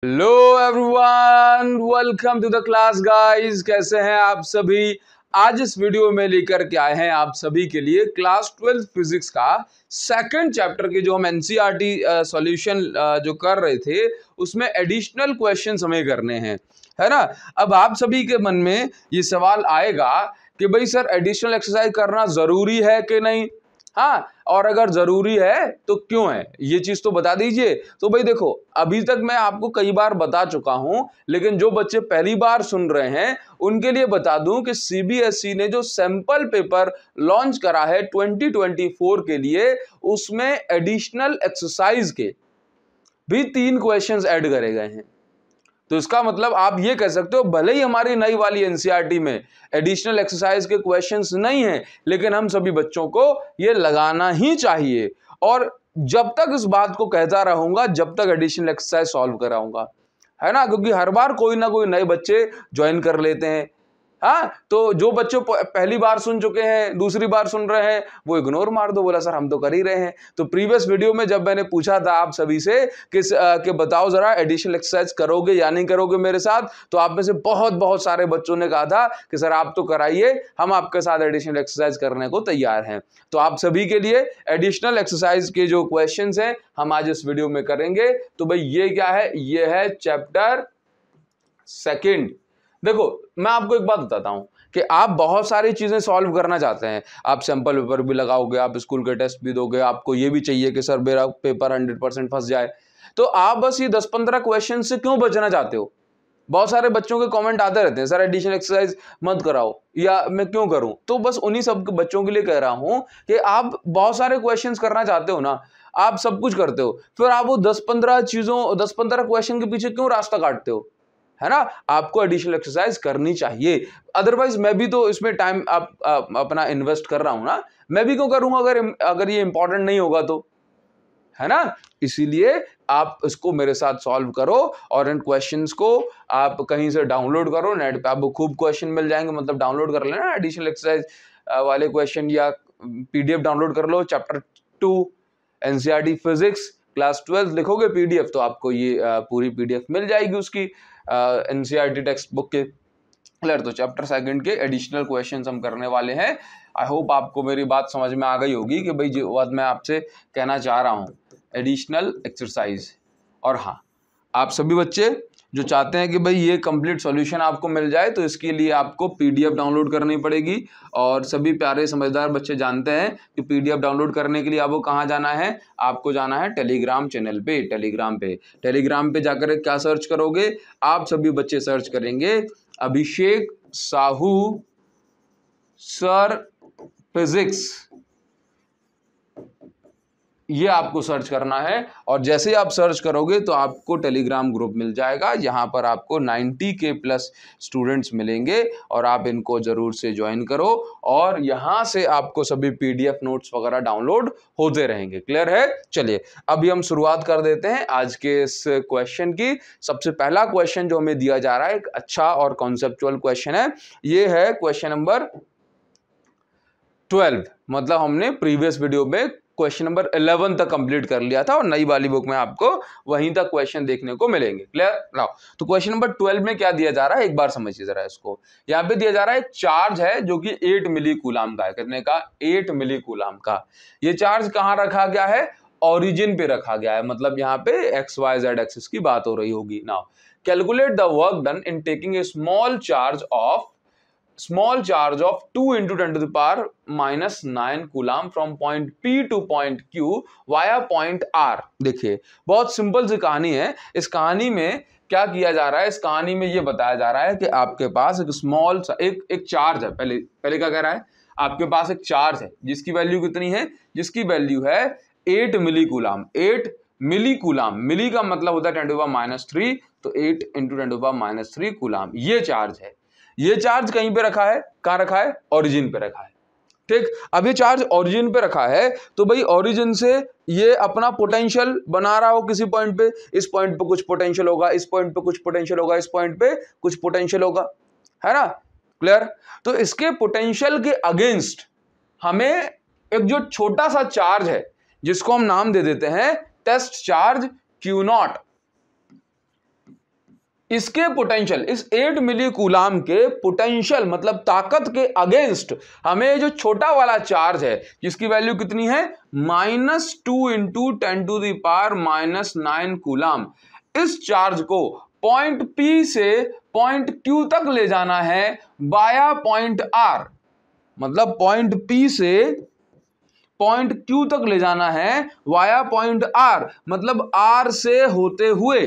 Hello everyone, welcome to the class guys. कैसे हैं आप सभी। आज इस वीडियो में लेकर के आए हैं आप सभी के लिए क्लास 12 फिजिक्स का सेकंड चैप्टर के जो हम एनसीईआरटी सॉल्यूशन जो कर रहे थे उसमें एडिशनल क्वेश्चंस हमें करने हैं, है ना। अब आप सभी के मन में ये सवाल आएगा कि भाई सर एडिशनल एक्सरसाइज करना जरूरी है कि नहीं, हाँ, और अगर जरूरी है तो क्यों है, ये चीज तो बता दीजिए। तो भाई देखो, अभी तक मैं आपको कई बार बता चुका हूं, लेकिन जो बच्चे पहली बार सुन रहे हैं उनके लिए बता दूं कि सीबीएसई ने जो सैंपल पेपर लॉन्च करा है 2024 के लिए, उसमें एडिशनल एक्सरसाइज के भी 3 क्वेश्चंस ऐड करे गए हैं। तो इसका मतलब आप ये कह सकते हो, भले ही हमारी नई वाली एनसीईआरटी में एडिशनल एक्सरसाइज के क्वेश्चंस नहीं हैं, लेकिन हम सभी बच्चों को ये लगाना ही चाहिए। और जब तक इस बात को कहता रहूंगा जब तक एडिशनल एक्सरसाइज सॉल्व कराऊंगा, है ना, क्योंकि हर बार कोई ना कोई नए बच्चे ज्वाइन कर लेते हैं। हाँ, तो जो बच्चों पहली बार सुन चुके हैं, दूसरी बार सुन रहे हैं, वो इग्नोर मार दो, बोला सर हम तो कर ही रहे हैं। तो प्रीवियस वीडियो में जब मैंने पूछा था आप सभी से कि बताओ जरा एडिशनल एक्सरसाइज करोगे या नहीं करोगे मेरे साथ, तो आप में से बहुत बहुत सारे बच्चों ने कहा था कि सर आप तो कराइए, हम आपके साथ एडिशनल एक्सरसाइज करने को तैयार हैं। तो आप सभी के लिए एडिशनल एक्सरसाइज के जो क्वेश्चन हैं हम आज इस वीडियो में करेंगे। तो भाई ये क्या है, ये है चैप्टर सेकेंड। देखो, मैं आपको एक बात बताता हूं कि आप बहुत सारी चीजें सॉल्व करना चाहते हैं, आप सैंपल पेपर भी लगाओगे, आप स्कूल के टेस्ट भी दोगे, आपको ये भी चाहिए कि सर मेरा पेपर 100% फंस जाए। तो आप बस ये 10-15 क्वेश्चन से क्यों बचना चाहते हो। बहुत सारे बच्चों के कमेंट आते रहते हैं, सर एडिशनल एक्सरसाइज मत कराओ, या मैं क्यों करूं। तो बस उन्हीं सब बच्चों के लिए कह रहा हूं कि आप बहुत सारे क्वेश्चंस करना चाहते हो ना, आप सब कुछ करते हो, फिर आप वो 10-15 क्वेश्चन के पीछे क्यों रास्ता काटते हो, है ना। आपको एडिशनल एक्सरसाइज करनी चाहिए। अदरवाइज मैं भी तो इसमें टाइम अपना इन्वेस्ट कर रहा हूं ना, मैं भी क्यों करूंगा अगर ये इंपॉर्टेंट नहीं होगा तो, है ना। इसीलिए आप इसको मेरे साथ सॉल्व करो और इन क्वेश्चंस को आप कहीं से डाउनलोड करो, नेट पे आपको खूब क्वेश्चन मिल जाएंगे, मतलब डाउनलोड कर लेना एडिशनल एक्सरसाइज वाले क्वेश्चन, या पीडीएफ डाउनलोड कर लो। चैप्टर 2 एनसीईआरटी फिजिक्स क्लास 12 लिखोगे पीडीएफ तो आपको ये पूरी पीडीएफ मिल जाएगी उसकी एनसीईआरटी टेक्स्ट बुक के। क्लियर। तो चैप्टर सेकंड के एडिशनल क्वेश्चंस हम करने वाले हैं। आई होप आपको मेरी बात समझ में आ गई होगी कि भाई जो बात मैं आपसे कहना चाह रहा हूं, एडिशनल एक्सरसाइज। और हाँ, आप सभी बच्चे जो चाहते हैं कि भाई ये कंप्लीट सॉल्यूशन आपको मिल जाए, तो इसके लिए आपको पीडीएफ डाउनलोड करनी पड़ेगी। और सभी प्यारे समझदार बच्चे जानते हैं कि पीडीएफ डाउनलोड करने के लिए आपको कहाँ जाना है, आपको जाना है टेलीग्राम चैनल पे। टेलीग्राम पे जाकर क्या सर्च करोगे, आप सभी बच्चे सर्च करेंगे अभिषेक साहू सर फिजिक्स, ये आपको सर्च करना है। और जैसे ही आप सर्च करोगे तो आपको टेलीग्राम ग्रुप मिल जाएगा, यहाँ पर आपको 90K प्लस स्टूडेंट्स मिलेंगे और आप इनको जरूर से ज्वाइन करो, और यहाँ से आपको सभी पीडीएफ नोट्स वगैरह डाउनलोड होते रहेंगे। क्लियर है। चलिए अभी हम शुरुआत कर देते हैं आज के इस क्वेश्चन की। सबसे पहला क्वेश्चन जो हमें दिया जा रहा है एक अच्छा और कॉन्सेप्चुअल क्वेश्चन है, ये है क्वेश्चन नंबर 12। मतलब हमने प्रीवियस वीडियो में क्वेश्चन नंबर 11 तक कंप्लीट कर लिया था और नई वाली बुक में आपको वहीं तक क्वेश्चन देखने को मिलेंगे। Clear now. तो क्वेश्चन नंबर 12 में क्या दिया जा रहा है, एक बार समझिए जरा इसको। यहाँ पे दिया जा रहा है एक चार्ज है जो कि 8 मिली कूलाम का है। कितने का, 8 मिली कूलाम का। ये चार्ज कहाँ रखा गया है, ओरिजिन पे रखा गया है। मतलब यहाँ पे XYZ एक्सिस की बात हो रही होगी। Now calculate the work done in taking a small charge of 2 into 10 to the power minus 9 coulomb from point P to point Q via point R। देखिए बहुत सिंपल सी कहानी है। इस कहानी में क्या किया जा रहा है, इस कहानी में ये बताया जा रहा है कि आपके पास एक स्मॉल एक चार्ज है। पहले क्या कह रहा है, आपके पास एक चार्ज है जिसकी वैल्यू कितनी है, जिसकी वैल्यू है 8 मिली कूलाम। 8 मिली कूलाम, मिली का मतलब होता है 10⁻³ तो 8 into 10⁻³ कूलाम ये चार्ज है। ये चार्ज कहीं पे रखा है, कहां रखा है, ओरिजिन पे रखा है। ठीक, अब ये चार्ज ओरिजिन पे रखा है तो भाई ओरिजिन से ये अपना पोटेंशियल बना रहा हो किसी पॉइंट पे, इस पॉइंट पे कुछ पोटेंशियल होगा, इस पॉइंट पे कुछ पोटेंशियल होगा, इस पॉइंट पे कुछ पोटेंशियल होगा, है ना। क्लियर। तो इसके पोटेंशियल के अगेंस्ट हमें एक जो छोटा सा चार्ज है जिसको हम नाम दे देते हैं टेस्ट चार्ज Q0। इसके पोटेंशियल, इस 8 मिली कूलाम के पोटेंशियल मतलब ताकत के अगेंस्ट हमें जो छोटा वाला चार्ज है जिसकी वैल्यू कितनी है -2 इंटू 10⁻⁻9 कूलाम, इस चार्ज को पॉइंट P से पॉइंट Q तक ले जाना है बाया पॉइंट R, मतलब पॉइंट P से पॉइंट Q तक ले जाना है वाया पॉइंट R, मतलब R से होते हुए,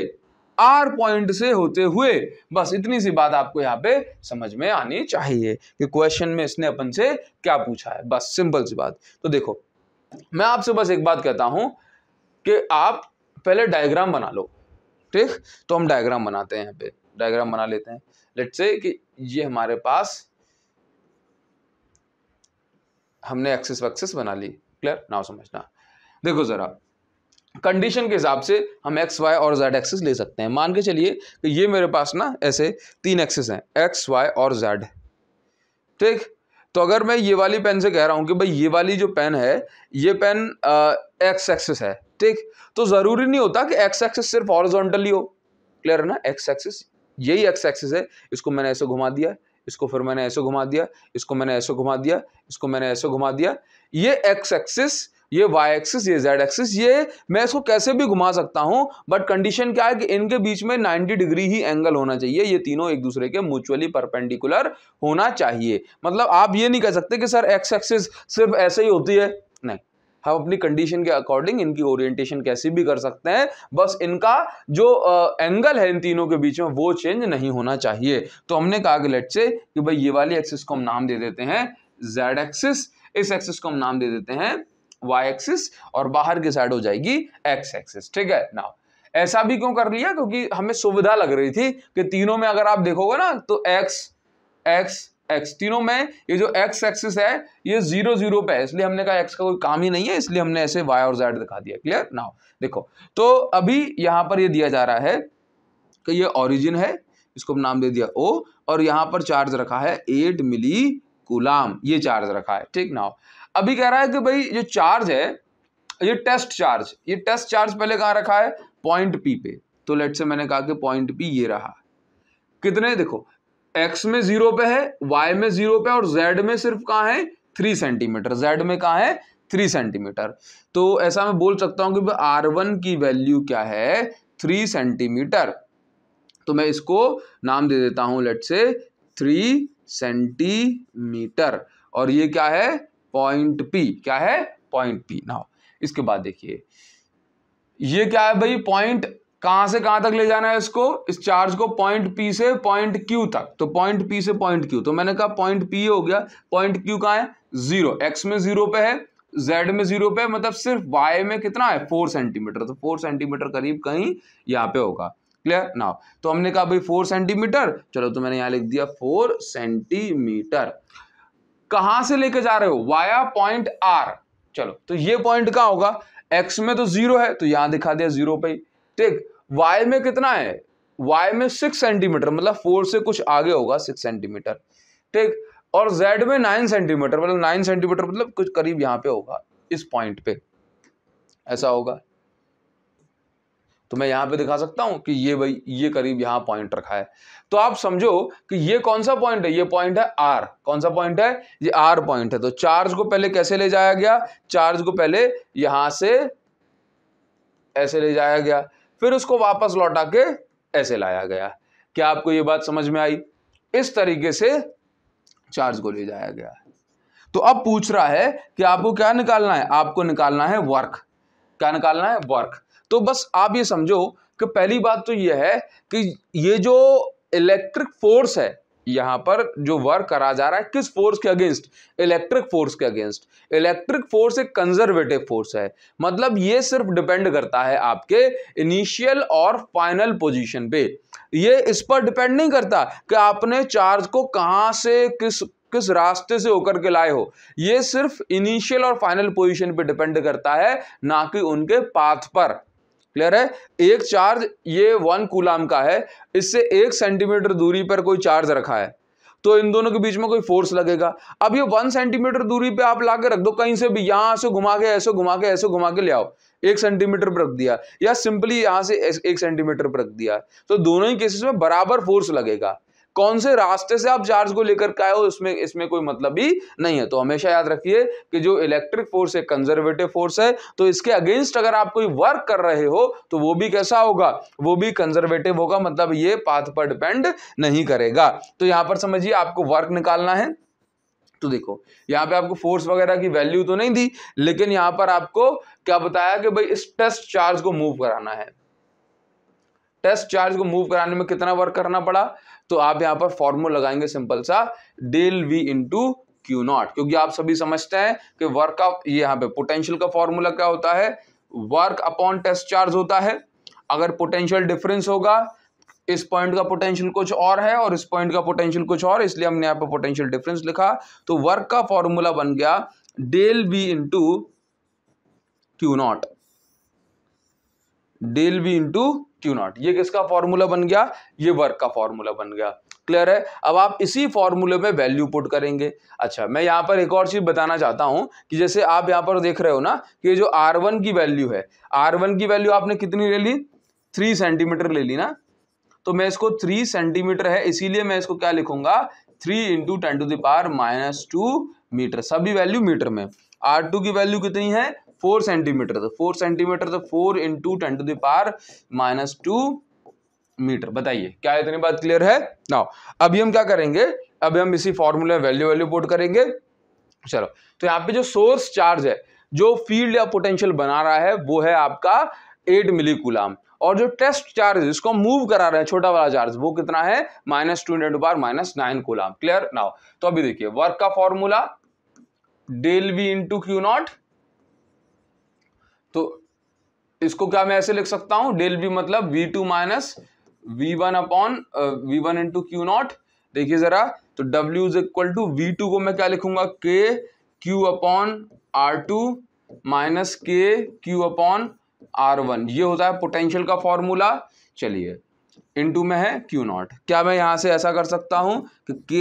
R पॉइंट से होते हुए। बस इतनी सी बात आपको यहां पे समझ में आनी चाहिए कि क्वेश्चन में इसने अपन से क्या पूछा है, बस सिंपल सी बात। तो देखो मैं आपसे बस एक बात कहता हूं कि आप पहले डायग्राम बना लो, ठीक। तो हम डायग्राम बनाते हैं, यहाँ पे डायग्राम बना लेते हैं। लेट्स से कि ये हमारे पास हमने एक्सिस वैक्सिस बना ली, क्लियर। नाउ समझना, देखो जरा कंडीशन के हिसाब से हम एक्स वाई और जेड एक्सिस ले सकते हैं। मान के चलिए कि ये मेरे पास ना ऐसे 3 एक्सिस हैं, एक्स वाई और जेड, ठीक। तो अगर मैं ये वाली पेन से कह रहा हूं कि भाई ये वाली जो पेन है ये पेन एक्स एक्सिस है, ठीक, तो जरूरी नहीं होता कि एक्स एक्सिस सिर्फ हॉरिजॉन्टली हो, क्लियर है ना। एक्स एक्सिस यही एक्स एक्सिस है, इसको मैंने ऐसे घुमा दिया, इसको फिर मैंने ऐसे घुमा दिया, इसको मैंने ऐसे घुमा दिया, इसको मैंने ऐसे घुमा दिया। ये एक्स एक्सिस, ये वाई एक्सिस, ये जेड एक्सिस, ये मैं इसको कैसे भी घुमा सकता हूं, बट कंडीशन क्या है कि इनके बीच में 90 डिग्री ही एंगल होना चाहिए। ये तीनों एक दूसरे के म्यूचुअली परपेंडिकुलर होना चाहिए। मतलब आप ये नहीं कह सकते कि सर एक्स एक्सिस सिर्फ ऐसे ही होती है, नहीं, हम अपनी कंडीशन के अकॉर्डिंग इनकी ओरिएंटेशन कैसी भी कर सकते हैं, बस इनका जो एंगल है इन तीनों के बीच में वो चेंज नहीं होना चाहिए। तो हमने कहा कि लेट्स से कि भाई ये वाली एक्सिस को हम नाम दे देते हैं जेड एक्सिस, इस एक्सिस को हम नाम दे देते हैं वाई एक्सिस, और बाहर की साइड हो जाएगी एक्स एक्सिस, ठीक है। नाउ ऐसा भी क्यों कर लिया, क्योंकि हमें सुविधा लग रही थी कि तीनों में अगर आप देखोगे ना तो एक्स एक्स एक्स, तीनों में ये जो एक्स एक्सिस है ये 0 0 पे है, इसलिए हमने कहा एक्स का कोई काम ही नहीं है, इसलिए हमने ऐसे वाई और जेड दिखा दिया, क्लियर। नाउ देखो, तो अभी यहां पर ये दिया जा रहा है कि ये ओरिजिन है, इसको नाम दे दिया O, और यहां पर चार्ज रखा है 8 मिली कूलाम, ये चार्ज रखा है, ठीक। नाउ अभी कह रहा है कि भाई जो चार्ज है ये टेस्ट चार्ज, ये टेस्ट चार्ज पहले कहां रखा है पॉइंट P पे। तो लेट से मैंने कहा कि पॉइंट P ये रहा, कितने, देखो x में 0 पे है, y में 0 पे, और z में सिर्फ कहां है 3 सेंटीमीटर, z में कहां है 3 सेंटीमीटर। तो ऐसा मैं बोल सकता हूं कि R1 की वैल्यू क्या है 3 सेंटीमीटर। तो मैं इसको नाम दे देता हूं लेट से 3 सेंटीमीटर, और ये क्या है पॉइंट P, क्या है पॉइंट P। नाउ इसके बाद देखिए ये क्या है भाई, पॉइंट कहां से कहां तक ले जाना है इसको, इस चार्ज को पॉइंट P से पॉइंट Q तक। तो पॉइंट P से पॉइंट Q, तो मैंने कहा पॉइंट P हो गया, पॉइंट Q कहां है 0, x में 0 पे है, z में 0 पे है, मतलब सिर्फ y में कितना है 4 सेंटीमीटर, तो 4 सेंटीमीटर करीब कहीं यहाँ पे होगा, क्लियर। नाउ तो हमने कहा भाई 4 सेंटीमीटर, चलो तो मैंने यहां लिख दिया 4 सेंटीमीटर। कहां से लेके जा रहे हो, वाया पॉइंट R, चलो तो ये पॉइंट कहां होगा, x में तो 0 है तो यहां दिखा दिया 0 पे, ठीक। y में कितना है, y में 6 सेंटीमीटर, मतलब 4 से कुछ आगे होगा 6 सेंटीमीटर, ठीक। और z में 9 सेंटीमीटर, मतलब 9 सेंटीमीटर मतलब कुछ करीब यहां पे होगा, इस पॉइंट पे ऐसा होगा। तो मैं यहां पे दिखा सकता हूं कि ये भाई ये करीब यहां पॉइंट रखा है। तो आप समझो कि ये कौन सा पॉइंट है, ये पॉइंट है R, कौन सा पॉइंट है, ये R पॉइंट है। तो चार्ज को पहले कैसे ले जाया गया, चार्ज को पहले यहां से ऐसे ले जाया गया, फिर उसको वापस लौटा के ऐसे लाया गया। क्या आपको ये बात समझ में आई, इस तरीके से चार्ज को ले जाया गया। तो अब पूछ रहा है कि आपको क्या निकालना है, आपको निकालना है वर्क, क्या निकालना है वर्क। तो बस आप ये समझो कि पहली बात तो ये है कि ये जो इलेक्ट्रिक फोर्स है, यहां पर जो वर्क करा जा रहा है किस फोर्स के अगेंस्ट, इलेक्ट्रिक फोर्स के अगेंस्ट। इलेक्ट्रिक फोर्स एक कंजर्वेटिव फोर्स है, मतलब ये सिर्फ डिपेंड करता है आपके इनिशियल और फाइनल पोजीशन पे। ये इस पर डिपेंड नहीं करता कि आपने चार्ज को कहां से किस रास्ते से होकर के लाए हो, ये सिर्फ इनिशियल और फाइनल पोजीशन पे डिपेंड करता है, ना कि उनके पाथ पर, क्लियर है। एक चार्ज ये 1 कूलाम का है, इससे 1 सेंटीमीटर दूरी पर कोई चार्ज रखा है, तो इन दोनों के बीच में कोई फोर्स लगेगा। अब ये 1 सेंटीमीटर दूरी पे आप लाके रख दो कहीं से भी, यहां से घुमा के ऐसे घुमा के ऐसे घुमा के ले आओ, 1 सेंटीमीटर पर रख दिया या सिंपली यहां से 1 सेंटीमीटर पर रख दिया, तो दोनों ही केसेस में बराबर फोर्स लगेगा। कौन से रास्ते से आप चार्ज को लेकर के आए हो इसमें कोई मतलब ही नहीं है। तो हमेशा याद रखिए कि जो इलेक्ट्रिक फोर्स है कंजर्वेटिव फोर्स है, तो इसके अगेंस्ट अगर आप कोई वर्क कर रहे हो तो वो भी कैसा होगा, वो भी कंजर्वेटिव होगा, मतलब ये पाथ पर डिपेंड नहीं करेगा। तो यहां पर समझिए आपको वर्क निकालना है, तो देखो यहां पे आपको फोर्स वगैरह की वैल्यू तो नहीं दी, लेकिन यहां पर आपको क्या बताया कि भाई इस टेस्ट चार्ज को मूव कराना है। टेस्ट चार्ज को मूव कराने में कितना वर्क करना पड़ा, तो आप यहां पर फॉर्मूला लगाएंगे सिंपल सा, del V into Q naught, क्योंकि आप सभी समझते हैं कि वर्क का ये यहां पे पोटेंशियल का फॉर्मूला क्या होता है, वर्क अपॉन टेस्ट चार्ज होता है। अगर पोटेंशियल डिफरेंस होगा, इस पॉइंट का पोटेंशियल कुछ और है और इस पॉइंट का पोटेंशियल कुछ और, इसलिए हमने यहाँ पे पोटेंशियल डिफरेंस लिखा, तो वर्क का फॉर्मूला बन गया del V into Q naught, del V into Q naught. ये किसका फॉर्मूला बन गया, ये वर्क का फॉर्मूला बन गया। क्लियर है। अब आप इसी फॉर्मूले में वैल्यू पुट करेंगे। अच्छा, मैं यहां पर एक और चीज बताना चाहता हूं कि जैसे आप यहां पर देख रहे हो ना कि जो R1 की वैल्यू है, R1 की वैल्यू आपने कितनी ले ली, 3 सेंटीमीटर ले ली ना, तो मैं इसको 3 सेंटीमीटर है इसीलिए मैं इसको क्या लिखूंगा, 3 इंटू 10⁻⁻² मीटर, सभी वैल्यू मीटर में। R2 की वैल्यू कितनी है, 4 सेंटीमीटर, तो 4 सेंटीमीटर तो 4 इंटू 10⁻⁻² मीटर। बताइए क्या इतनी बात क्लियर है ना। अभी हम क्या करेंगे, अभी हम इसी फॉर्मूले में वैल्यू पुट करेंगे। चलो, तो यहाँ पे जो सोर्स चार्ज है, जो फील्ड या पोटेंशियल बना रहा है, वो है आपका 8 मिली कूलाम, और जो टेस्ट चार्ज जिसको मूव करा रहे हैं छोटा वाला चार्ज, वो कितना है, -2 × 10⁻⁹ कूलाम। Clear now. तो अभी देखिए वर्क का formula del V into Q naught, तो इसको क्या मैं ऐसे लिख सकता हूं, डेल वी मतलब V2 minus V1 upon V1 into Q not. देखिए जरा, तो W is equal to V2 को मैं क्या लिखूंगा, K Q upon R2 minus K Q upon R1, ये होता है पोटेंशियल का फॉर्मूला। चलिए, इनटू में है Q नॉट, क्या मैं यहां से ऐसा कर सकता हूं कि K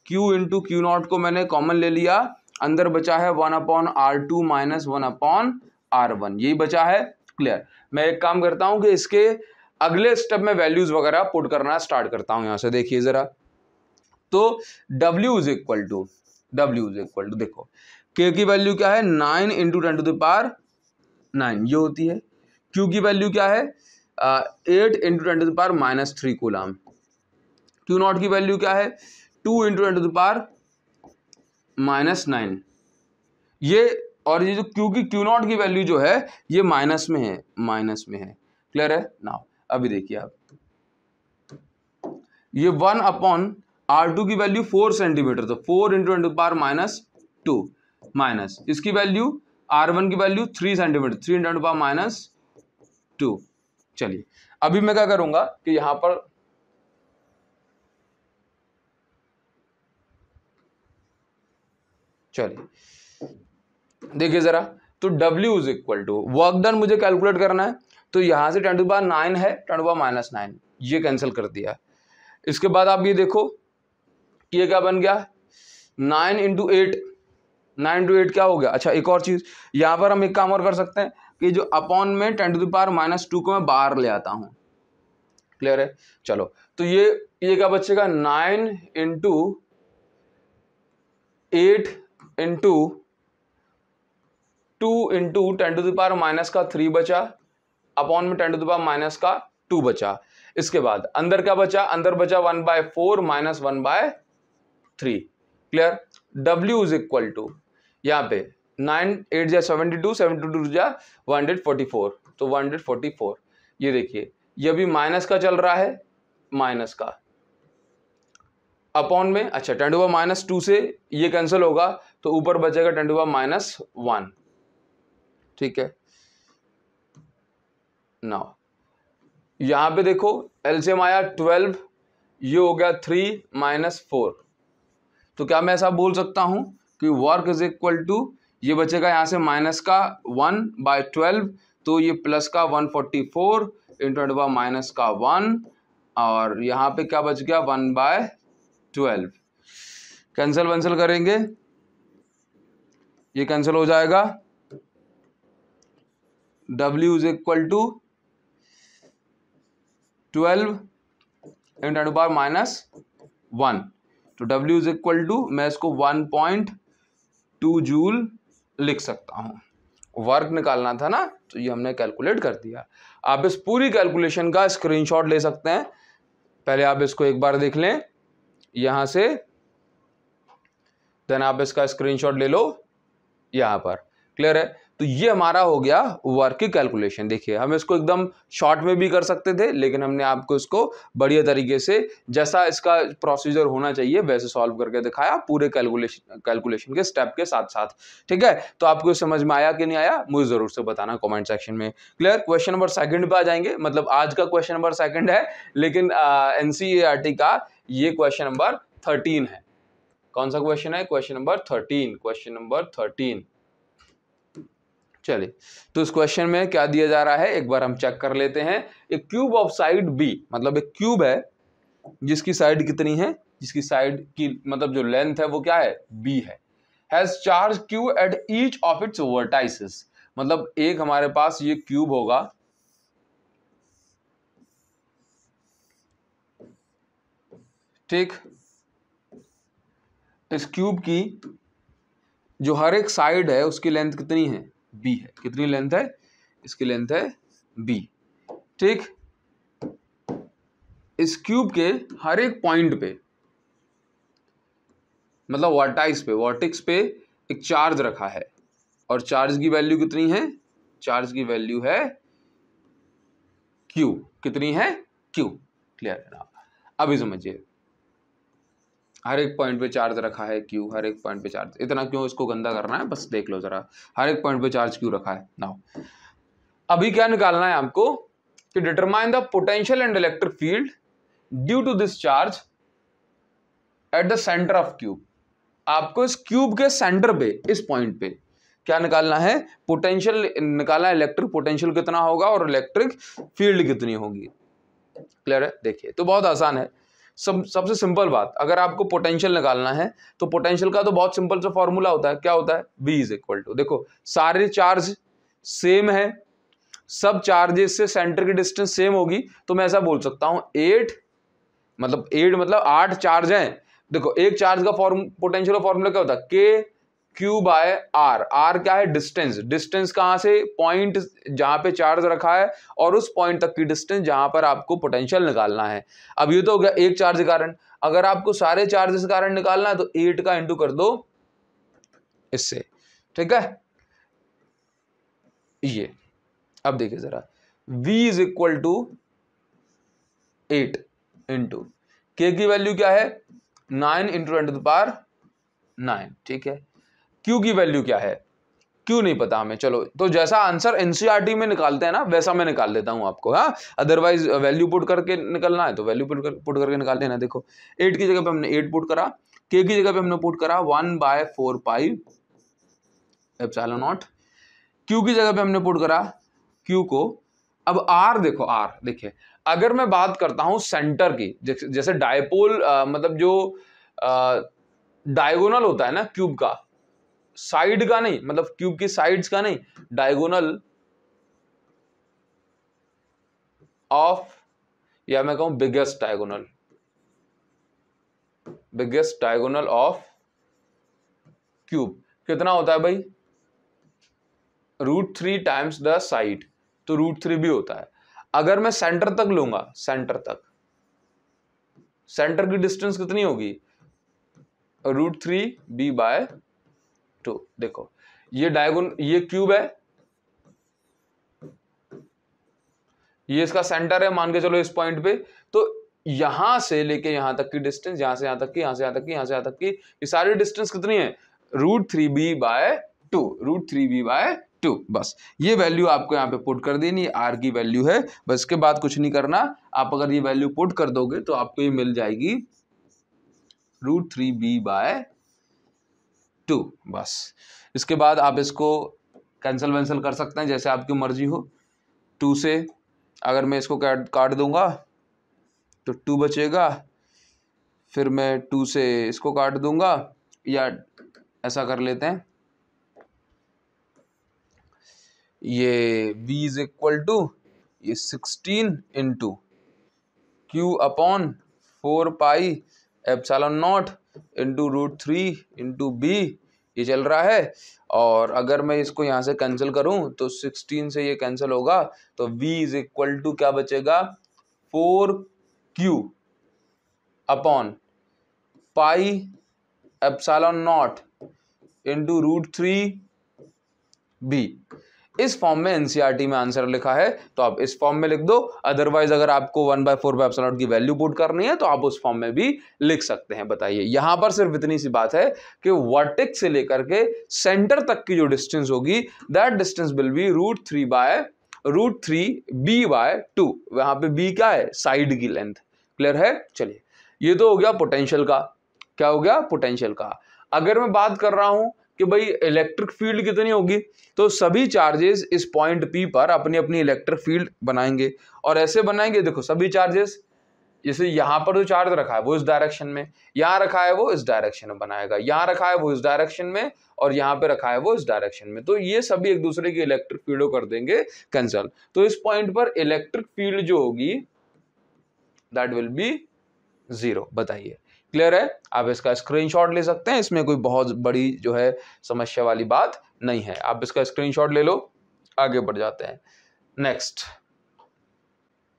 Q into Q not को मैंने कॉमन ले लिया, अंदर बचा है 1 upon R2 minus 1 upon R1, यही बचा है। क्लियर। मैं एक काम करता हूं कि इसके अगले स्टेप में वैल्यूज वगैरह पुट करना स्टार्ट करता हूं। यहां से देखिए जरा, तो W इज इक्वल टू देखो K की वैल्यू क्या है, 9 इंटू 10⁻⁹ ये होती है। Q की वैल्यू क्या है, 8 इंटू 10⁻⁻³ कूलाम। Q नॉट की वैल्यू क्या है, 2 इंटू 10⁻⁹ ये, और ये जो Q की Q नॉट की वैल्यू जो है ये माइनस में है, क्लियर है नाउ। अभी देखिए आप, ये 1 अपॉन R2 की वैल्यू 4 सेंटीमीटर, तो 4 इंटू 10⁻⁻² माइनस इसकी वैल्यू R1 की वैल्यू 3 सेंटीमीटर, 3 इंटू 10⁻²। चलिए, अभी मैं क्या करूंगा कि यहां पर चलिए देखिए जरा, तो W is equal to work done मुझे कैलकुलेट करना है, तो यहां से 10⁻9 है, 10⁻⁹ ये कैंसिल कर दिया। इसके बाद आप ये देखो कि ये क्या बन गया, 9 इंटू 8, 9 इंटू 8 क्या हो गया। अच्छा, एक और चीज यहां पर हम एक काम और कर सकते हैं कि जो अपॉन में 10⁻⁻² को मैं बाहर ले आता हूं। क्लियर है। चलो, तो ये क्या बचेगा, 9 इंटू 8 इंटू 2 इंटू 10⁻⁻³ बचा, अपॉन में 10⁻⁻² बचा। इसके बाद अंदर क्या बचा, अंदर बचा 1/4 minus 1/3। Clear. W is equal to, यहाँ पे 9 8 जा 72, 72 जा 144, तो 144। ये देखिए, ये भी माइनस का चल रहा है, माइनस का, अपॉन में, अच्छा 10⁻⁻² से ये कैंसिल होगा, तो ऊपर बचेगा 10⁻⁻1। ठीक है। नाउ यहां पे देखो एलसीएम आया 12, ये हो गया 3 माइनस 4, तो क्या मैं ऐसा बोल सकता हूं कि वर्क इज इक्वल टू, ये बचेगा यहां से माइनस का 1/12, तो ये प्लस का 144 इंटू 10⁻⁻1, और यहां पे क्या बच गया 1/12। कैंसिल करेंगे, ये कैंसिल हो जाएगा, W इज इक्वल टू 12 × 10⁻⁻1। तो W इज इक्वल टू, मैं इसको 1.2 जूल लिख सकता हूं। वर्क निकालना था ना, तो ये हमने कैलकुलेट कर दिया। आप इस पूरी कैलकुलेशन का स्क्रीनशॉट ले सकते हैं। पहले आप इसको एक बार देख लें यहां से, देन आप इसका स्क्रीनशॉट ले लो यहां पर। क्लियर है? तो ये हमारा हो गया वर्क की कैलकुलेशन। देखिए, हम इसको एकदम शॉर्ट में भी कर सकते थे, लेकिन हमने आपको इसको बढ़िया तरीके से, जैसा इसका प्रोसीजर होना चाहिए वैसे सॉल्व करके दिखाया, पूरे कैलकुलेशन के स्टेप के साथ साथ। ठीक है? तो आपको समझ में आया कि नहीं आया, मुझे जरूर से बताना कमेंट सेक्शन में। क्लियर? क्वेश्चन नंबर 2 पे आ जाएंगे। मतलब आज का क्वेश्चन नंबर 2 है, लेकिन NCERT का ये क्वेश्चन नंबर 13 है। कौन सा क्वेश्चन है? Question number 13। Question number 13। चलिए, तो इस क्वेश्चन में क्या दिया जा रहा है एक बार हम चेक कर लेते हैं। एक क्यूब ऑफ साइड बी, मतलब एक क्यूब है जिसकी साइड कितनी है, जिसकी साइड की मतलब जो लेंथ है वो क्या है, बी है। Has charge Q at each of its vertices. मतलब एक हमारे पास ये क्यूब होगा, ठीक। इस क्यूब की जो हर एक साइड है उसकी लेंथ कितनी है, बी है। कितनी लेंथ है? इसकी लेंथ है बी, ठीक। इस क्यूब के हर एक पॉइंट पे, मतलब वर्टेक्स पे एक चार्ज रखा है, और चार्ज की वैल्यू कितनी है? चार्ज की वैल्यू है क्यू। कितनी है? क्यू। क्लियर है ना? अभी समझिए, हर एक पॉइंट पे चार्ज रखा है क्यू, हर एक पॉइंट पे चार्ज। इतना क्यों इसको गंदा करना है, बस देख लो जरा। हर एक पॉइंट पे चार्ज क्यू रखा है। नाउ अभी क्या निकालना है आपको कि determine the potential and electric field due to this charge at the centre of cube. आपको इस क्यूब के सेंटर पे, इस पॉइंट पे क्या निकालना है? पोटेंशियल निकालना है। इलेक्ट्रिक पोटेंशियल कितना होगा और इलेक्ट्रिक फील्ड कितनी होगी। क्लियर है? देखिए, तो बहुत आसान है। सबसे सिंपल बात, अगर आपको पोटेंशियल निकालना है तो पोटेंशियल का तो बहुत सिंपल सा फॉर्मूला होता है। क्या होता है? V इज इक्वल टू, देखो सारे चार्ज सेम है, सब चार्जेस से सेंटर की डिस्टेंस सेम होगी, तो मैं ऐसा बोल सकता हूं 8 मतलब 8 चार्ज हैं। देखो, एक चार्ज का पोटेंशियल का फॉर्मूला क्या होता है? K Q by R। R क्या है? डिस्टेंस। डिस्टेंस कहां से? पॉइंट जहां पे चार्ज रखा है और उस पॉइंट तक की डिस्टेंस जहां पर आपको पोटेंशियल निकालना है। अब ये तो हो गया एक चार्ज के कारण। अगर आपको सारे चार्जेस के कारण निकालना है तो 8 का इंटू कर दो इससे। ठीक है? ये अब देखिए जरा, V is equal to 8 into K की वैल्यू क्या है? 9 इंटू 10 टू द पावर 9। ठीक है? Q की वैल्यू क्या है? क्यों नहीं पता हमें। चलो, तो जैसा आंसर एनसीईआरटी में निकालते हैं ना, वैसा मैं निकाल देता हूं आपको। हाँ, अदरवाइज वैल्यू पुट करके निकलना है तो वैल्यू पुट करके निकाल लेना। देखो, 8 की जगह पे हमने 8 पुट करा, K की जगह पे हमने पुट करा 1/4 पाई एप्सिलॉन नॉट। Q की जगह पे हमने पुट करा Q को। अब R देखो, R देखिए, अगर मैं बात करता हूं सेंटर की, जैसे डायपोल मतलब जो डायगोनल होता है ना क्यूब का, साइड का नहीं, मतलब क्यूब की साइड्स का नहीं, डायगोनल ऑफ, या मैं कहूं बिगेस्ट डायगोनल ऑफ क्यूब कितना होता है भाई? √3 टाइम्स द साइड, तो √3 भी होता है। अगर मैं सेंटर तक लूंगा, सेंटर की डिस्टेंस कितनी होगी? √3b/2। देखो, ये क्यूब है, ये इसका सेंटर है, मान के चलो इस पॉइंट पे। तो यहां से लेके यहां तक की डिस्टेंस, यहां से यहां तक की, यहां से यहां तक की, यहां से यहां तक की, ये सारी डिस्टेंस कितनी है? √3b/2। बस ये वैल्यू आपको यहाँ पे पुट कर देनी, आर की वैल्यू है। बस इसके बाद कुछ नहीं करना। आप अगर ये वैल्यू पुट कर दोगे तो आपको ये मिल जाएगी √3b/2। बस इसके बाद आप इसको कैंसिल वैंसिल कर सकते हैं जैसे आपकी मर्जी हो। 2 से अगर मैं इसको काट दूंगा तो 2 बचेगा, फिर मैं 2 से इसको काट दूंगा, या ऐसा कर लेते हैं ये v इज इक्वल टू ये 16 into Q upon 4 pi epsilon naught into √3 into B, ये चल रहा है। और अगर मैं इसको यहाँ से कैंसिल करूँ तो 16 से ये कैंसिल होगा, तो v इज इक्वल टू क्या बचेगा 4q upon pi epsilon naught into √3 बी। इस फॉर्म में एनसीईआरटी में आंसर लिखा है तो आप इस फॉर्म में लिख दो, अदरवाइज अगर आपको 1/4 एप्सिलॉन की वैल्यू पुट करनी है तो आप उस फॉर्म में भी लिख सकते हैं। बताइए, यहां पर सिर्फ इतनी सी बात है कि वर्टेक्स से लेकर के सेंटर तक की जो डिस्टेंस होगी that distance will be √3b/2। वहां पे b क्या है, साइड की लेंथ। क्लियर है? चलिए, ये तो हो गया पोटेंशियल का। क्या हो गया? पोटेंशियल का। अगर मैं बात कर रहा हूं कि भाई इलेक्ट्रिक फील्ड कितनी होगी, तो सभी चार्जेस इस पॉइंट P पर अपनी अपनी इलेक्ट्रिक फील्ड बनाएंगे। और ऐसे बनाएंगे, देखो सभी चार्जेस, जैसे यहां पर जो चार्ज रखा है वो इस डायरेक्शन में, यहां रखा है वो इस डायरेक्शन में बनाएगा, यहां रखा है वो इस डायरेक्शन में, और यहां पे रखा है वो इस डायरेक्शन में। तो ये सभी एक दूसरे की इलेक्ट्रिक फील्ड कर देंगे कैंसल। तो इस पॉइंट पर इलेक्ट्रिक फील्ड जो होगी दैट विल बी 0। बताइए, क्लियर है? आप इसका स्क्रीनशॉट ले सकते हैं, इसमें कोई बहुत बड़ी जो है समस्या वाली बात नहीं है। आप इसका स्क्रीनशॉट ले लो, आगे बढ़ जाते हैं।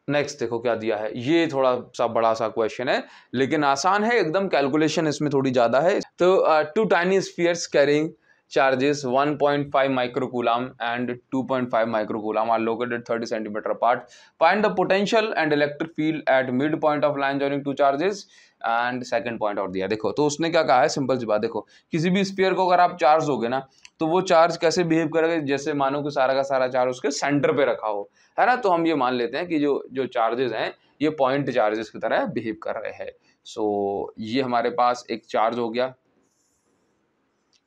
नेक्स्ट देखो क्या दिया है। ये थोड़ा सा बड़ा सा क्वेश्चन है लेकिन आसान है एकदम, कैलकुलेशन इसमें थोड़ी ज्यादा है। तो 2 tiny spheres carrying charges 1.5 microcoulomb and 2.5 microcoulomb are located 30 centimeter apart. Find the potential and electric field at midpoint of line joining two charges and second point और दिया। देखो तो उसने क्या कहा है, सिंपल सी बात, देखो किसी भी स्फीयर को अगर आप चार्ज दोगे ना तो वो चार्ज कैसे बिहेव करेगा, जैसे मानो कि सारा का सारा चार्ज उसके सेंटर पे रखा हो, है ना। तो हम ये मान लेते हैं कि जो चार्जेस हैं ये पॉइंट चार्जेस की तरह बिहेव कर रहे हैं। सो ये हमारे पास एक चार्ज हो गया,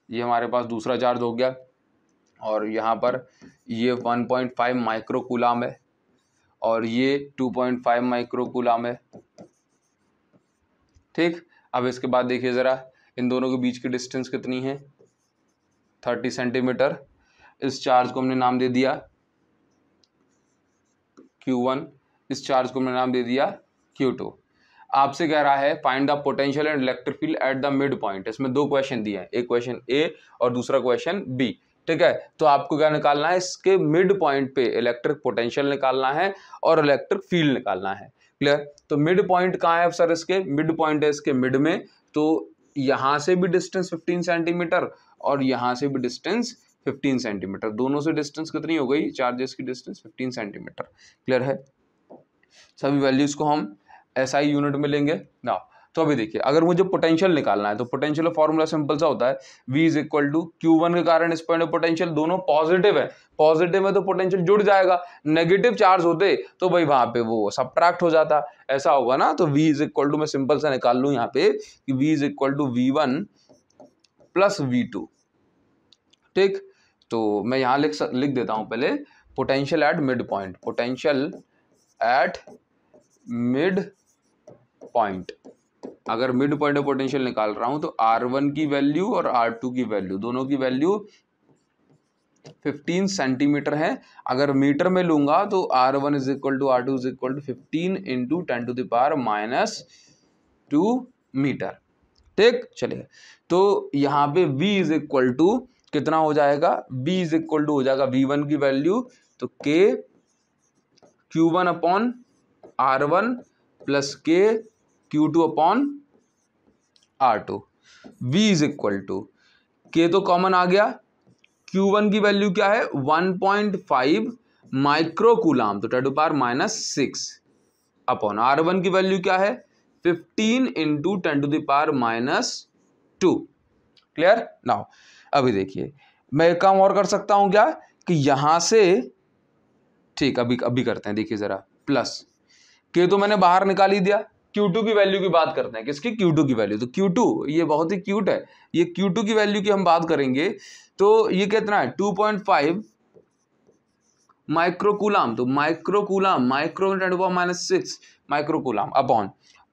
ये हमारे पास दूसरा चार्ज हो गया, और यहाँ पर ये 1.5 माइक्रोकूलम है और ये 2.5 माइक्रोकूलम है। ठीक, अब इसके बाद देखिए जरा, इन दोनों के बीच की डिस्टेंस कितनी है, 30 सेंटीमीटर। इस चार्ज को हमने नाम दे दिया Q1, इस चार्ज को हमने नाम दे दिया Q2। आपसे कह रहा है find the potential and electric field at the mid point. इसमें 2 क्वेश्चन दिए हैं, एक क्वेश्चन A और दूसरा क्वेश्चन B। ठीक है, तो आपको क्या निकालना है, इसके मिड पॉइंट पे इलेक्ट्रिक पोटेंशियल निकालना है और इलेक्ट्रिक फील्ड निकालना है। क्लियर? तो मिड पॉइंट कहाँ है सर, इसके मिड पॉइंट है इसके मिड में, तो यहाँ से भी डिस्टेंस 15 सेंटीमीटर और यहाँ से भी डिस्टेंस 15 सेंटीमीटर, दोनों से डिस्टेंस कितनी हो गई, चार्जेस की डिस्टेंस 15 सेंटीमीटर। क्लियर है? सभी वैल्यूज को हम SI यूनिट में लेंगे ना। तो अभी देखिए, अगर मुझे पोटेंशियल निकालना है तो पोटेंशियल का फॉर्मूला सिंपल सा होता है, V is equal to Q1 के कारण इस पॉइंट में पोटेंशियल, दोनों पॉजिटिव है, पॉजिटिव में तो पोटेंशियल जुड़ जाएगा, नेगेटिव चार्ज होते तो भाई वहां पे वो सबट्रैक्ट हो जाता, ऐसा होगा ना। तो V इज इक्वल टू, मैं सिंपल सा निकाल लूं यहाँ पे कि V is equal to V1 plus V2। ठीक, तो मैं यहाँ लिख देता हूं पहले potential at mid point, potential at mid point. अगर मिड पॉइंट में पोटेंशियल निकाल रहा हूं तो R1 की वैल्यू और R2 की वैल्यू, दोनों की वैल्यू 15 सेंटीमीटर है। अगर मीटर में लूंगा तो R1 is equal to R2 is equal to 15 into 10 to the power -2 metre. ठीक, चलिए, तो यहाँ पे V इज इक्वल टू कितना हो जाएगा, V इज इक्वल टू हो जाएगा V1 की वैल्यू तो K Q1 upon R1 plus K Q2 upon R2। V is equal to K तो कॉमन आ गया, Q1 की वैल्यू क्या है 1.5 माइक्रोकूलम तो 10 टू पावर -6 अपॉन R1 की वैल्यू क्या है 15 into 10 to the power -2। Clear? Now अभी देखिए, मैं एक काम और कर सकता हूं क्या कि यहां से, ठीक, अभी करते हैं, देखिए जरा, प्लस K तो मैंने बाहर निकाल ही दिया, Q2 की वैल्यू की बात करते हैं, किसकी, Q2 की वैल्यू। तो Q2 ये बहुत ही क्यूट है, ये Q2 की वैल्यू की हम बात करेंगे तो ये कितना है 2.5 माइक्रोकूलम, तो microcoulomb, micro 10 to power -6 microcoulomb upon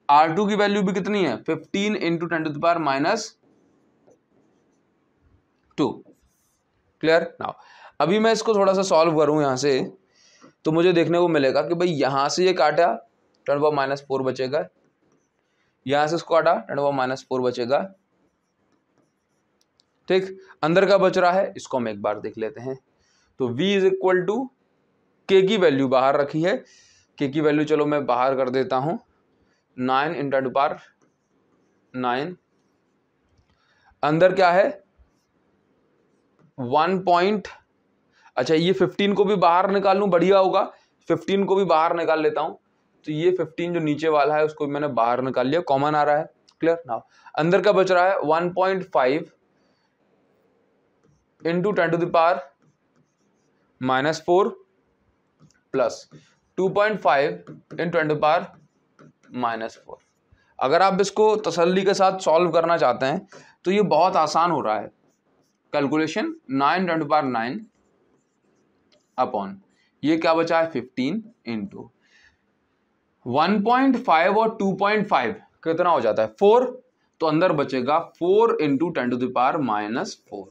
R2 की वैल्यू भी कितनी है 15 into 10 to the power -2। Clear? Now अभी मैं इसको थोड़ा सा सॉल्व करूँ यहाँ से, तो मुझे देखने को मिलेगा कि भाई यहाँ से ये काटा 10⁻⁴ बचेगा, यहाँ से इसको काटा 10⁻⁴ बचेगा। ठीक, अंदर का बच रहा है, इसको हम एक बार देख लेते हैं। तो v इज इक्वल टू, के की वैल्यू बाहर रखी है, के की वैल्यू चलो मैं बाहर कर देता हूं, 9 × 10⁹। अंदर क्या है 1 अच्छा ये 15 को भी बाहर निकाल लूं, बढ़िया होगा, 15 को भी बाहर निकाल लेता हूं। तो ये 15 जो नीचे वाला है उसको मैंने बाहर निकाल लिया, कॉमन आ रहा है। क्लियर। नाउ अंदर का बच रहा है 1.5 × 10⁻⁴ प्लस 2.5 × 10⁻⁴। अगर आप इसको तसल्ली के साथ सॉल्व करना चाहते हैं तो ये बहुत आसान हो रहा है। कैलकुलेशन 9 × 10⁹ अपॉन ये क्या बचा है 15 × 1.5 और 2.5 कितना हो जाता है 4, तो अंदर बचेगा 4 × 10⁻⁴।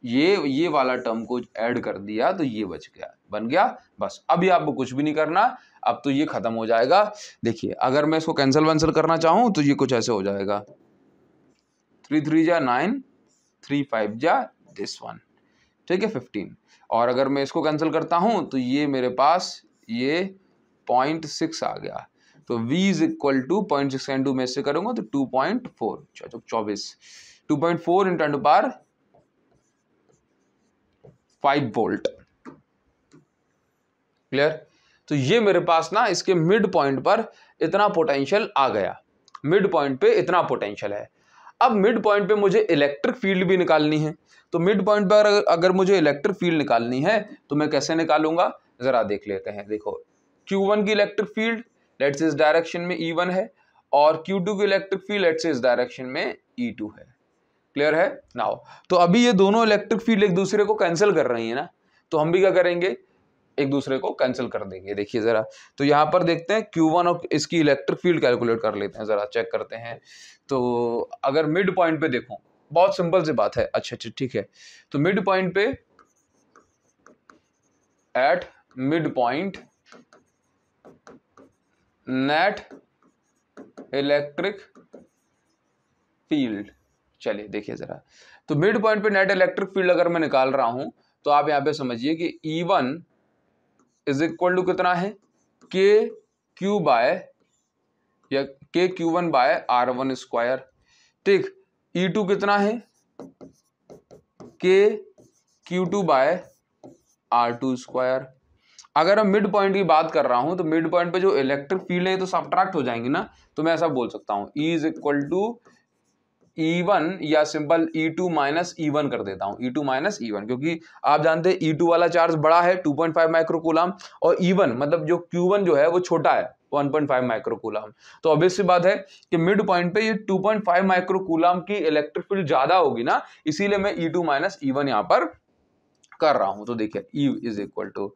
ये वाला टर्म को ऐड कर दिया तो ये बच गया, बन गया। बस अभी आपको कुछ भी नहीं करना, अब तो ये खत्म हो जाएगा। देखिए अगर मैं इसको कैंसिल वैंसिल करना चाहूं तो ये कुछ ऐसे हो जाएगा, 3 3 जा 9, 3 5 जा दिस वन, ठीक है 15। और अगर मैं इसको कैंसिल करता हूं तो ये मेरे पास ये 0.6 आ गया। तो v is equal to 0.6 into में इससे करूंगा तो 2.4, 24, 2.4 × 10⁵ वोल्ट। क्लियर। तो ये मेरे पास ना इसके मिड पॉइंट पर इतना पोटेंशियल आ गया, मिड पॉइंट पे इतना पोटेंशियल है। अब मिड पॉइंट पे मुझे इलेक्ट्रिक फील्ड भी निकालनी है, तो मिड पॉइंट पर अगर मुझे इलेक्ट्रिक फील्ड निकालनी है तो मैं कैसे निकालूंगा जरा देख लेते हैं। देखो Q1 की इलेक्ट्रिक फील्ड लेट्स से इस डायरेक्शन में E1 है, और Q2 की इलेक्ट्रिक फील्ड लेट्स से इस डायरेक्शन में E2 है। क्लियर है। नाउ तो अभी ये दोनों इलेक्ट्रिक फील्ड एक दूसरे को कैंसिल कर रही है ना, तो हम भी क्या करेंगे एक दूसरे को कैंसिल कर देंगे। देखिए जरा, तो यहाँ पर देखते हैं Q1 और इसकी इलेक्ट्रिक फील्ड कैलकुलेट कर लेते हैं, जरा चेक करते हैं। तो अगर मिड पॉइंट पे देखो, बहुत सिंपल सी बात है। अच्छा ठीक है, तो मिड पॉइंट पे eight mid point net electric field, चलिए देखिए जरा, तो मिड पॉइंट पे नेट इलेक्ट्रिक फील्ड अगर मैं निकाल रहा हूं तो आप यहां पे समझिए कि E1 इज इक्वल टू कितना है KQ बाय या KQ1 बाय R1 स्क्वायर। ठीक, E2 कितना है KQ2 बाय R2 स्क्वायर। अगर मैं मिड पॉइंट की बात कर रहा हूं तो मिड पॉइंट पे जो इलेक्ट्रिक फील्ड है तो सब्ट्रैक्ट हो जाएंगे ना, तो मैं ऐसा बोल सकता हूं E is equal to E1 या सिंपल E2 माइनस E1 कर देता हूं, E2 माइनस E1, क्योंकि आप जानते हैं E2 वाला चार्ज बड़ा है 2.5 माइक्रोकूलम, और E1 मतलब जो Q1 जो है वो छोटा है 1.5 माइक्रोकूलम। तो ऑब्वियस सी बात है कि मिड पॉइंट पे ये 2.5 माइक्रोकूलम की इलेक्ट्रिक फील्ड ज्यादा होगी ना, इसीलिए मैं E2 माइनस E1 यहाँ पर कर रहा हूं। तो देखिए E इज इक्वल टू,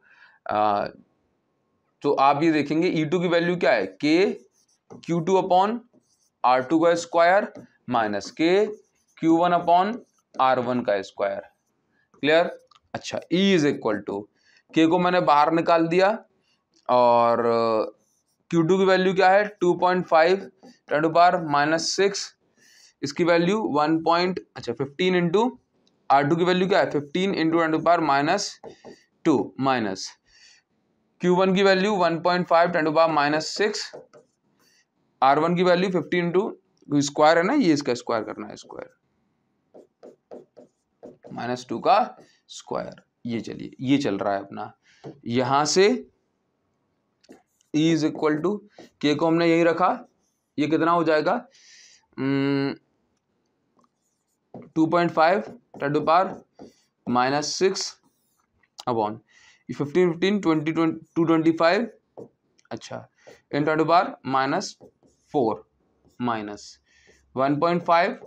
तो आप ये देखेंगे E2 की वैल्यू क्या है KQ2 अपॉन R2 का square minus KQ1 upon R1 का स्क्वायर। क्लियर। अच्छा E is equal to, K को मैंने बाहर निकाल दिया, और Q2 की वैल्यू क्या है 2.5 ×−6, इसकी वैल्यू 15 इंटू R2 की वैल्यू क्या है 15 × 10⁻² माइनस Q1 की वैल्यू 1.5 ×−6, R1 की वैल्यू 15 इंटू स्क्वायर है ना, ये इसका स्क्वायर करना है, स्क्वायर -2 का स्क्वायर। ये चलिए ये चल रहा है अपना, यहां से E is equal to K को हमने यही रखा, ये कितना हो जाएगा 2.5 ×−6 अपॉन 15 15 20 225, अच्छा इन ×10⁻⁴ माइनस 1.5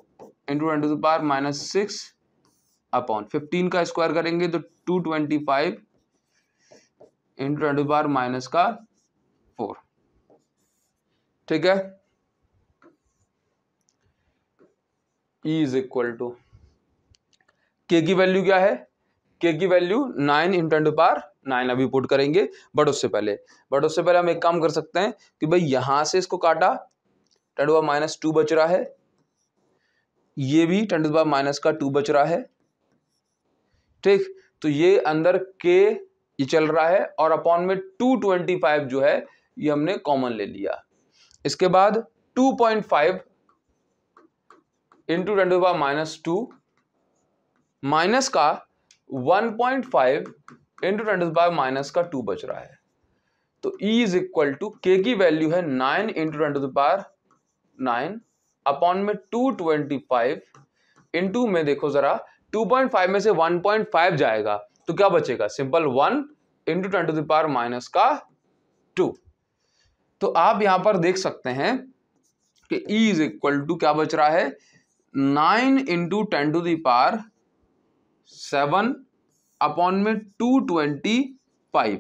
× 10⁻⁶ अपॉन 15 का स्क्वायर करेंगे तो 225 × 10⁻⁴। ठीक है। E is equal to, K की वैल्यू क्या है के की वैल्यू 9 × 10⁹ अभी पुट करेंगे। बट उससे पहले हम एक काम कर सकते हैं कि भाई यहां से इसको काटा 10⁻² बच रहा है, ये भी 10⁻² बच रहा है, ठीक। तो ये अंदर के ये चल रहा है और अपॉन में 225 जो है ये हमने कॉमन ले लिया। इसके बाद 2.5 × 10⁻² माइनस का 1.5 × 10⁻² बच रहा है। तो E इज इक्वल टू के की वैल्यू है 9 × 10⁹ अपॉन में 225 इंटू में देखो जरा 2.5 में से 1.5 जाएगा तो क्या बचेगा, सिंपल 1 × 10⁻²। तो आप यहां पर देख सकते हैं कि E इज इक्वल टू क्या बच रहा है, 9 × 10⁻7 अपॉन में 225।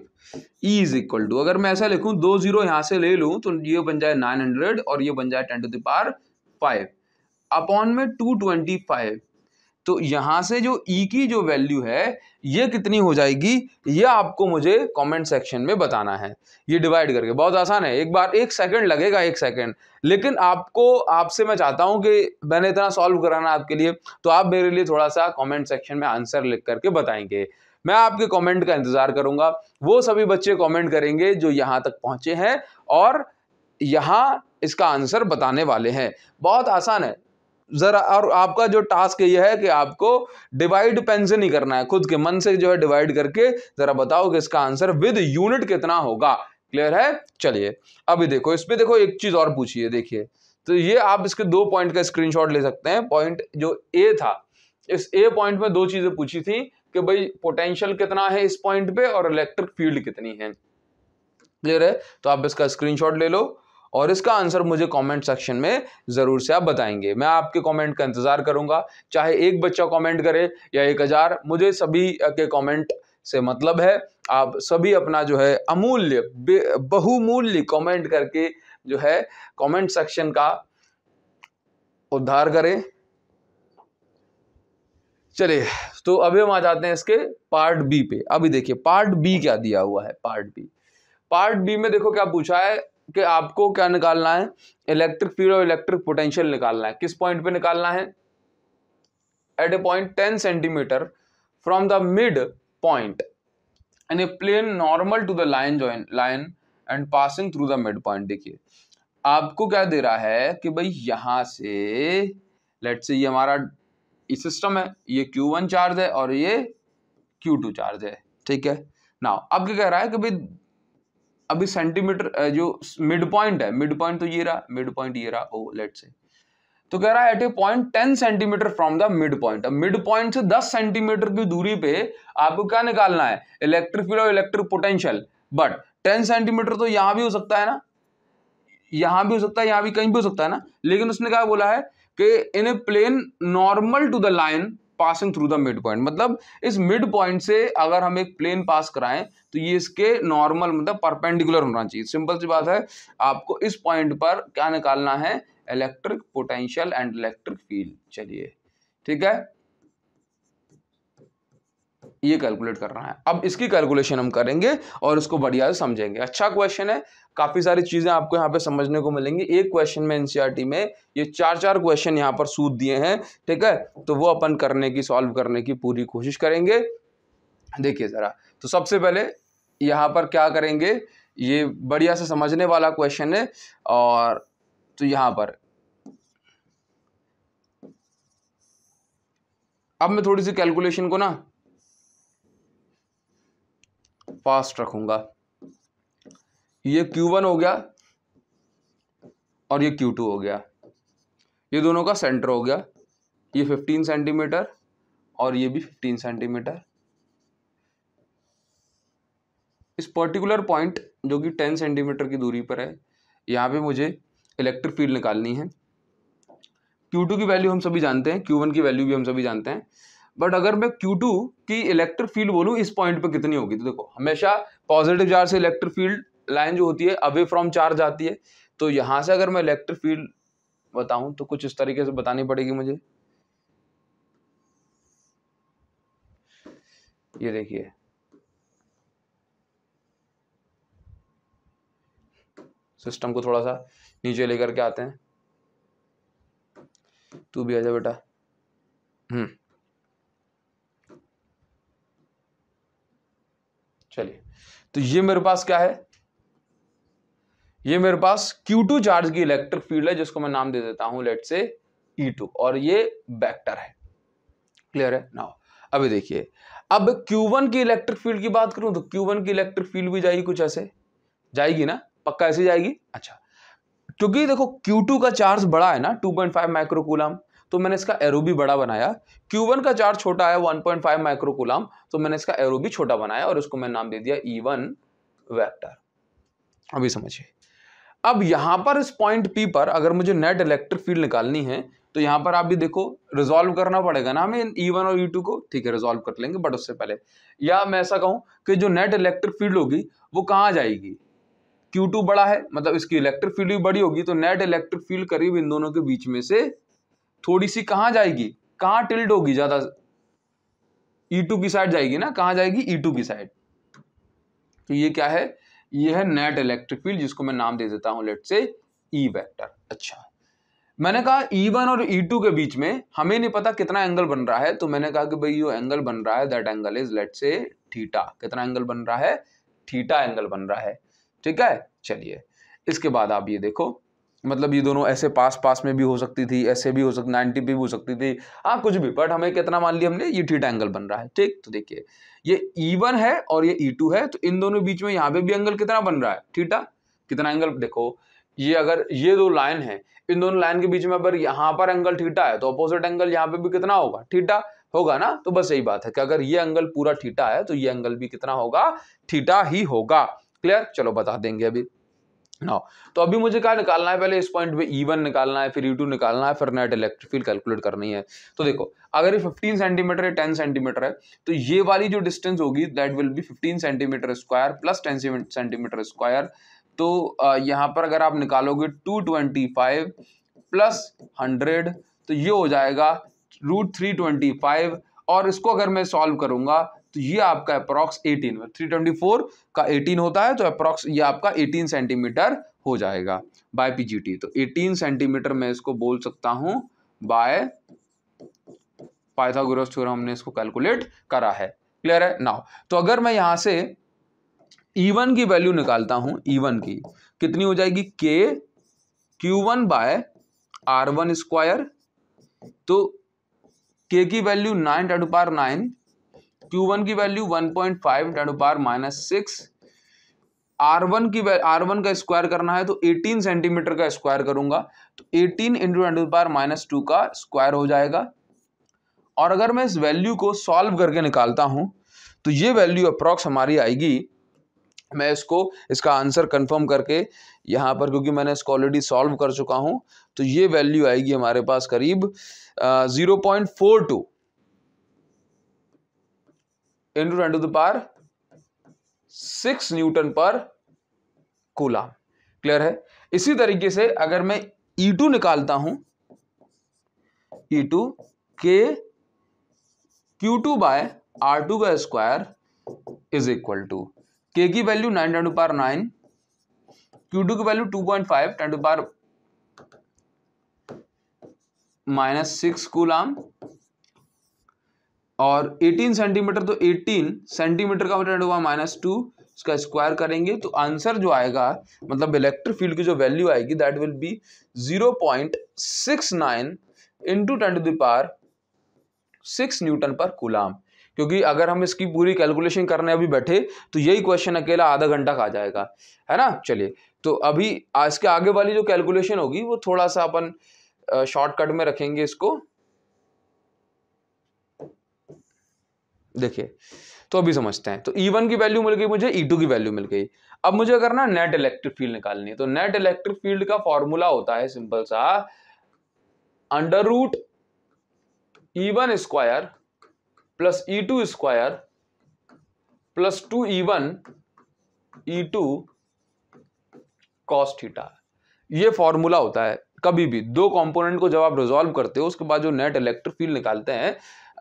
E इज इक्वल टू, अगर मैं ऐसा लिखूं 2 0 यहां से ले लूं तो ये बन जाए 900 और ये बन जाए 10⁵ अपॉन में 225। तो यहां से जो E की जो वैल्यू है ये कितनी हो जाएगी, ये आपको मुझे कमेंट सेक्शन में बताना है। ये डिवाइड करके बहुत आसान है, एक बार 1 सेकंड लगेगा, 1 सेकंड, लेकिन आपसे मैं चाहता हूं कि मैंने इतना सॉल्व कराना आपके लिए, तो आप मेरे लिए थोड़ा सा कमेंट सेक्शन में आंसर लिख करके बताएंगे। मैं आपके कमेंट का इंतजार करूंगा। वो सभी बच्चे कमेंट करेंगे जो यहां तक पहुंचे हैं और यहां इसका आंसर बताने वाले हैं। बहुत आसान है जरा, और आपका जो टास्क ये है कि आपको डिवाइड पेन से नहीं करना है, खुद के मन से जो है डिवाइड करके जरा बताओ कि इसका आंसर विद यूनिट कितना होगा। क्लियर है? चलिए अभी देखो, इसमें देखो एक चीज और पूछी है, देखिए। तो ये आप इसके 2 पॉइंट का स्क्रीनशॉट ले सकते हैं। पॉइंट जो ए था, इस ए पॉइंट में 2 चीजें पूछी थी कि भाई पोटेंशियल कितना है इस पॉइंट पे और इलेक्ट्रिक फील्ड कितनी है। क्लियर है? तो आप इसका स्क्रीनशॉट ले लो और इसका आंसर मुझे कमेंट सेक्शन में जरूर से आप बताएंगे। मैं आपके कमेंट का इंतजार करूंगा, चाहे एक बच्चा कमेंट करे या 1000, मुझे सभी के कमेंट से मतलब है। आप सभी अपना जो है अमूल्य बहुमूल्य कमेंट करके जो है कमेंट सेक्शन का उद्धार करें। चलिए तो अभी हम आ जाते हैं इसके पार्ट बी पे। अभी देखिए पार्ट बी क्या दिया हुआ है। पार्ट बी में देखो क्या पूछा है कि आपको क्या निकालना है, इलेक्ट्रिक फील्ड और इलेक्ट्रिक पोटेंशियल निकालना है। किस पॉइंट पे निकालना है? At a point 10 centimetre from the mid point in a plane normal to the line and passing through the mid point. देखिए आपको क्या दे रहा है कि भाई यहां से लेट्स से ये हमारा सिस्टम है, ये Q1 चार्ज है और ये Q2 चार्ज है, ठीक है। नाउ अब क्या कह रहा है कि भाई अभी सेंटीमीटर जो मिड पॉइंट है, मिड पॉइंट तो ये रहा, मिड पॉइंट ये रहा, ओ लेट्स से, तो कह रहा है at a point 10 centimetre from the mid point. अब मिड पॉइंट से 10 सेंटीमीटर की दूरी पे आपको क्या निकालना है, इलेक्ट्रिक फील्ड और इलेक्ट्रिक पोटेंशियल। बट 10 सेंटीमीटर तो यहां भी हो सकता है ना, यहां भी हो सकता है, यहां भी कहीं भी हो सकता है ना, लेकिन उसने क्या बोला है कि in a plane normal to the line passing through the mid point. मतलब इस मिड पॉइंट से अगर हम एक प्लेन पास कराएं तो ये इसके नॉर्मल मतलब परपेंडिकुलर होना चाहिए। सिंपल सी बात है, आपको इस पॉइंट पर क्या निकालना है, electric potential and electric field. चलिए ठीक है, ये कैलकुलेट करना है। अब इसकी कैलकुलेशन हम करेंगे और इसको बढ़िया से समझेंगे। अच्छा क्वेश्चन है, काफी सारी चीजें आपको यहाँ पे समझने को मिलेंगी। एक क्वेश्चन में एनसीईआरटी में ये 4 क्वेश्चन यहाँ पर सूट दिए हैं, ठीक है। तो वो अपन करने की, सॉल्व करने की पूरी कोशिश करेंगे। देखिए जरा, तो सबसे पहले यहाँ पर क्या करेंगे, ये बढ़िया से समझने वाला क्वेश्चन है। और तो यहाँ पर अब मैं थोड़ी सी कैलकुलेशन को ना फास्ट रखूंगा। ये Q1 हो गया और ये Q2 हो गया, ये दोनों का सेंटर हो गया। ये 15 सेंटीमीटर और ये भी 15 सेंटीमीटर। इस पर्टिकुलर पॉइंट जो कि 10 सेंटीमीटर की दूरी पर है, यहाँ पे मुझे इलेक्ट्रिक फील्ड निकालनी है। Q2 की वैल्यू हम सभी जानते हैं, Q1 की वैल्यू भी हम सभी जानते हैं। बट अगर मैं Q2 की इलेक्ट्रिक फील्ड बोलूं इस पॉइंट पे कितनी होगी, तो देखो हमेशा पॉजिटिव चार्ज से इलेक्ट्रिक फील्ड लाइन जो होती है अवे फ्रॉम चार्ज आती है। तो यहां से अगर मैं इलेक्ट्रिक फील्ड बताऊं तो कुछ इस तरीके से बतानी पड़ेगी मुझे। ये देखिए सिस्टम को थोड़ा सा नीचे लेकर के आते हैं, तू भी आजा बेटा। चलिए, तो ये मेरे पास क्या है, ये मेरे पास Q2 चार्ज की इलेक्ट्रिक फील्ड है जिसको मैं नाम दे देता हूं लेट से E2, और ये वेक्टर है। क्लियर है नाउ? अभी देखिए, अब Q1 की इलेक्ट्रिक फील्ड की बात करूं तो Q1 की इलेक्ट्रिक फील्ड भी जाएगी कुछ ऐसे, जाएगी ना, पक्का ऐसे जाएगी। अच्छा, क्योंकि देखो Q2 का चार्ज बड़ा है ना 2.5 माइक्रोकूलम, तो मैंने इसका एरो भी बड़ा बनाया। Q1 का चार्ज छोटा है 1.5 माइक्रोकूलम, तो मैंने इसका एरो भी छोटा बनाया और इसको मैं नाम दे दिया E1 वेक्टर। अभी समझिए, अब यहां पर इस पॉइंट P पर अगर मुझे नेट इलेक्ट्रिक फील्ड निकालनी है तो यहां पर आप भी देखो रिजॉल्व करना पड़ेगा ना हमें E1 और E2 को। ठीक है, रिजॉल्व कर लेंगे, बट उससे पहले या मैं ऐसा कहूं कि जो नेट इलेक्ट्रिक फील्ड होगी वो कहां जाएगी, Q2 बड़ा है मतलब इसकी इलेक्ट्रिक फील्ड भी बड़ी होगी, तो नेट इलेक्ट्रिक फील्ड करीब इन दोनों के बीच में से थोड़ी सी कहां जाएगी, कहां टिल्ट होगी, ज्यादा E2 की साइड जाएगी ना, कहां जाएगी, E2 की साइड। तो ये क्या है, ये है नेट इलेक्ट्रिक फील्ड जिसको मैं नाम दे देता हूं लेट से E वेक्टर। अच्छा, मैंने कहा E1 और E2 के बीच में हमें नहीं पता कितना एंगल बन रहा है, तो मैंने कहा कि भाई ये एंगल बन रहा है दैट एंगल इज लेट से थीटा। कितना एंगल बन रहा है, थीटा एंगल बन रहा है। ठीक है, चलिए इसके बाद आप ये देखो, मतलब ये दोनों ऐसे पास पास में भी हो सकती थी, ऐसे भी हो सकती, 90 पे भी हो सकती थी, हाँ कुछ भी, बट हमें कितना मान लिया हमने, ये थीटा एंगल बन रहा है। ठीक, तो देखिए ये E1 है और ये E2 है, तो इन दोनों बीच में यहाँ पे भी एंगल कितना बन रहा है, थीटा। कितना एंगल देखो, ये अगर ये दो लाइन है, इन दोनों लाइन के बीच में अगर यहाँ पर एंगल थीटा है तो अपोजिट एंगल यहाँ पे भी कितना होगा, थीटा होगा ना। तो बस यही बात है कि अगर ये एंगल पूरा थीटा है तो ये एंगल भी कितना होगा, थीटा ही होगा। क्लियर, चलो बता देंगे अभी ना। तो अभी मुझे क्या निकालना है, पहले इस पॉइंट पे E1 निकालना है, फिर E2 निकालना है, फिर नेट इलेक्ट्रिक फील्ड कैलकुलेट करनी है। तो देखो अगर ये 15 सेंटीमीटर है 10 सेंटीमीटर है, तो ये वाली जो डिस्टेंस होगी that will be 15 centimetre square plus 10 centimetre square. तो यहाँ पर अगर आप निकालोगे 225 प्लस 100, तो ये हो जाएगा √325, और इसको अगर मैं सॉल्व करूंगा तो ये आपका अप्रॉक्स 18, 324 का 18 होता है, तो अप्रॉक्स ये आपका 18 सेंटीमीटर हो जाएगा बाय PGT। तो 18 सेंटीमीटर मैं इसको बोल सकता हूं बाय पाइथागोरस थ्योरम, हमने इसको कैलकुलेट करा है। क्लियर है नाउ? तो अगर मैं यहां से E1 की वैल्यू निकालता हूं, E1 की कितनी हो जाएगी, K Q1 by R1 square. तो K की वैल्यू 9 × 9, Q1 की वैल्यू 1.5 × -6, R1 का स्क्वायर करना है तो 18 सेंटीमीटर का स्क्वायर करूंगा, तो 18 × 10⁻² का स्क्वायर हो जाएगा। और अगर मैं इस वैल्यू को सॉल्व करके निकालता हूं तो ये वैल्यू अप्रॉक्स हमारी आएगी, मैं इसका आंसर कंफर्म करके यहाँ पर, क्योंकि मैंने इसको ऑलरेडी सॉल्व कर चुका हूं, तो ये वैल्यू आएगी हमारे पास करीब 0.42 × 10⁶ न्यूटन पर कूलम। क्लियर है? इसी तरीके से अगर मैं E2 निकालता हूं, E2 K Q2 by R2 का square is equal to, K की वैल्यू 9 × 9, Q2 की वैल्यू 2.5 × -6 कूलम, और 18 सेंटीमीटर, तो 18 सेंटीमीटर का 10⁻², इसका स्क्वायर करेंगे तो आंसर जो आएगा, मतलब इलेक्ट्रिक फील्ड की जो वैल्यू आएगी दैट विल बी 0.69 × 10⁶ न्यूटन पर कूलम। क्योंकि अगर हम इसकी पूरी कैलकुलेशन करने अभी बैठे तो यही क्वेश्चन अकेला आधा घंटा खा जाएगा, है ना। चलिए, तो अभी आज के आगे वाली जो कैलकुलेशन होगी वो थोड़ा सा अपन शॉर्टकट में रखेंगे इसको। देखिए, तो अभी समझते हैं। तो E1 की वैल्यू मिल गई मुझे, E2 की वैल्यू मिल गई। अब मुझे अगर ना नेट इलेक्ट्रिक फील्ड निकालनी है, तो नेट इलेक्ट्रिक फील्ड का फॉर्मूला होता है सिंपल सा, √E1 square plus E2 square plus 2E1 E2 cos theta. ये फॉर्मूला होता है। कभी भी दो कंपोनेंट को जब आप रिजॉल्व करते हो उसके बाद जो नेट इलेक्ट्रिक फील्ड निकालते हैं,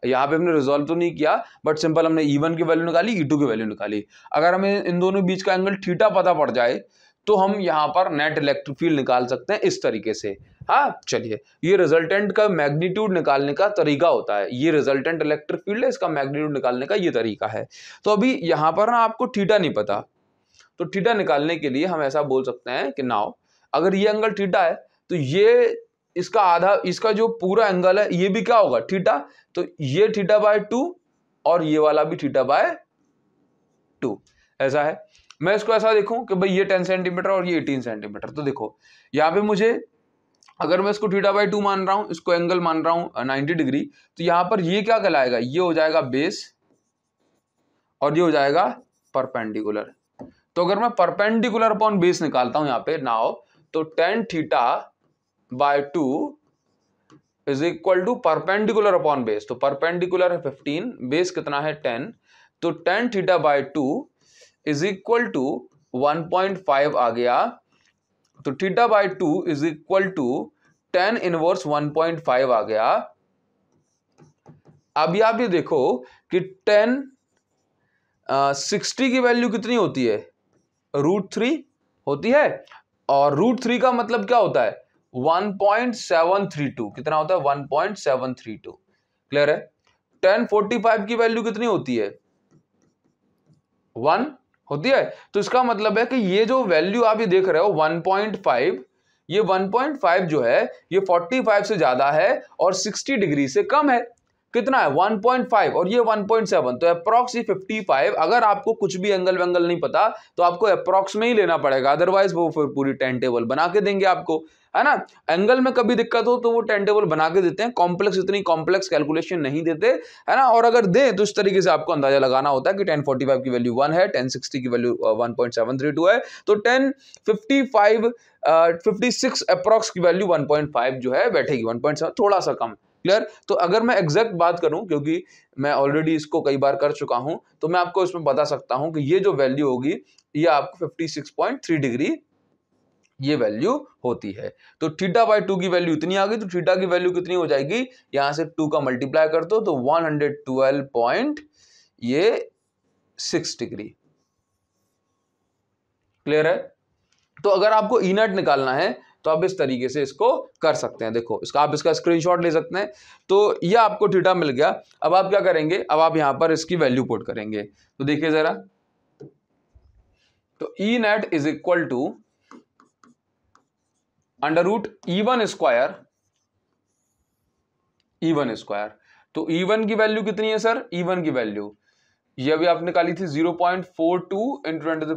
यहाँ पे हमने रिजॉल्व तो नहीं किया, बट सिंपल हमने E1 की वैल्यू निकाली, E2 की वैल्यू निकाली। अगर हमें इन दोनों बीच का एंगल थीटा पता पड़ जाए तो हम यहाँ पर नेट इलेक्ट्रिक फील्ड निकाल सकते हैं इस तरीके से। हाँ चलिए, ये रिजल्टेंट का मैग्नीट्यूड निकालने का तरीका होता है, ये रिजल्टेंट इलेक्ट्रिक फील्ड है, इसका मैग्नीट्यूड निकालने का ये तरीका है। तो अभी यहाँ पर ना आपको थीटा नहीं पता, तो थीटा निकालने के लिए हम ऐसा बोल सकते हैं कि नाउ अगर ये एंगल थीटा है तो ये इसका आधा, इसका जो पूरा एंगल है ये भी क्या होगा थीटा, तो ये थीटा बाय 2 और ये वाला भी थीटा बाय 2। ऐसा है, मैं इसको ऐसा देखूं कि भाई ये 10 सेंटीमीटर और ये 18 सेंटीमीटर, तो देखो यहाँ पे मुझे, अगर मैं इसको थीटा बाय 2 मान रहा हूं, इसको एंगल मान रहा हूं 90 डिग्री, तो यहाँ पर ये क्या कहलाएगा, ये हो जाएगा बेस और ये हो जाएगा परपेंडिकुलर। तो अगर मैं परपेंडिकुलर अपॉन बेस निकालता हूं यहाँ पे नाउ, तो tan theta by 2 is equal to perpendicular upon base, तो परपेंडिकुलर है 15, बेस कितना है 10, तो tan theta by 2 is equal to 1.5 आ गया, तो theta by 2 is equal to tan inverse 1.5 आ गया। अभी आप ये देखो कि tan 60 की वैल्यू कितनी होती है, √3 होती है, और √3 का मतलब क्या होता है 1.732, कितना होता है 1.732, क्लियर है। tan 45 की वैल्यू कितनी होती है 1 होती है, तो इसका मतलब है कि ये जो वैल्यू आप ये देख रहे हो 1.5, ये 1.5 जो है ये 45 से ज्यादा है और 60 डिग्री से कम है, कितना है 1.5 और ये 1.7, तो अप्रॉक्स 55। अगर आपको कुछ भी एंगल वेंगल नहीं पता तो आपको अप्रॉक्स में ही लेना पड़ेगा, अदरवाइज वो फिर पूरी टाइम टेबल बना के देंगे आपको, है ना। एंगल में कभी दिक्कत हो तो वो टाइम टेबल बना के देते हैं, कॉम्प्लेक्स, इतनी कॉम्प्लेक्स कैलकुलेशन नहीं देते, है ना। और अगर दे तो इस तरीके से आपको अंदाजा लगाना होता है कि tan 45 की वैल्यू 1 है, tan 60 की वैल्यू 1.732 है, तो tan 56 अप्रॉक्स की वैल्यू 1.5 जो है बैठेगी, 1.7 थोड़ा सा कम, क्लियर। तो अगर मैं एग्जैक्ट बात करूं, क्योंकि मैं ऑलरेडी इसको कई बार कर चुका हूं, तो मैं आपको इसमें बता सकता हूं कि ये जो वैल्यू होगी ये आपको 56.3 डिग्री ये वैल्यू होती है। तो थीटा बाय 2 की वैल्यू इतनी आ गई, तो थीटा की वैल्यू कितनी हो जाएगी, यहां से 2 का मल्टीप्लाई कर दो तो 112.6 डिग्री, क्लियर है। तो अगर आपको ई नेट निकालना है तो आप इस तरीके से इसको कर सकते हैं, देखो इसका आप इसका स्क्रीनशॉट ले सकते हैं। तो ये आपको थीटा मिल गया, अब आप क्या करेंगे, अब आप यहां पर इसकी वैल्यू पुट करेंगे, तो देखिए जरा, तो E net is equal to √E1 square, E1 square, तो E1 की वैल्यू कितनी है सर, E1 की वैल्यू ये अभी आपने निकाली थी 0.42 इंटू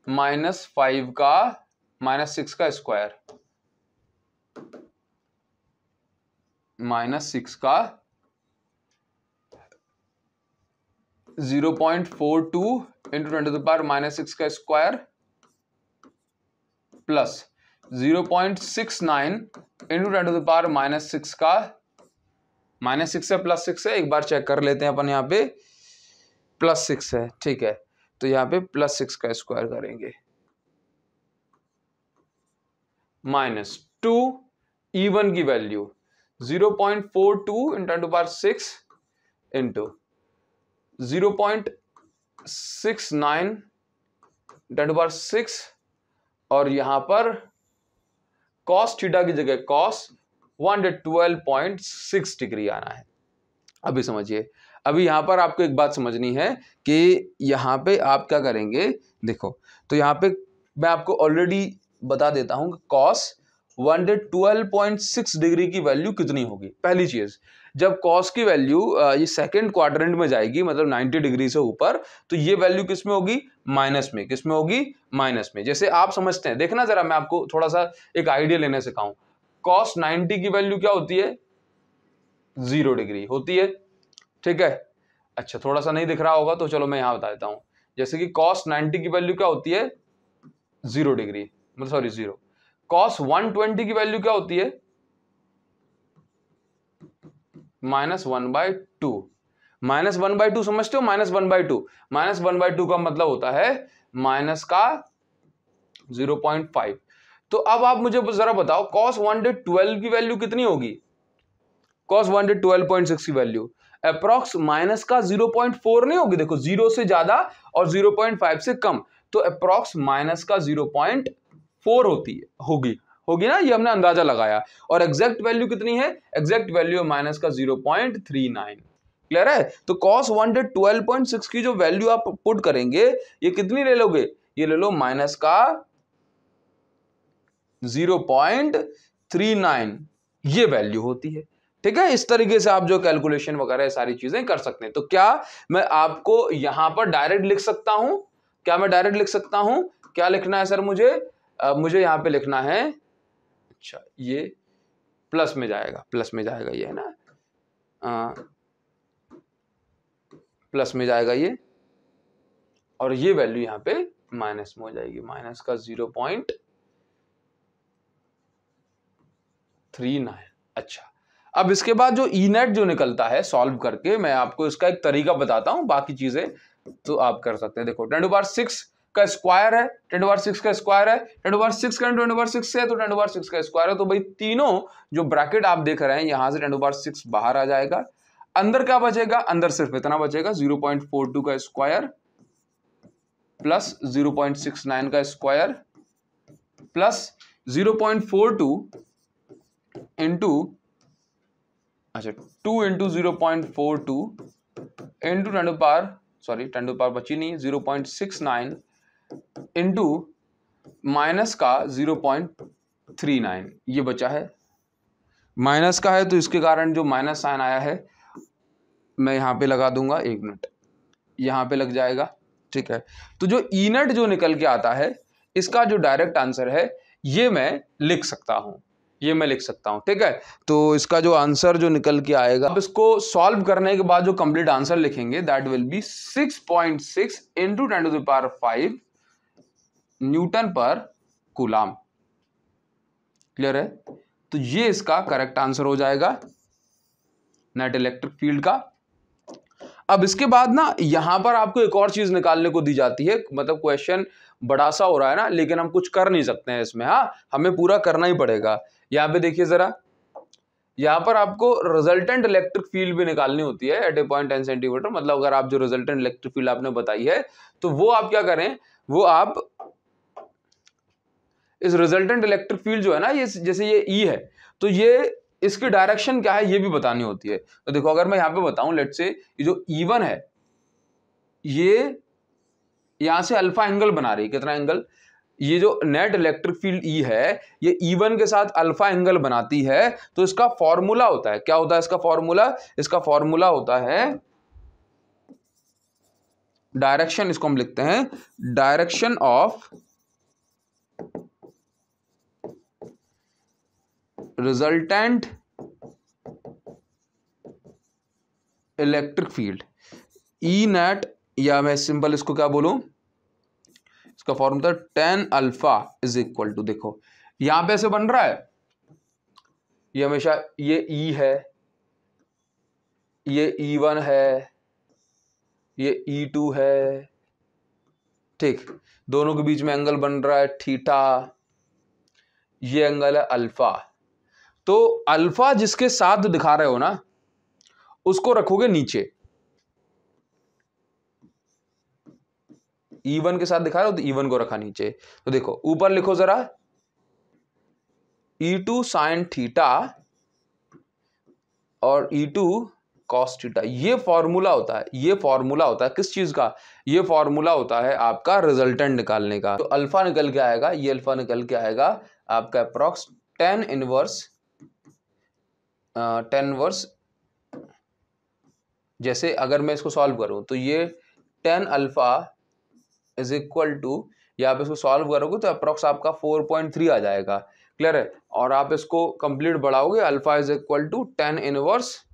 10⁻⁻⁵ का -6 का स्क्वायर, -6 का 0.42 इंटू 10⁻⁻6 का स्क्वायर प्लस 0.69 इंटू 10⁻⁻6 का -6 है +6 है, एक बार चेक कर लेते हैं अपन, यहाँ पे +6 है, ठीक है, तो यहाँ पे +6 का स्क्वायर करेंगे, -2 E1 की वैल्यू 0.42 इंटू 10⁻⁶ इंटू 0.69 10⁻⁶, और यहां पर cos थीटा की जगह cos 112.6 डिग्री आना है। अभी समझिए, अभी यहां पर आपको एक बात समझनी है कि यहां पे आप क्या करेंगे, देखो तो यहां पे मैं आपको ऑलरेडी बता देता हूं कि cos 112.6 डिग्री की वैल्यू कितनी होगी। पहली चीज, जब cos की वैल्यू ये सेकंड क्वाड्रेंट में जाएगी, मतलब 90 डिग्री से ऊपर, तो ये वैल्यू किस में होगी, माइनस में, किस में होगी, माइनस में। जैसे आप समझते हैं, देखना जरा, मैं आपको थोड़ा सा एक आइडिया लेने से कहूं, cos 90 की वैल्यू क्या होती है, 0 डिग्री होती है, ठीक है। अच्छा, थोड़ा सा नहीं दिख रहा होगा तो चलो मैं यहां बता देता हूं, जैसे कि cos 90 की वैल्यू क्या होती है, 0 डिग्री, मतलब सॉरी 0। cos 120 की वैल्यू क्या होती है, -1/2। -1/2 समझते हो, -1/2, -1/2 का मतलब होता है माइनस का 0.5। तो अब आप मुझे जरा बताओ cos 112 की वैल्यू कितनी होगी, cos 112.6 की वैल्यू अप्रॉक्स माइनस का 0.4 नहीं होगी, देखो 0 से ज्यादा और 0.5 से कम, तो अप्रॉक्स माइनस का 0.4 होगी ना, ये हमने अंदाजा लगाया। और एग्जैक्ट वैल्यू कितनी है, एग्जैक्ट वैल्यू माइनस का 0.39। क्लियर है? तो cos 112.6 की जो वैल्यू आप पुट करेंगे ये कितनी ले लोगे, ये ले लो माइनस का 0.39, ये वैल्यू होती है। ठीक है, इस तरीके से आप जो कैलकुलेशन वगैरह सारी चीजें कर सकते हैं। तो क्या मैं आपको यहां पर डायरेक्ट लिख सकता हूं, क्या मैं डायरेक्ट लिख सकता हूं, क्या लिखना है सर मुझे, मुझे यहां पे लिखना है, अच्छा ये प्लस में जाएगा, प्लस में जाएगा ये है ना, प्लस में जाएगा ये, और ये वैल्यू यहां पे माइनस में हो जाएगी, माइनस का 0.39। अच्छा, अब इसके बाद जो ई नेट जो निकलता है सॉल्व करके, मैं आपको इसका एक तरीका बताता हूं, बाकी चीजें तो आप कर सकते हैं। देखो 10⁻6 का स्क्वायर है, 10⁻6 का स्क्वायर है, 10⁻6 का 10⁻6 से है तो 10⁻6 का स्क्वायर है, तो भाई तीनों जो ब्रैकेट आप देख रहे हैं यहां से 10⁻6 बाहर आ जाएगा, अंदर क्या बचेगा, अंदर सिर्फ इतना बचेगा 0.42 का स्क्वायर प्लस 0.69 का स्क्वायर प्लस 0.42 इंटू, अच्छा 2 इंटू 0.42 इंटू 10 बची नहीं, 0.69 इंटू माइनस का 0.39, ये बचा है, माइनस का है तो इसके कारण जो माइनस साइन आया है मैं यहां पे लगा दूंगा, 1 मिनट यहां पे लग जाएगा। ठीक है, तो जो ई नेट जो निकल के आता है इसका जो डायरेक्ट आंसर है ये मैं लिख सकता हूं, ये मैं लिख सकता हूं। ठीक है, तो इसका जो आंसर जो निकल के आएगा, अब इसको सॉल्व करने के बाद जो कंप्लीट आंसर लिखेंगे that will be 6.6 into 10⁵ Newton पर कूलाम। क्लियर है? तो ये इसका करेक्ट आंसर हो जाएगा नेट इलेक्ट्रिक फील्ड का। अब इसके बाद ना यहां पर आपको एक और चीज निकालने को दी जाती है, मतलब क्वेश्चन बड़ा सा हो रहा है ना, लेकिन हम कुछ कर नहीं सकते हैं इसमें, हाँ हमें पूरा करना ही पड़ेगा। यहां पे देखिए जरा, यहां पर आपको रिजल्टेंट इलेक्ट्रिक फील्ड भी निकालनी होती है एट ए पॉइंट 10 सेंटीमीटर, मतलब अगर आप जो रिजल्टेंट इलेक्ट्रिक फील्ड आपने बताई है तो वो आप क्या करें, वो आप इस रिजल्टेंट इलेक्ट्रिक फील्ड जो है ना, ये जैसे ये ई है तो ये इसकी डायरेक्शन क्या है ये भी बतानी होती है। तो देखो अगर मैं यहां पे बताऊं, लेट्स से ये जो E1 है ये यहां से अल्फा एंगल बना रही है, कितना एंगल, ये जो नेट इलेक्ट्रिक फील्ड E है ये E1 के साथ अल्फा एंगल बनाती है, तो इसका फॉर्मूला होता है, क्या होता है इसका फॉर्मूला, इसका फॉर्मूला होता है डायरेक्शन, इसको हम लिखते हैं direction of resultant electric field E net, या मैं सिंपल इसको क्या बोलूं, इसका formula tan alpha is equal to, देखो यहां पे ऐसे बन रहा है, ये हमेशा ये E है, ये E1 है, ये E2 है, ठीक, दोनों के बीच में एंगल बन रहा है थीटा, ये एंगल है अल्फा। तो अल्फा जिसके साथ दिखा रहे हो ना उसको रखोगे नीचे, E1 के साथ दिखा रहे हो तो E1 को रखा नीचे, तो देखो ऊपर लिखो जरा E2 sin थीटा और E2 cos थीटा, ये फॉर्मूला होता है, ये फॉर्मूला होता है किस चीज का, ये फॉर्मूला होता है आपका रिजल्टेंट निकालने का। तो अल्फा निकल के आएगा, ये अल्फा निकल के आएगा आपका अप्रॉक्स tan इनवर्स, जैसे अगर मैं इसको सॉल्व करूं तो ये tan alpha is equal to, यहाँ पे इसको सॉल्व करोगे तो अप्रॉक्स आपका 4.3 आ जाएगा। क्लियर है? और आप इसको कंप्लीट बढ़ाओगे, alpha is equal to tan inverse,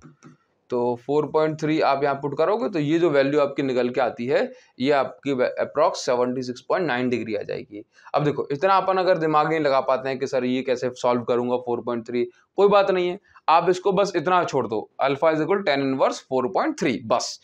तो 4.3 आप यहाँ पुट करोगे तो ये जो वैल्यू आपकी निकल के आती है ये आपकी अप्रॉक्स 76.9 डिग्री आ जाएगी। अब देखो इतना अपन अगर दिमाग नहीं लगा पाते हैं कि सर ये कैसे सॉल्व करूंगा 4.3, कोई बात नहीं है, आप इसको बस इतना छोड़ दो, alpha is equal tan inverse 4.3 बस,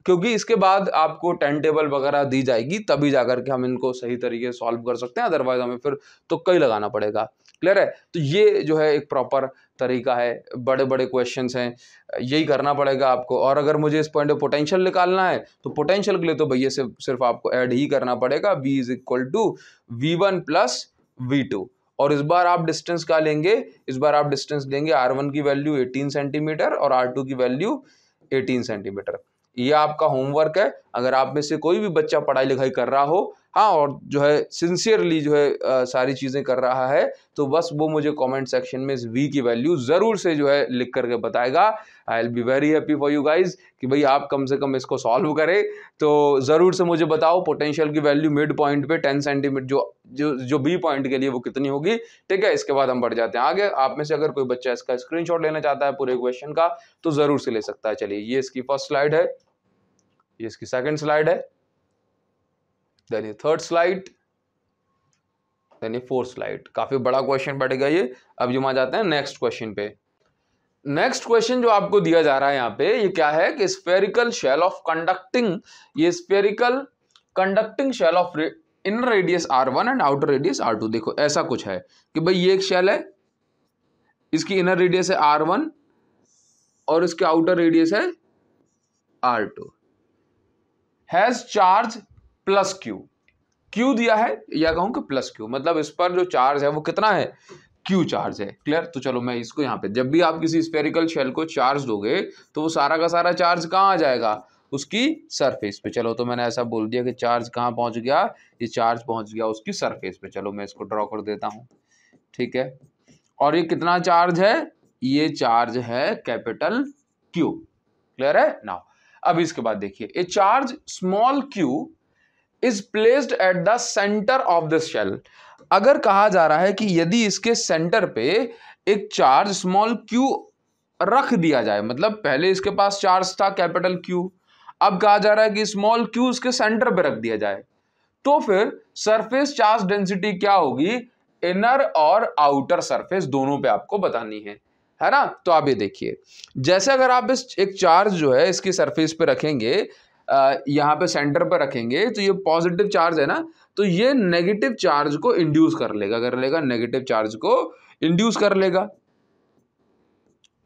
क्योंकि इसके बाद आपको टेन टेबल वगैरह दी जाएगी तभी जाकर के हम इनको सही तरीके से सॉल्व कर सकते हैं, अदरवाइज हमें फिर तुक्का ही लगाना पड़ेगा। क्लियर है। तो ये जो है एक प्रॉपर तरीका है, बड़े बड़े क्वेश्चंस हैं, यही करना पड़ेगा आपको। और अगर मुझे इस पॉइंट पे पोटेंशियल निकालना है तो पोटेंशियल के लिए तो भैया सिर्फ आपको ऐड ही करना पड़ेगा, V is equal to V1 plus V2। और इस बार आप डिस्टेंस क्या लेंगे, इस बार आप डिस्टेंस लेंगे R1 की वैल्यू 18 सेंटीमीटर और R2 की वैल्यू 18 सेंटीमीटर। ये आपका होमवर्क है। अगर आप में से कोई भी बच्चा पढ़ाई लिखाई कर रहा हो, हाँ, और जो है सिंसियरली जो है सारी चीजें कर रहा है, तो बस वो मुझे कमेंट सेक्शन में इस V की वैल्यू जरूर से जो है लिख करके बताएगा। I will be very happy for you guys कि भाई आप कम से कम इसको सॉल्व करें। तो जरूर से मुझे बताओ पोटेंशियल की वैल्यू मिड पॉइंट पे 10 सेंटीमीटर जो B पॉइंट के लिए वो कितनी होगी। ठीक है, इसके बाद हम बढ़ जाते हैं आगे। आप में से अगर कोई बच्चा इसका स्क्रीनशॉट लेना चाहता है पूरे क्वेश्चन का तो जरूर से ले सकता है। चलिए, ये इसकी फर्स्ट स्लाइड है, ये इसकी सेकंड स्लाइड है, देन ये थर्ड स्लाइड, देन ये फोर्थ स्लाइड। काफी बड़ा क्वेश्चन बैठेगा ये। अब हम आ जाते हैं नेक्स्ट क्वेश्चन पे। नेक्स्ट क्वेश्चन जो आपको दिया जा रहा है यहाँ पे, ये क्या है कि स्फेरिकल शेल ऑफ कंडक्टिंग, ये spherical conducting shell of inner radius R1 and outer radius R2। देखो ऐसा कुछ है कि भाई ये एक शेल है, इसकी इनर रेडियस है R1 और इसके आउटर रेडियस है R2, has charge plus Q दिया है, या कहूं कि प्लस क्यू, मतलब इस पर जो चार्ज है वो कितना है, क्यू चार्ज है। क्लियर। तो चलो मैं इसको यहाँ पे, जब भी आप किसी स्फेरिकल शेल को चार्ज दोगे तो वो सारा का सारा चार्ज कहाँ आ जाएगा, उसकी सरफेस पे। चलो, तो मैंने ऐसा बोल दिया कि चार्ज कहाँ पहुंच गया, ये चार्ज पहुंच गया उसकी सरफेस पे। चलो मैं इसको ड्रॉ कर देता हूं। ठीक है, और ये कितना चार्ज है, ये चार्ज है कैपिटल क्यू। क्लियर है नाउ। अब इसके बाद देखिए, a charge small Q is placed at the centre of this shell. अगर कहा जा रहा है कि यदि इसके सेंटर पे एक चार्ज स्मॉल क्यू रख दिया जाए, मतलब पहले इसके पास चार्ज था कैपिटल क्यू, अब कहा जा रहा है कि स्मॉल क्यू इसके सेंटर पे रख दिया जाए, तो फिर सरफेस चार्ज डेंसिटी क्या होगी, इनर और आउटर सरफेस दोनों पे आपको बतानी है ना। तो आप ये देखिए, जैसे अगर आप इस एक चार्ज जो है इसकी सरफेस पे रखेंगे, यहाँ पे सेंटर पे रखेंगे, तो ये पॉजिटिव चार्ज है ना, तो ये नेगेटिव चार्ज को इंड्यूस कर लेगा, नेगेटिव चार्ज को इंड्यूस कर लेगा।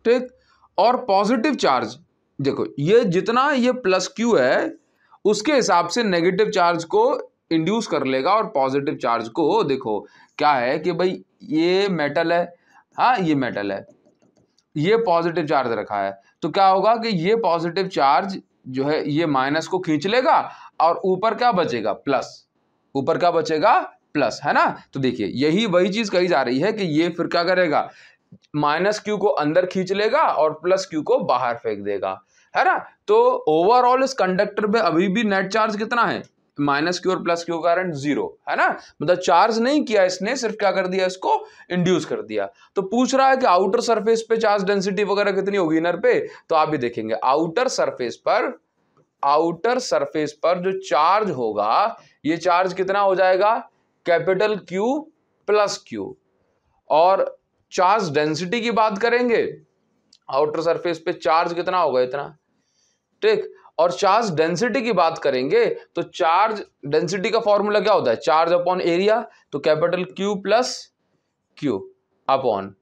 ठीक। और पॉजिटिव चार्ज देखो, ये जितना ये प्लस क्यू है उसके हिसाब से नेगेटिव चार्ज को इंड्यूस कर लेगा, और पॉजिटिव चार्ज को, देखो क्या है कि भाई ये मेटल है, हाँ ये मेटल है, ये पॉजिटिव चार्ज रखा है, तो क्या होगा कि ये पॉजिटिव चार्ज जो है ये माइनस को खींच लेगा, और ऊपर क्या बचेगा, प्लस, ऊपर क्या बचेगा, प्लस, है ना। तो देखिए यही वही चीज कही जा रही है कि ये फिर क्या करेगा, माइनस क्यू को अंदर खींच लेगा और प्लस क्यू को बाहर फेंक देगा, है ना। तो ओवरऑल इस कंडक्टर पे अभी भी नेट चार्ज कितना है, माइनस क्यू और प्लस क्यू करंट जीरो, है ना। मतलब चार्ज नहीं किया इसने, सिर्फ क्या कर दिया, इसको इंड्यूस कर दिया। तो पूछ रहा है कि आउटर सरफेस पे चार्ज डेंसिटी वगैरह कितनी होगी इनर पे, तो आप भी देखेंगे आउटर सरफेस पर जो चार्ज होगा, ये चार्ज कितना हो जाएगा, कैपिटल क्यू प्लस क्यू। और चार्ज डेंसिटी की बात करेंगे, आउटर सरफेस पे चार्ज कितना होगा, इतना। ठीक। और चार्ज डेंसिटी की बात करेंगे तो चार्ज डेंसिटी का फॉर्मूला क्या होता है, चार्ज अपॉन एरिया, तो capital Q plus Q upon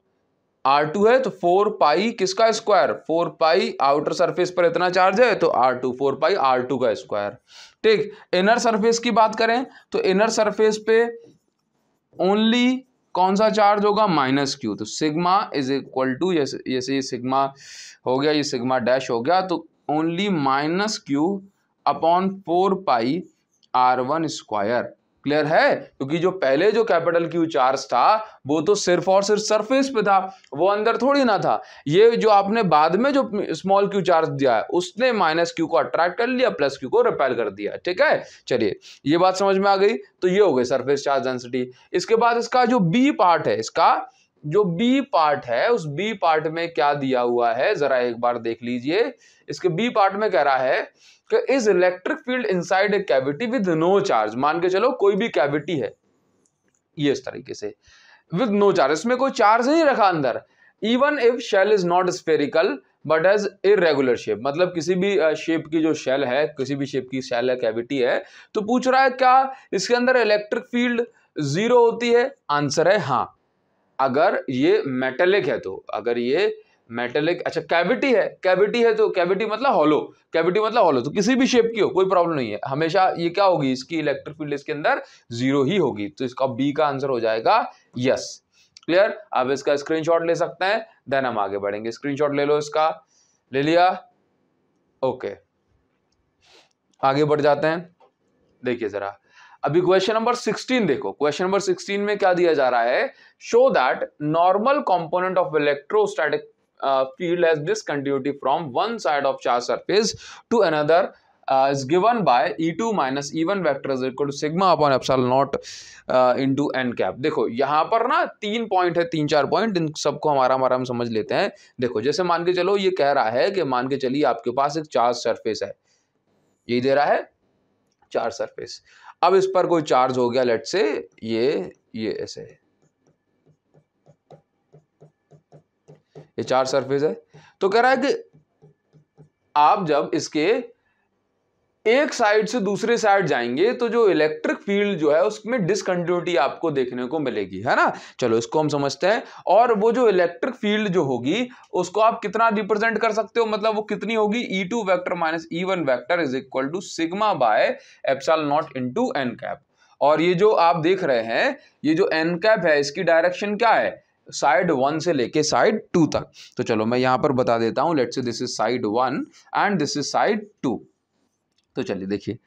R2 है तो 4 पाई किसका स्क्वायर, 4 पाई आउटर सरफेस पर इतना चार्ज है तो R2, 4 पाई R2 का स्क्वायर। ठीक। इनर सरफेस की बात करें तो इनर सरफेस पे ओनली कौन सा चार्ज होगा, माइनस क्यू, तो सिग्मा इज इक्वल टू, जैसे ये सिग्मा हो गया, ये सिग्मा डैश हो गया, तो ओनली माइनस क्यू अपॉन 4 पाई R1 स्क्वायर। क्लियर है, क्योंकि जो पहले जो कैपिटल क्यू चार्ज था वो तो सिर्फ और सिर्फ सरफेस पे था, वो अंदर थोड़ी ना था। ये जो आपने बाद में जो स्मॉल क्यू चार्ज दिया है उसने माइनस क्यू को अट्रैक्ट कर लिया, प्लस क्यू को रिपेल कर दिया। ठीक है, चलिए ये बात समझ में आ गई। तो ये हो गई सरफेस चार्ज डेंसिटी। इसके बाद इसका जो बी पार्ट है, इसका जो बी पार्ट है, उस बी पार्ट में क्या दिया हुआ है जरा एक बार देख लीजिए। इसके बी पार्ट में कह रहा है कि is electric field inside a cavity with no charge. मान के चलो कोई भी कैविटी है, ये इस तरीके से विद नो चार्ज, इसमें कोई चार्ज नहीं रखा अंदर, even if shell is not spherical but has irregular shape, मतलब किसी भी शेप की जो शेल है, किसी भी शेप की शेल है, कैविटी है, तो पूछ रहा है क्या इसके अंदर इलेक्ट्रिक फील्ड जीरो होती है, आंसर है हाँ। अगर ये मेटेलिक है तो, अगर ये मेटेलिक, अच्छा कैविटी है, कैविटी है तो कैविटी मतलब हॉलो, कैविटी मतलब हॉलो, तो किसी भी शेप की हो कोई प्रॉब्लम नहीं है, हमेशा ये क्या होगी, इसकी इलेक्ट्रिक फील्ड इसके अंदर 0 ही होगी, तो इसका बी का आंसर हो जाएगा यस। क्लियर? आप इसका स्क्रीनशॉट ले सकते हैं, देन हम आगे बढ़ेंगे। स्क्रीनशॉट ले लो इसका, ले लिया, ओके आगे बढ़ जाते हैं। देखिए जरा अभी क्वेश्चन नंबर 16 देखो, क्वेश्चन नंबर 16 में क्या दिया जा रहा है, show that normal component of electrostatic field has discontinuity from one side of charge surface to another is given by E2 minus E1 vector is equal to sigma upon epsilon naught into n cap। देखो यहाँ पर ना 3 point है, 3-4 point, इन सबको हमारा हम समझ लेते हैं। देखो जैसे मान के चलो, ये कह रहा है कि मान के चलिए आपके पास एक चार्ज सरफेस है, यही दे रहा है चार्ज सरफेस। अब इस पर कोई चार्ज हो गया, लेट से ये ऐसे, ये चार्ज सरफेस है, तो कह रहा है कि आप जब इसके एक साइड से दूसरे साइड जाएंगे तो जो इलेक्ट्रिक फील्ड जो है उसमें डिसकंटिन्यूटी आपको देखने को मिलेगी, है ना। चलो इसको हम समझते हैं। और वो जो इलेक्ट्रिक फील्ड जो होगी उसको आप कितना रिप्रेजेंट कर सकते हो, मतलब वो कितनी होगी, E2 vector minus E1 vector is equal to sigma by epsilon naught into n cap. और ये जो आप देख रहे हैं, ये जो n कैप है, इसकी डायरेक्शन क्या है, साइड 1 से लेके साइड 2 तक। तो चलो मैं यहां पर बता देता हूं, let's say this is side 1 and this is side 2। तो चलिए देखिए,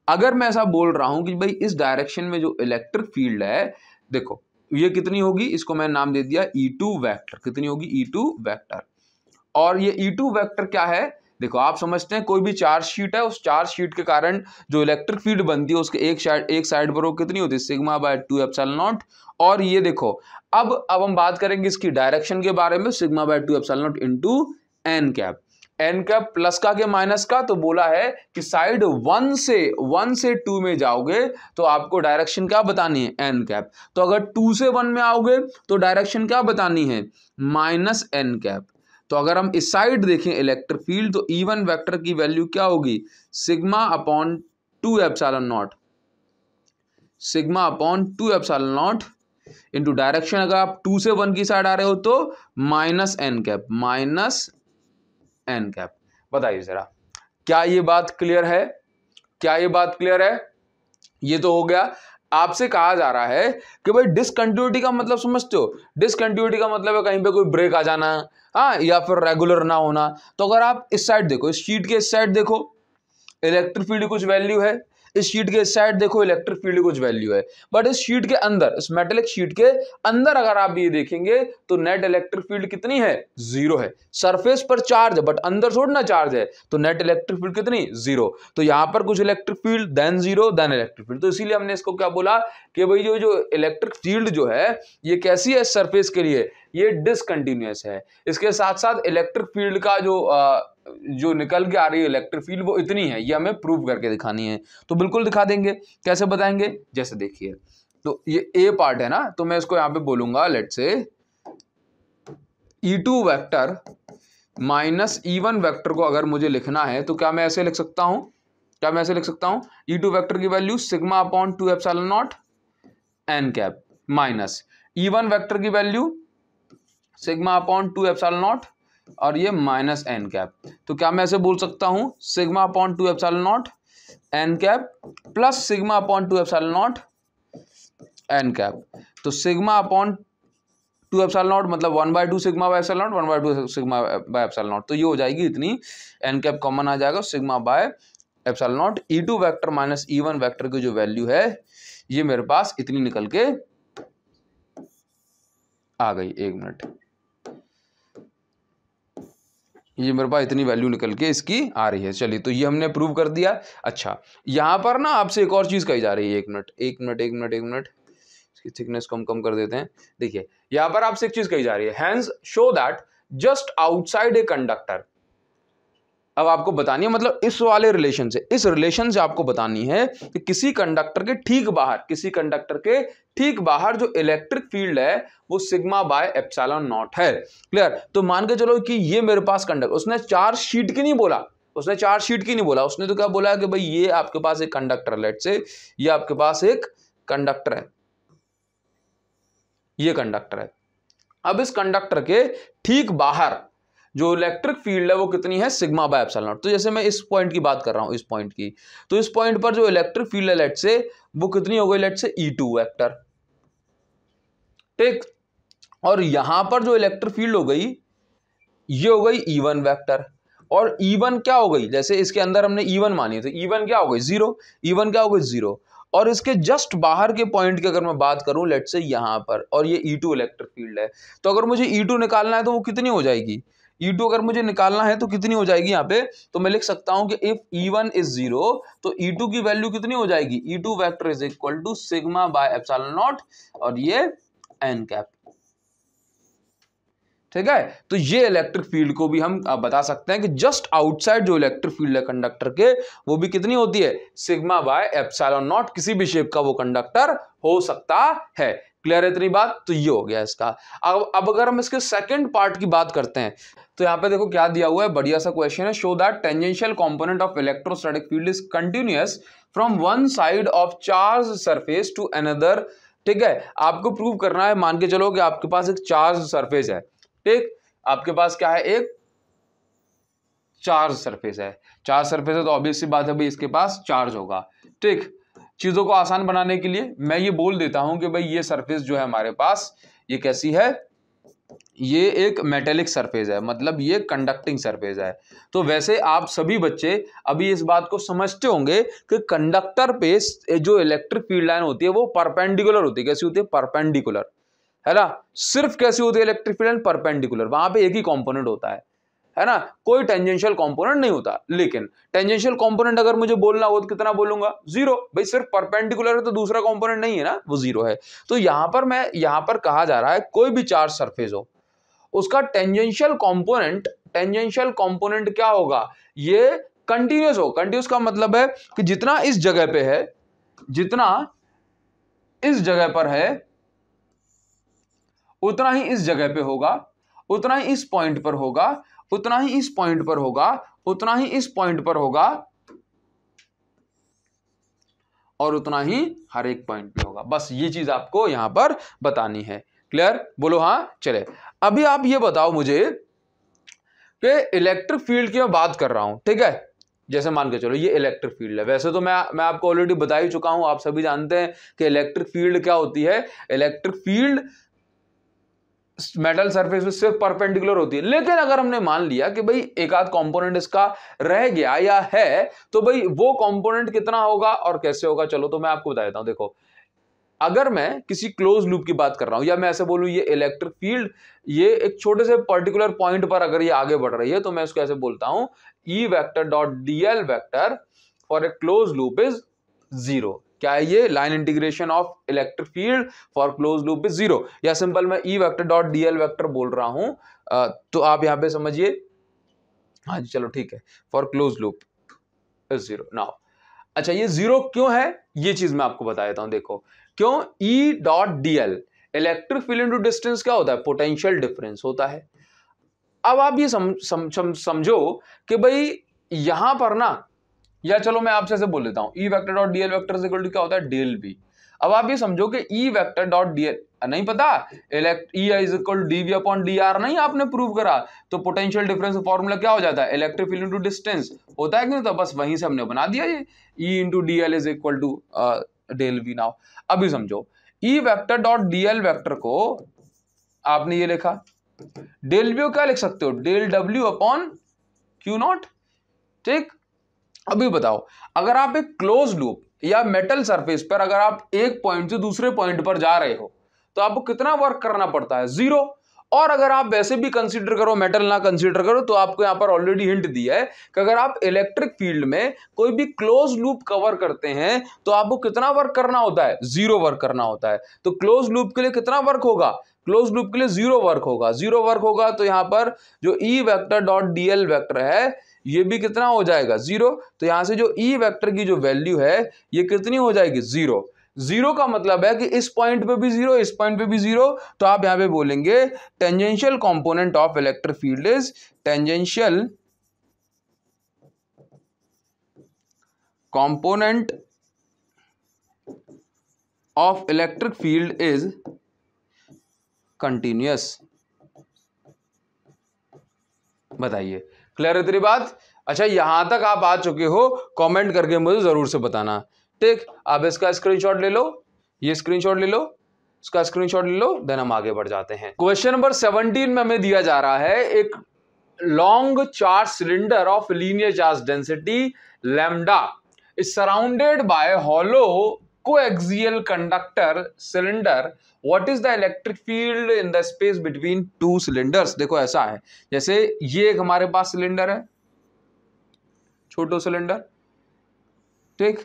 अगर मैं ऐसा बोल रहा हूं कि भाई इस डायरेक्शन में जो इलेक्ट्रिक फील्ड है, देखो ये कितनी होगी, इसको मैं नाम दे दिया E2 वेक्टर, कितनी होगी E2 वेक्टर। और ये E2 वेक्टर क्या है, देखो आप समझते हैं कोई भी चार्ज शीट है, उस चार्ज शीट के कारण जो इलेक्ट्रिक फील्ड बनती है उसके एक साइड पर वो कितनी होती है, सिग्मा बाय 2 एप्सिलॉन नॉट। और ये देखो अब हम बात करेंगे इसकी डायरेक्शन के बारे में, sigma bye 2 epsilon naught into n cap. n cap plus का के माइनस का, तो बोला है कि साइड 1 से 2 में जाओगे तो आपको डायरेक्शन क्या बतानी है, n कैप। तो अगर 2 से 1 में आओगे तो डायरेक्शन क्या बतानी है, माइनस n कैप। तो अगर हम इस साइड देखें इलेक्ट्रिक फील्ड, तो E1 वेक्टर की वैल्यू क्या होगी, sigma upon 2 epsilon not, sigma upon 2 epsilon naught into direction, अगर आप 2 से 1 की साइड आ रहे हो तो minus n cap, minus n cap. बताइए जरा, क्या ये बात क्लियर है, क्या ये बात क्लियर है। ये तो हो गया। आपसे कहा जा रहा है कि भाई डिसकंटिन्यूटी का मतलब समझते हो, डिसकंटिन्यूटी का मतलब है कहीं पे कोई ब्रेक आ जाना, हाँ, या फिर रेगुलर ना होना। तो अगर आप इस साइड देखो, इस शीट के इस साइड देखो इलेक्ट्रिक फील्ड कुछ वैल्यू है, इस शीट के इस साइड देखो इलेक्ट्रिक फील्ड कुछ वैल्यू है, बट इस शीट के अंदर, इस मेटेलिक शीट के अंदर अगर आप ये देखेंगे तो नेट इलेक्ट्रिक फील्ड कितनी है, 0 है। सरफेस पर चार्ज है बट अंदर थोड़ा ना चार्ज है, तो नेट इलेक्ट्रिक फील्ड कितनी, 0। तो यहां पर कुछ electric field then 0 then electric field. तो इसीलिए हमने इसको क्या बोला कि भाई जो इलेक्ट्रिक फील्ड जो है ये कैसी है सरफेस के लिए, ये डिसकंटिन्यूअस है। इसके साथ साथ इलेक्ट्रिक फील्ड का जो निकल के आ रही है इलेक्ट्रिक फील्ड वो इतनी है, ये हमें प्रूव करके दिखानी है। तो बिल्कुल दिखा देंगे, कैसे बताएंगे, जैसे देखिए, तो ये ए पार्ट है ना, तो मैं इसको यहां पे बोलूंगा, let's say E2 vector minus E1 vector को अगर मुझे लिखना है तो क्या मैं ऐसे लिख सकता हूं, क्या मैं ऐसे लिख सकता हूं, E2 वेक्टर की value sigma upon 2 epsilon naught n cap, minus E1 vector की value sigma upon 2 epsilon naught और ये माइनस n कैप। तो क्या मैं ऐसे बोल सकता हूं, sigma upon 2 epsilon naught n cap plus sigma upon 2 epsilon naught n cap. तो सिग्मा अपॉन 2 एप्सिलॉन नॉट मतलब 1/2 sigma by epsilon not, 1/2 sigma by epsilon not. तो ये हो जाएगी इतनी, n कैप कॉमन आ जाएगा, sigma by epsilon not. E2 vector minus E1 vector की जो वैल्यू है ये मेरे पास इतनी निकल के आ गई, एक मिनट, ये मेरे पास इतनी वैल्यू निकल के इसकी आ रही है। चलिए, तो ये हमने प्रूव कर दिया। अच्छा, यहां पर ना आपसे एक और चीज कही जा रही है, एक मिनट, इसकी थिकनेस को हम कम कर देते हैं। देखिए यहां पर आपसे एक चीज कही जा रही है, hence show that just outside a conductor. अब आपको बतानी है, मतलब इस वाले रिलेशन से, इस रिलेशन से आपको बतानी है कि किसी कंडक्टर के ठीक बाहर, किसी कंडक्टर के ठीक बाहर जो इलेक्ट्रिक फील्ड है वो सिग्मा बाय एप्सिलॉन नॉट है। क्लियर। तो मान के चलो कि ये मेरे पास कंडक्टर, उसने चार्ज शीट की नहीं बोला, उसने चार्ज शीट की नहीं बोला, उसने तो क्या बोला कि भाई ये आपके पास एक कंडक्टर, लेट से ये आपके पास एक कंडक्टर है, ये कंडक्टर है। अब इस कंडक्टर के ठीक बाहर जो इलेक्ट्रिक फील्ड है वो कितनी है, सिग्मा बाय एप्सिलॉन नॉट। तो जैसे मैं इस पॉइंट की बात कर रहा हूं, इस पॉइंट की, तो इस पॉइंट पर जो इलेक्ट्रिक फील्ड है लेट से वो कितनी हो गई, लेट से E2 वेक्टर, ठीक। और यहां पर जो इलेक्ट्रिक फील्ड हो गई ये हो गई E1 वेक्टर, और E1 क्या हो गई, जैसे इसके अंदर हमने E1 मानी तो E1 क्या हो गई, 0। E1 क्या हो गई, 0। और इसके जस्ट बाहर के पॉइंट की अगर मैं बात करूं लेट से यहां पर, और ये E2 इलेक्ट्रिक फील्ड है, तो अगर मुझे E2 निकालना है तो वो कितनी हो जाएगी, E2 अगर मुझे निकालना है तो कितनी हो जाएगी यहाँ पे, तो मैं लिख सकता हूं कि इफ E1 इज 0 तो E2 की वैल्यू कितनी हो जाएगी, E2 vector is equal to sigma by epsilon naught, और ये n कैप, ठीक है। तो ये इलेक्ट्रिक फील्ड को भी हम बता सकते हैं कि जस्ट आउटसाइड जो इलेक्ट्रिक फील्ड है कंडक्टर के, वो भी कितनी होती है, सिग्मा बाय एप्सिलॉन नॉट, किसी भी शेप का वो कंडक्टर हो सकता है। क्लियर है इतनी बात, तो ये हो गया इसका। अब अगर हम इसके सेकंड पार्ट की बात करते हैं तो यहाँ पे देखो क्या दिया हुआ है, बढ़िया सा क्वेश्चन है, show that tangential component of electrostatic field is continuous from one side of charge surface to another, ठीक है। आपको प्रूव करना है, मान के चलो कि आपके पास एक चार्ज सरफेस है, ठीक, आपके पास क्या है, एक चार्ज सरफेस है, चार्ज सरफेस है तो ऑब्वियस सी बात है भाई इसके पास चार्ज होगा, ठीक। चीजों को आसान बनाने के लिए मैं ये बोल देता हूं कि भाई ये सरफेस जो है हमारे पास, ये कैसी है, ये एक मेटेलिक सरफेस है, मतलब ये कंडक्टिंग सरफेस है। तो वैसे आप सभी बच्चे अभी इस बात को समझते होंगे कि कंडक्टर पे जो इलेक्ट्रिक फील्ड लाइन होती है वो परपेंडिकुलर होती है, कैसी होती है, परपेंडिकुलर, है ना। सिर्फ कैसी होती है इलेक्ट्रिक फील्ड लाइन, परपेंडिकुलर, वहां पे एक ही कंपोनेंट होता है ना, कोई टेंजेंशियल कंपोनेंट नहीं होता। लेकिन टेंजेंशियल कंपोनेंट अगर मुझे बोलना हो तो कितना बोलूंगा, 0, भाई सिर्फ परपेंडिकुलर है तो दूसरा कंपोनेंट नहीं है ना, वो 0 है। तो यहां पर कहा जा रहा है कोई भी चार्ज सरफेस हो उसका टेंजेंशियल कंपोनेंट क्या होगा, ये कंटिन्यूअस हो। कंटिन्यूअस का मतलब है कि जितना इस जगह पे है, जितना इस जगह पर है उतना ही इस जगह पे होगा, उतना ही इस पॉइंट पर होगा, उतना ही इस पॉइंट पर होगा, उतना ही इस पॉइंट पर होगा, और उतना ही हर एक पॉइंट पे होगा। बस ये चीज आपको यहां पर बतानी है। क्लियर, बोलो हाँ। चले, अभी आप ये बताओ मुझे कि इलेक्ट्रिक फील्ड की मैं बात कर रहा हूं, ठीक है। जैसे मान के चलो ये इलेक्ट्रिक फील्ड है, वैसे तो मैं आपको ऑलरेडी बता ही चुका हूं, आप सभी जानते हैं कि इलेक्ट्रिक फील्ड क्या होती है। इलेक्ट्रिक फील्ड मेटल सरफेस पे सिर्फ परपेंडिकुलर होती है। लेकिन अगर हमने मान लिया कि भाई एक आध कंपोनेंट इसका रह गया या है, तो भाई वो कंपोनेंट कितना होगा और कैसे होगा, चलो तो मैं आपको बता देता हूं। देखो, अगर मैं किसी क्लोज लूप की बात कर रहा हूं, या मैं ऐसे बोलूं ये इलेक्ट्रिक फील्ड ये एक छोटे से पर्टिकुलर पॉइंट पर अगर ये आगे बढ़ रही है, तो मैं इसको ऐसे बोलता हूं E vector dot dl vector for a close loop is 0। क्या है ये, line integration of electric field for close loop is 0, या सिंपल मैं E vector dot dl vector बोल रहा हूं। तो आप यहां पे समझिए, हाँ जी चलो ठीक है, for close loop is 0 now. अच्छा, ये 0 क्यों है, ये चीज मैं आपको बता देता हूं। देखो क्यों, E dot dl electric field into distance क्या होता है, पोटेंशियल डिफरेंस होता है। अब आप ये समझो कि भाई यहां पर ना, या चलो मैं आपसे ऐसे बोल देता हूं E vector dot dl vector is equal to क्या होता है, डेल बी। अब आप ये समझो कि E वेक्टर डॉट dl नहीं पता, E is equal D V upon D R नहीं आपने प्रूव करा, तो पोटेंशियल डिफरेंस फॉर्मूला क्या हो जाता है, इलेक्ट्रिक फील्ड इनटू डिस्टेंस होता है कि नहीं, तो बस वहीं से हमने बना दिया ये E into D L is equal to del V. Now अभी समझो, E vector dot dl vector को आपने ये लिखा, डेल वी क्या लिख सकते हो, del W upon q naught, ठीक। अभी बताओ, अगर आप एक क्लोज लूप या मेटल सरफेस पर अगर आप एक पॉइंट से दूसरे पॉइंट पर जा रहे हो तो आपको कितना वर्क करना पड़ता है, 0। और अगर आप वैसे भी कंसीडर करो, मेटल ना कंसीडर करो, तो आपको यहां पर ऑलरेडी हिंट दिया है कि अगर आप इलेक्ट्रिक फील्ड में कोई भी क्लोज लूप कवर करते हैं तो आपको कितना वर्क करना होता है, 0 वर्क करना होता है। तो क्लोज लूप के लिए कितना वर्क होगा, क्लोज लूप के लिए 0 वर्क होगा। 0 वर्क होगा तो यहां पर जो E vector dot dl vector है ये भी कितना हो जाएगा, 0। तो यहां से जो E वेक्टर की जो वैल्यू है ये कितनी हो जाएगी, 0। 0 का मतलब है कि इस पॉइंट पे भी 0, इस पॉइंट पे भी 0। तो आप यहां पे बोलेंगे tangential component of electric field is tangential component of electric field is continuous. बताइए, क्लियर है तेरी बात? अच्छा, यहां तक आप आ चुके हो, कमेंट करके मुझे जरूर से बताना। ठीक, आप इसका स्क्रीनशॉट ले लो, ये स्क्रीनशॉट ले लो, इसका स्क्रीनशॉट ले लो, देन हम आगे बढ़ जाते हैं। क्वेश्चन नंबर 17 में हमें दिया जा रहा है एक long charge cylinder of linear charge density lambda is surrounded by hollow coaxial conductor cylinder, what is the electric field in the space between two cylinders. देखो ऐसा है, जैसे ये एक हमारे पास सिलेंडर है, छोटो सिलेंडर, ठीक,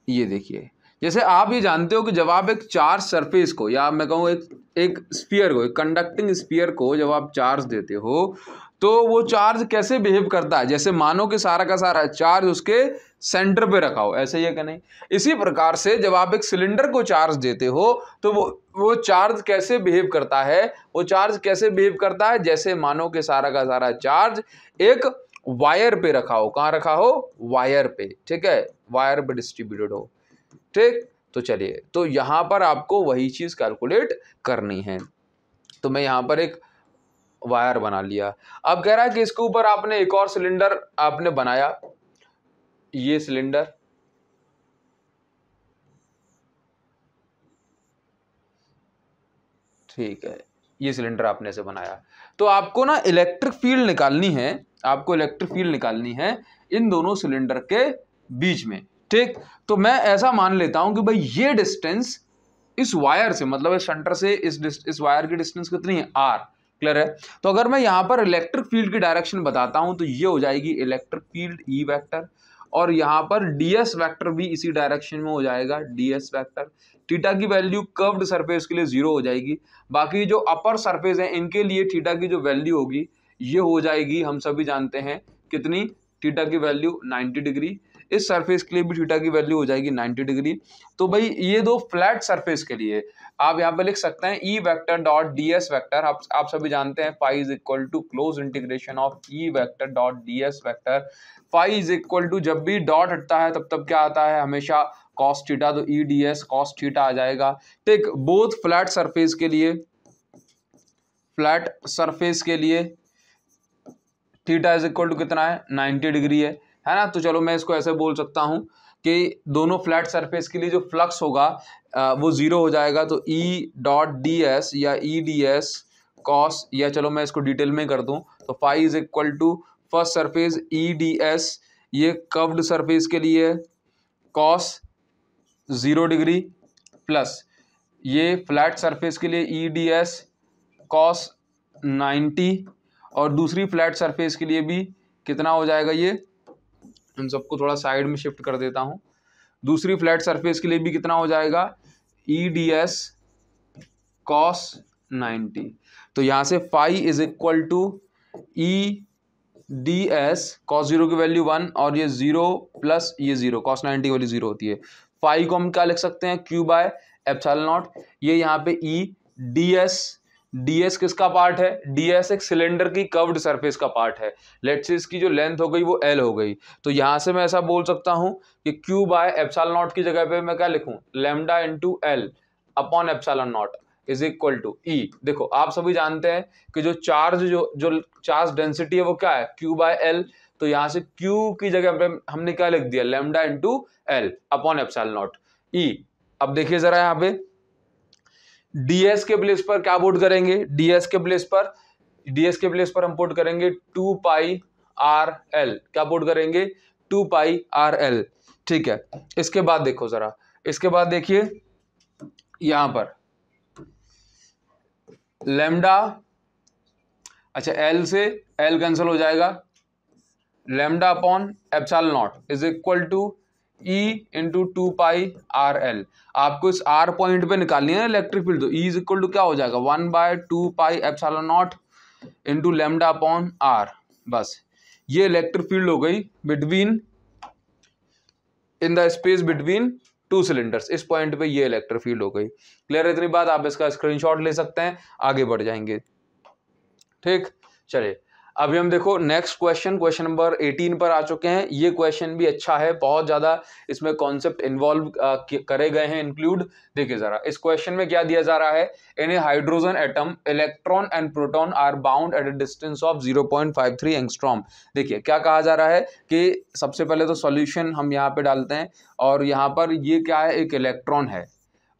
ये देखिए, जैसे आप ये जानते हो कि जब आप एक चार्ज सरफेस को, या मैं कहूँ एक स्फीयर को, एक कंडक्टिंग स्फीयर को जब आप चार्ज देते हो तो वो चार्ज कैसे बिहेव करता है, जैसे मानो कि सारा का सारा चार्ज उसके सेंटर पे रखा हो, ऐसे ही है कि नहीं। इसी प्रकार से जब आप एक सिलेंडर को चार्ज देते हो तो वो चार्ज कैसे बिहेव करता है, वो चार्ज कैसे बिहेव करता है, जैसे मानो कि सारा का सारा चार्ज एक वायर पे रखा हो। कहाँ रखा हो? वायर पे, ठीक है, वायर पे डिस्ट्रीब्यूटेड हो। ठीक, तो चलिए, तो यहां पर आपको वही चीज कैलकुलेट करनी है। तो मैं यहां पर एक वायर बना लिया। अब कह रहा है कि इसके ऊपर आपने एक और सिलेंडर आपने बनाया, ये सिलेंडर, ठीक है, ये सिलेंडर आपने से बनाया। तो आपको ना इलेक्ट्रिक फील्ड निकालनी है, आपको इलेक्ट्रिक फील्ड निकालनी है इन दोनों सिलेंडर के बीच में। ठीक, तो मैं ऐसा मान लेता हूं कि भाई ये डिस्टेंस इस वायर से, मतलब इस सेंटर से इस वायर की डिस्टेंस कितनी है? r। क्लियर है? तो अगर मैं यहां पर इलेक्ट्रिक फील्ड की डायरेक्शन बताता हूं तो ये हो जाएगी इलेक्ट्रिक फील्ड ई वेक्टर, और यहां पर ds वेक्टर भी इसी डायरेक्शन में हो जाएगा, ds वेक्टर। थीटा की वैल्यू कर्व्ड सरफेस के लिए 0 हो जाएगी, बाकी जो अपर सरफेस है इनके लिए थीटा की जो वैल्यू होगी ये हो जाएगी, हम सभी जानते हैं कितनी, थीटा की वैल्यू 90 डिग्री। इस सरफेस के लिए भी थीटा की वैल्यू हो जाएगी 90 डिग्री। तो भाई ये दो फ्लैट सरफेस के लिए आप यहाँ पे लिख सकते हैं E vector dot ds vector. आप सभी जानते हैं phi is equal to close integration of E vector dot ds vector. Phi is equal to, जब भी डॉट हटता है तब क्या आता है? हमेशा कॉस थीटा, तो ई ds कॉस थीटा आ जाएगा। ठीक, बोथ फ्लैट सरफेस के लिए, फ्लैट सरफेस के लिए थीटा इज इक्वल टू कितना है? 90 डिग्री है ना। तो चलो मैं इसको ऐसे बोल सकता हूं कि दोनों फ्लैट सरफेस के लिए जो फ्लक्स होगा वो 0 हो जाएगा। तो ई डॉट ds या ई ds कॉस, या चलो मैं इसको डिटेल में कर दूं तो phi is equal to first surface E ds, ये कर्व्ड सरफेस के लिए कॉस 0 डिग्री, प्लस ये फ्लैट सरफेस के लिए ई ds कॉस 90, और दूसरी फ्लैट सरफेस के लिए भी कितना हो जाएगा? ये इन सबको थोड़ा साइड में शिफ्ट कर देता हूं। दूसरी फ्लैट सरफेस के लिए भी कितना हो जाएगा? E ds cos 90। तो यहां से phi is equal to E ds cos 0 की वैल्यू 1, और ये 0 प्लस ये 0, कॉस 90 वाली 0 होती है। फाई को हम क्या लिख सकते हैं? q bye epsilon not. ये यहाँ पे ई ds किसका पार्ट है? ds एक सिलेंडर की कर्व्ड सरफेस का पार्ट है। लेट्स से इसकी जो लेंथ हो गई वो l हो गई, तो यहां से मैं ऐसा बोल सकता हूं कि q बाय एप्सिलॉन नॉट की जगह पे मैं क्या लिखूं? Lambda into l upon epsilon naught is equal to E. देखो आप सभी जानते हैं कि जो चार्ज डेंसिटी है वो क्या है? q by l। तो यहां से q की जगह पे हमने क्या लिख दिया? Lambda into l upon epsilon naught E. अब देखिए जरा यहाँ पे ds के प्लेस पर क्या पुट करेंगे? ds के प्लेस पर हम पुट करेंगे 2 पाई आर एल। क्या पुट करेंगे? 2 पाई आर एल। ठीक है, इसके बाद देखो जरा, इसके बाद देखिए यहां पर लैम्डा, अच्छा एल से एल कैंसिल हो जाएगा, lambda upon epsilon naught is equal to E into 2 pi R L. आपको इस R पॉइंट पे निकालनी है ना इलेक्ट्रिक फील्ड, तो E इज इक्वल टू क्या हो जाएगा? 1 by 2 pi epsilon naught into lambda upon R। बस ये इलेक्ट्रिक फील्ड हो गई between, in the space between two cylinders. इस पॉइंट पे ये इलेक्ट्रिक फील्ड हो गई। क्लियर है इतनी बात? आप इसका स्क्रीनशॉट ले सकते हैं, आगे बढ़ जाएंगे। ठीक, चलिए अभी हम देखो नेक्स्ट क्वेश्चन नंबर 18 पर आ चुके हैं। ये क्वेश्चन भी अच्छा है, बहुत ज्यादा इसमें कॉन्सेप्ट इन्वॉल्व करे गए हैं, इंक्लूड। देखिए जरा इस क्वेश्चन में क्या दिया जा रहा है, in a hydrogen atom electron and proton are bound at a distance of 0.53 angstrom. देखिए क्या कहा जा रहा है कि सबसे पहले तो सॉल्यूशन हम यहाँ पे डालते हैं, और यहाँ पर ये क्या है, एक इलेक्ट्रॉन है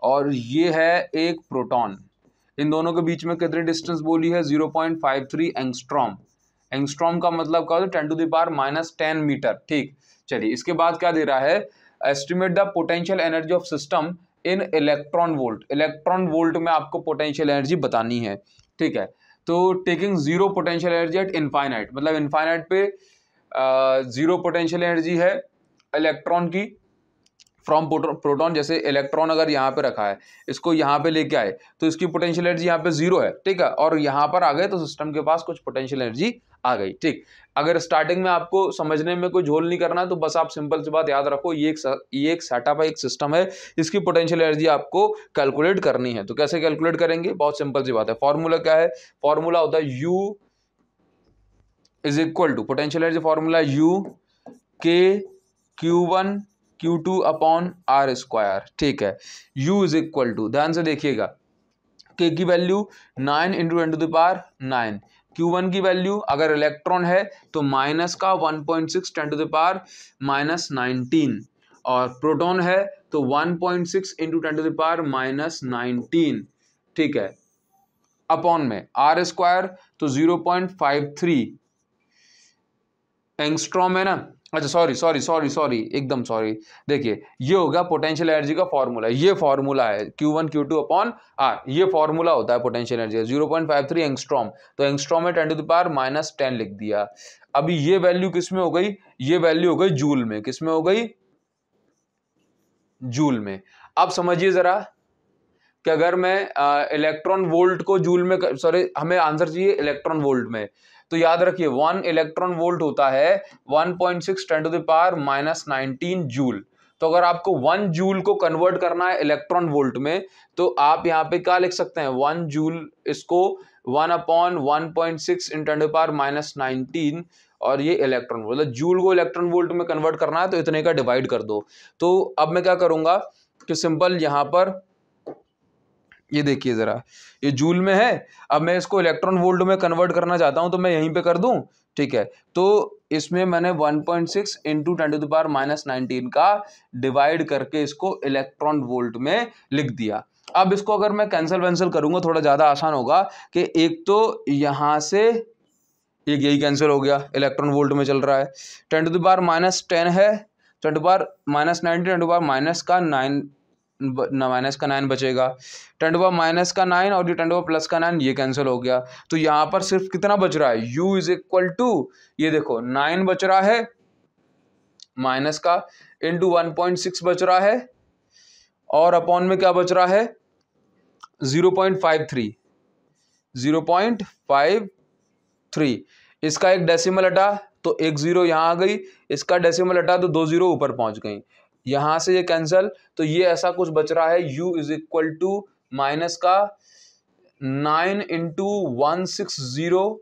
और ये है एक प्रोटॉन। इन दोनों के बीच में कितनी डिस्टेंस बोली है, 0.53 एंगस्ट्रॉम। एंगस्ट्रॉम का मतलब क्या होता है, 10 to the power -10 मीटर। ठीक, चलिए इसके बाद क्या दे रहा है, estimate the potential energy of system in electron volt. Electron volt में आपको पोटेंशियल एनर्जी बतानी है। ठीक है, तो taking zero potential energy at infinite, मतलब इनफाइनाइट पे जीरो पोटेंशियल एनर्जी है इलेक्ट्रॉन की फ्रॉम प्रोटॉन। जैसे इलेक्ट्रॉन अगर यहाँ पे रखा है, इसको यहाँ पे लेके आए तो इसकी पोटेंशियल एनर्जी यहाँ पे जीरो है। ठीक है, और यहाँ पर आ गए तो सिस्टम के पास कुछ पोटेंशियल एनर्जी आ गई। ठीक, अगर स्टार्टिंग में आपको समझने में कोई झोल नहीं करना तो बस आप सिंपल सी बात याद रखो, ये एक सेटअप है, एक सिस्टम है, इसकी पोटेंशियल एनर्जी आपको कैलकुलेट करनी है। तो कैसे कैलकुलेट करेंगे, बहुत सिंपल सी बात है। फॉर्मूला क्या है, फॉर्मूला होता है U is equal to, potential energy formula U K Q1 Q2 upon R square. ठीक है, U इज इक्वल टू, ध्यान से देखिएगा, K की value 9 into 10 to the power 9, Q1 की वैल्यू अगर इलेक्ट्रॉन है तो माइनस का 1.6 10 टू द पावर -19, और प्रोटॉन है तो 1.6 इंटू 10 टू द पावर -19। ठीक है, अपॉन में R स्क्वायर तो 0.53 एंगस्ट्रॉम है ना। अच्छा सॉरी एकदम सॉरी। देखिए ये होगा पोटेंशियल एनर्जी का फॉर्मूला, ये फॉर्मूला है Q1 Q2 अपॉन R, ये फॉर्मूला होता है पोटेंशियल एनर्जी 0.53 एंगस्ट्रॉम। तो एंगस्ट्रॉम में 10 टू द पावर -10 लिख दिया। अभी ये वैल्यू किस में हो गई, ये वैल्यू हो गई जूल में। किस में हो गई, जूल में। अब समझिए जरा कि अगर मैं इलेक्ट्रॉन वोल्ट को जूल में, सॉरी हमें आंसर चाहिए इलेक्ट्रॉन वोल्ट में, तो याद रखिए 1 इलेक्ट्रॉन वोल्ट होता है 1.6 10 टू द पावर -19 जूल। तो अगर आपको 1 जूल को कन्वर्ट करना है इलेक्ट्रॉन वोल्ट में तो आप यहाँ पे क्या लिख सकते हैं, 1 जूल, इसको 1/1.6 × 10 टू द पावर -19, और ये इलेक्ट्रॉन वोल्ट, मतलब जूल को इलेक्ट्रॉन वोल्ट में कन्वर्ट करना है तो इतने का डिवाइड कर दो। तो अब मैं क्या करूंगा कि सिंपल यहाँ पर ये देखिए जरा, ये जूल में है, अब मैं इसको इलेक्ट्रॉन वोल्ट में कन्वर्ट करना चाहता हूं तो मैं यहीं पे कर दूं। ठीक है, तो इसमें मैंने 1.6 इंटू 10 टू द पावर -19 का डिवाइड करके इसको इलेक्ट्रॉन वोल्ट में लिख दिया। अब इसको अगर मैं कैंसिल वैंसिल करूंगा थोड़ा ज्यादा आसान होगा कि एक तो यहां से एक यही कैंसिल हो गया, इलेक्ट्रॉन वोल्ट में चल रहा है, 10 टू द पावर -10 है, 10 to the power -19, 10 to the power -9 बचेगा, 10 टू द पावर -9 और ये 10 टू द पावर +9 ये कैंसिल हो गया। तो यहाँ पर सिर्फ कितना बच रहा है, U इज इक्वल टू, ये देखो 9 बच रहा है माइनस का, इंटू 1.6 बच रहा है, और अपॉन में क्या बच रहा है 0.53, 0.53। इसका एक डेसिमल हटा तो एक जीरो यहाँ आ गई, इसका डेसिमल हटा तो 2 जीरो ऊपर पहुंच गई, यहां से ये कैंसिल, तो ये ऐसा कुछ बच रहा है U is equal to minus का 9 इंटू 160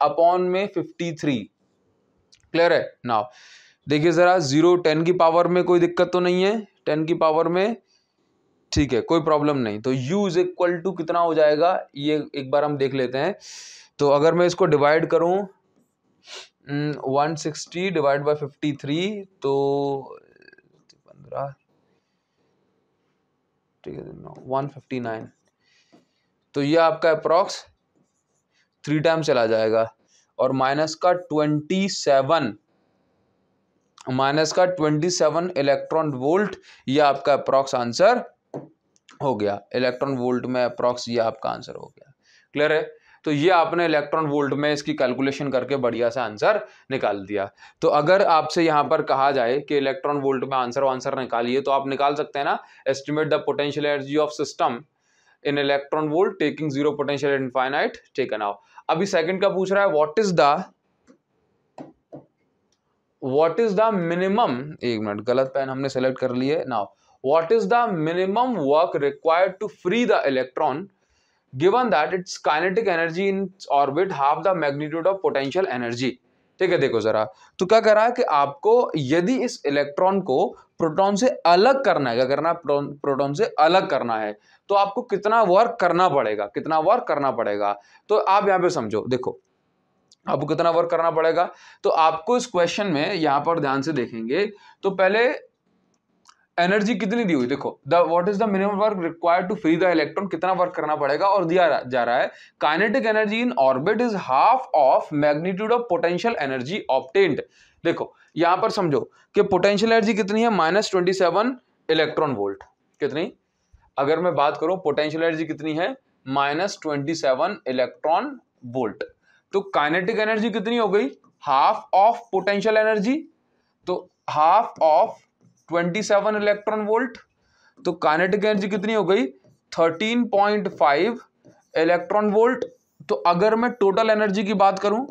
अपॉन में 53। क्लियर है। नाउ देखिए जरा 0 10 की पावर में कोई दिक्कत तो नहीं है, 10 की पावर में ठीक है, कोई प्रॉब्लम नहीं। तो U इज इक्वल टू कितना हो जाएगा, ये एक बार हम देख लेते हैं। तो अगर मैं इसको डिवाइड करूं 160 डिवाइड बाय 53 तो 15, ठीक है 159, तो ये आपका अप्रॉक्स 3 टाइम चला जाएगा, और माइनस का 27 इलेक्ट्रॉन वोल्ट, ये आपका अप्रॉक्स आंसर हो गया। इलेक्ट्रॉन वोल्ट में अप्रॉक्स ये आपका आंसर हो गया। क्लियर है। तो ये आपने इलेक्ट्रॉन वोल्ट में इसकी कैलकुलेशन करके बढ़िया सा आंसर निकाल दिया। तो अगर आपसे यहाँ पर कहा जाए कि इलेक्ट्रॉन वोल्ट में आंसर निकालिए तो आप निकाल सकते हैं ना, estimate the potential energy of system in electron volt taking zero potential at infinite taken out. अभी सेकंड का पूछ रहा है व्हाट इज द मिनिमम, एक मिनट गलत पेन हमने सेलेक्ट कर लिए। Now what is the minimum work required to free the electron given that its kinetic energy in orbit half the magnitude of potential energy. ठीक है, देखो जरा, तो क्या कर रहा है कि आपको यदि इस इलेक्ट्रॉन को प्रोटॉन से अलग करना है, क्या करना है, प्रोटॉन से अलग करना है, तो आपको कितना वर्क करना पड़ेगा, कितना वर्क करना पड़ेगा। तो आप यहां पे समझो, देखो आपको कितना वर्क करना पड़ेगा। तो आपको इस क्वेश्चन में यहां पर ध्यान से देखेंगे तो पहले एनर्जी कितनी दी हुई, देखो the what is the minimum work required to free the electron, कितना वर्क करना पड़ेगा, और दिया जा रहा है kinetic energy in orbit is half of magnitude of potential energy obtained. देखो यहां पर समझो कि पोटेंशियल एनर्जी कितनी है, -27 इलेक्ट्रॉन वोल्ट। कितनी, अगर मैं बात करूं पोटेंशियल एनर्जी कितनी है, -27 इलेक्ट्रॉन वोल्ट। तो काइनेटिक एनर्जी कितनी हो गई, हाफ ऑफ पोटेंशियल एनर्जी, तो हाफ ऑफ 27 इलेक्ट्रॉन वोल्ट। तो काइनेटिक एनर्जी कितनी हो गई, 13.5 इलेक्ट्रॉन वोल्ट। तो अगर मैं टोटल एनर्जी की बात करूं,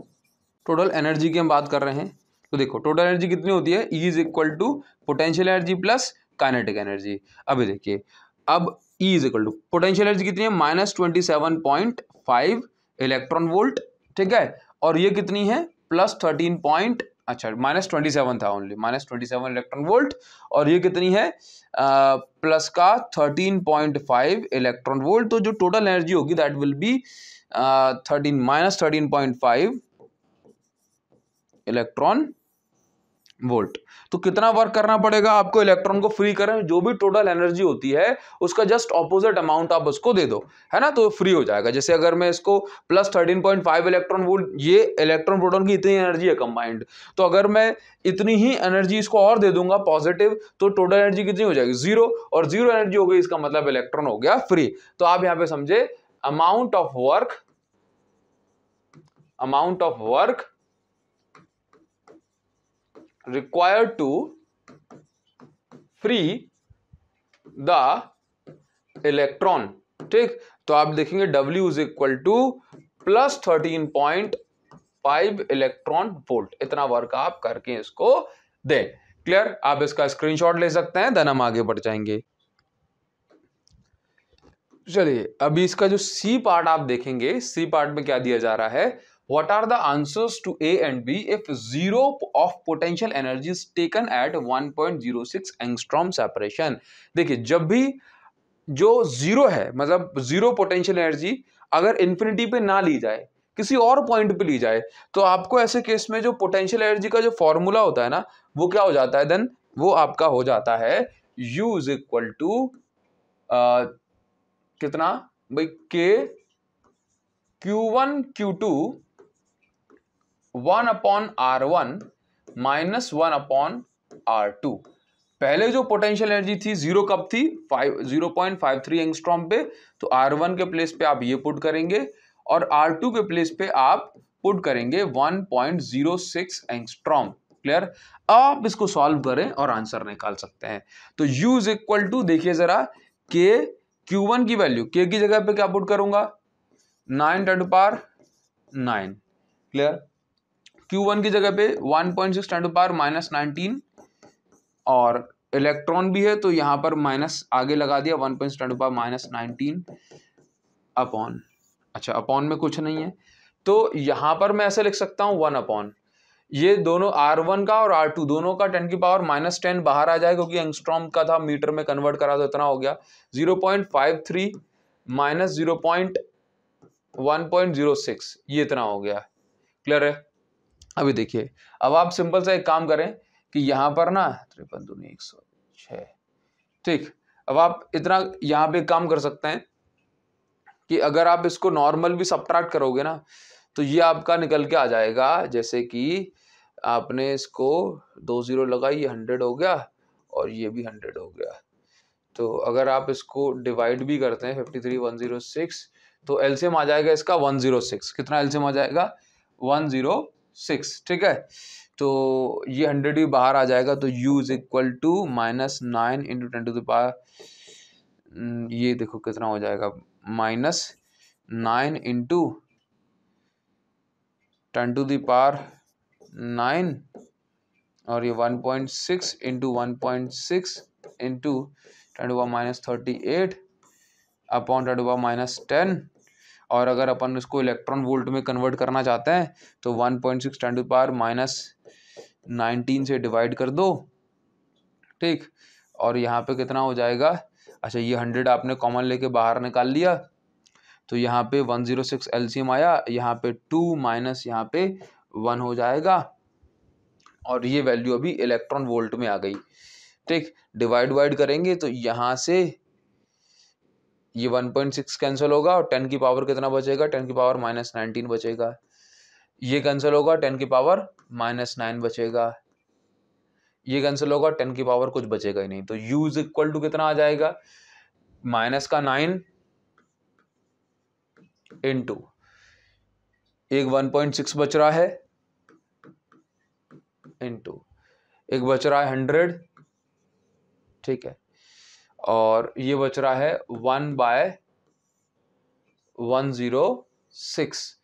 टोटल एनर्जी की हम बात कर रहे हैं, तो देखो टोटल एनर्जी कितनी होती है, E is equal to potential energy plus kinetic energy. अभी देखिए, अब E is equal to potential energy कितनी है, -27.5 इलेक्ट्रॉन वोल्ट। ठीक है, और ये कितनी है, +13 अच्छा -27 था ओनली, -27 इलेक्ट्रॉन वोल्ट, और ये कितनी है प्लस का 13.5 इलेक्ट्रॉन वोल्ट। तो जो टोटल एनर्जी होगी that will be -13.5 electron volt. तो कितना वर्क करना पड़ेगा आपको इलेक्ट्रॉन को फ्री करें, जो भी टोटल एनर्जी होती है उसका जस्ट ऑपोजिट अमाउंट आप उसको दे दो, है ना, तो फ्री हो जाएगा। जैसे अगर मैं इसको +13.5 इलेक्ट्रॉन वोल्ट, ये इलेक्ट्रॉन प्रोटॉन की इतनी एनर्जी है कंबाइंड, तो अगर मैं इतनी ही एनर्जी इसको और दे दूंगा पॉजिटिव, तो टोटल एनर्जी कितनी हो जाएगी, 0, और 0 एनर्जी हो गई, इसका मतलब इलेक्ट्रॉन हो गया फ्री। तो आप यहां पे समझे amount of work required to free the electron। ठीक, तो आप देखेंगे W is equal to +13.5 electron volt. इतना वर्क आप करके इसको दे। क्लियर, आप इसका स्क्रीनशॉट ले सकते हैं, देन हम आगे बढ़ जाएंगे। चलिए अभी इसका जो सी पार्ट आप देखेंगे, सी पार्ट में क्या दिया जा रहा है, What are the answers to A and B if zero of potential energy is taken at 1.06 angstrom separation? देखिए जब भी जो जीरो है, मतलब जीरो पोटेंशियल एनर्जी अगर इंफिनिटी पे ना ली जाए, किसी और पॉइंट पे ली जाए, तो आपको ऐसे केस में जो पोटेंशियल एनर्जी का जो फॉर्मूला होता है ना, वो क्या हो जाता है, देन वो आपका हो जाता है U इज इक्वल टू कितना भाई, K Q1 Q2 1/R1 -1/R2। पहले जो पोटेंशियल एनर्जी थी जीरो कब थी, 0.53 एंगस्ट्रॉम पे, तो R1 के प्लेस पे आप ये पुट करेंगे, और R2 के प्लेस पे आप पुट करेंगे 1.06 एंगस्ट्रॉम। क्लियर, आप इसको सॉल्व करें और आंसर निकाल सकते हैं। तो U इज इक्वल टू, देखिए जरा, K Q1 की वैल्यू, K की जगह पे क्या पुट करूंगा, 9×9। क्लियर, Q1 की जगह पे 1.6 10⁻⁻19, और इलेक्ट्रॉन भी है तो यहां पर माइनस आगे लगा दिया, 1.6 10⁻⁻19 अपॉन, अच्छा अपॉन में कुछ नहीं है, तो यहां पर मैं ऐसे लिख सकता हूं 1 अपॉन, ये दोनों R1 का और R2 दोनों का 10⁻−10 बाहर आ जाएगा, क्योंकि एंगस्ट्रॉम का था, मीटर में कन्वर्ट करा तो इतना हो गया, 0.53 माइनस 1.06, ये इतना हो गया। क्लियर है, अभी देखिए, अब आप सिंपल सा एक काम करें कि यहां पर ना 53 दूनी 106, ठीक, अब आप इतना यहां पे काम कर सकते हैं कि अगर आप इसको नॉर्मल भी सब्ट्रैक्ट करोगे ना, तो ये आपका निकल के आ जाएगा, जैसे कि आपने इसको 2 0 लगाई, ये 100 हो गया और ये भी 100 हो गया। तो अगर आप इसको डिवाइड भी करते हैं 53 106, तो एलसीएम आ जाएगा इसका 106। कितना एलसीएम आ जाएगा, 106। ठीक है, तो ये 100 भी बाहर आ जाएगा, तो U इज इक्वल टू -9 × 10⁻, ये देखो कितना हो जाएगा, -9 × 10⁻9, और ये 1.6 × 1.6 × 10⁻38 अपॉन 10⁻10, और अगर अपन इसको इलेक्ट्रॉन वोल्ट में कन्वर्ट करना चाहते हैं तो 1.6 × 10⁻19 से डिवाइड कर दो, ठीक। और यहाँ पे कितना हो जाएगा, अच्छा ये 100 आपने कॉमन लेके बाहर निकाल लिया, तो यहाँ पे 106 एलसीएम आया, यहाँ पे 2 माइनस यहाँ पे 1 हो जाएगा, और ये वैल्यू अभी इलेक्ट्रॉन वोल्ट में आ गई, ठीक। डिवाइड करेंगे तो यहाँ से ये 1.6 कैंसिल होगा और 10 की पावर कितना बचेगा, 10 की पावर -19 बचेगा। ये कैंसिल होगा, 10 की पावर -9 बचेगा। ये कैंसिल होगा, 10 की पावर कुछ बचेगा ही नहीं। तो U इज इक्वल टू कितना आ जाएगा, -9 इंटू एक 1.6 बच रहा है, इंटू एक बच रहा है 100, ठीक है, और ये बच रहा है 1/106।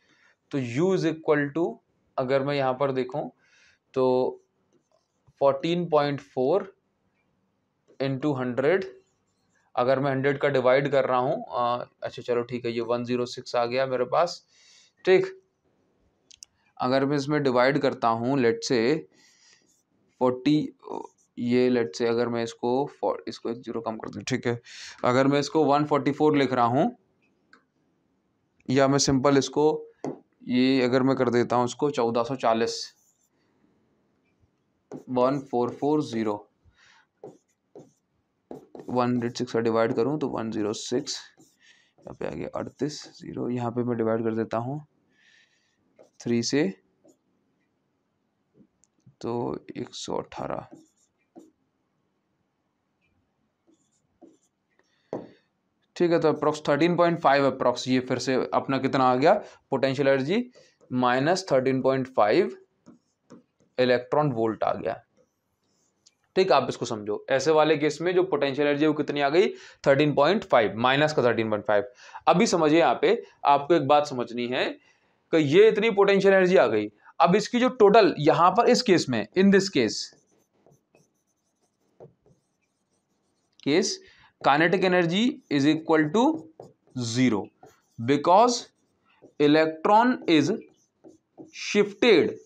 तो U इज इक्वल टू, अगर मैं यहाँ पर देखूं तो 14.4 इंटू 100, अगर मैं 100 का डिवाइड कर रहा हूँ, अच्छा चलो ठीक है, ये 106 आ गया मेरे पास, ठीक। अगर मैं इसमें डिवाइड करता हूँ लेट से 40, ये लेट से अगर मैं इसको एक जीरो कम कर दूँ, ठीक है, अगर मैं इसको 144 लिख रहा हूँ, या मैं सिंपल इसको ये अगर मैं कर देता हूँ इसको 1440, 1440, 106 का डिवाइड करूँ तो 106, यहाँ पे आ गया 38 0, यहाँ पे मैं डिवाइड कर देता हूँ 3 से तो 118, ठीक है। तो अप्रॉक्स 13.5 अप्रॉक्स ये फिर से अपना कितना आ गया, पोटेंशियल एनर्जी -13.5 इलेक्ट्रॉन वोल्ट आ गया, ठीक। आप इसको समझो, ऐसे वाले केस में जो पोटेंशियल एनर्जी वो कितनी आ गई, 13.5 माइनस का 13.5। अभी समझिए, यहाँ पे आपको एक बात समझनी है कि ये इतनी पोटेंशियल एनर्जी आ गई, अब इसकी जो टोटल यहां पर इस केस में, in this case kinetic energy is equal to 0 because electron is shifted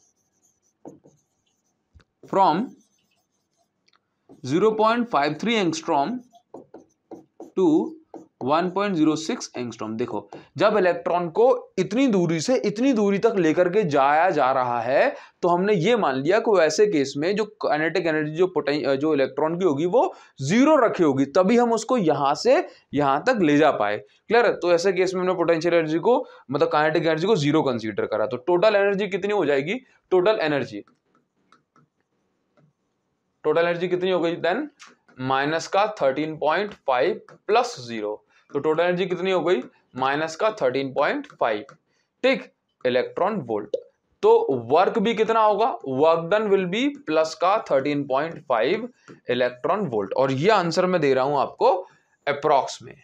from 0.53 angstrom to 1.06 angstrom. देखो, जब इलेक्ट्रॉन को इतनी दूरी से इतनी दूरी तक लेकर के जाया जा रहा है तो हमने ये मान लिया कि वैसे केस में जो काइनेटिक एनर्जी जो इलेक्ट्रॉन की होगी वो 0 रखी होगी, तभी हम उसको यहां से यहां तक ले जा पाए। क्लियर है? तो ऐसे केस में हमने पोटेंशियल एनर्जी को, मतलब काइनेटिक एनर्जी को 0 कंसीडर करा। तो टोटल एनर्जी कितनी हो जाएगी, टोटल एनर्जी कितनी हो गई देन, माइनस का 13.5 प्लस 0, तो टोटल एनर्जी कितनी हो गई, माइनस का 13.5, ठीक, इलेक्ट्रॉन वोल्ट। तो वर्क भी कितना होगा, work done will be plus का 13.5 इलेक्ट्रॉन वोल्ट। और ये आंसर मैं दे रहा हूं आपको अप्रॉक्स में।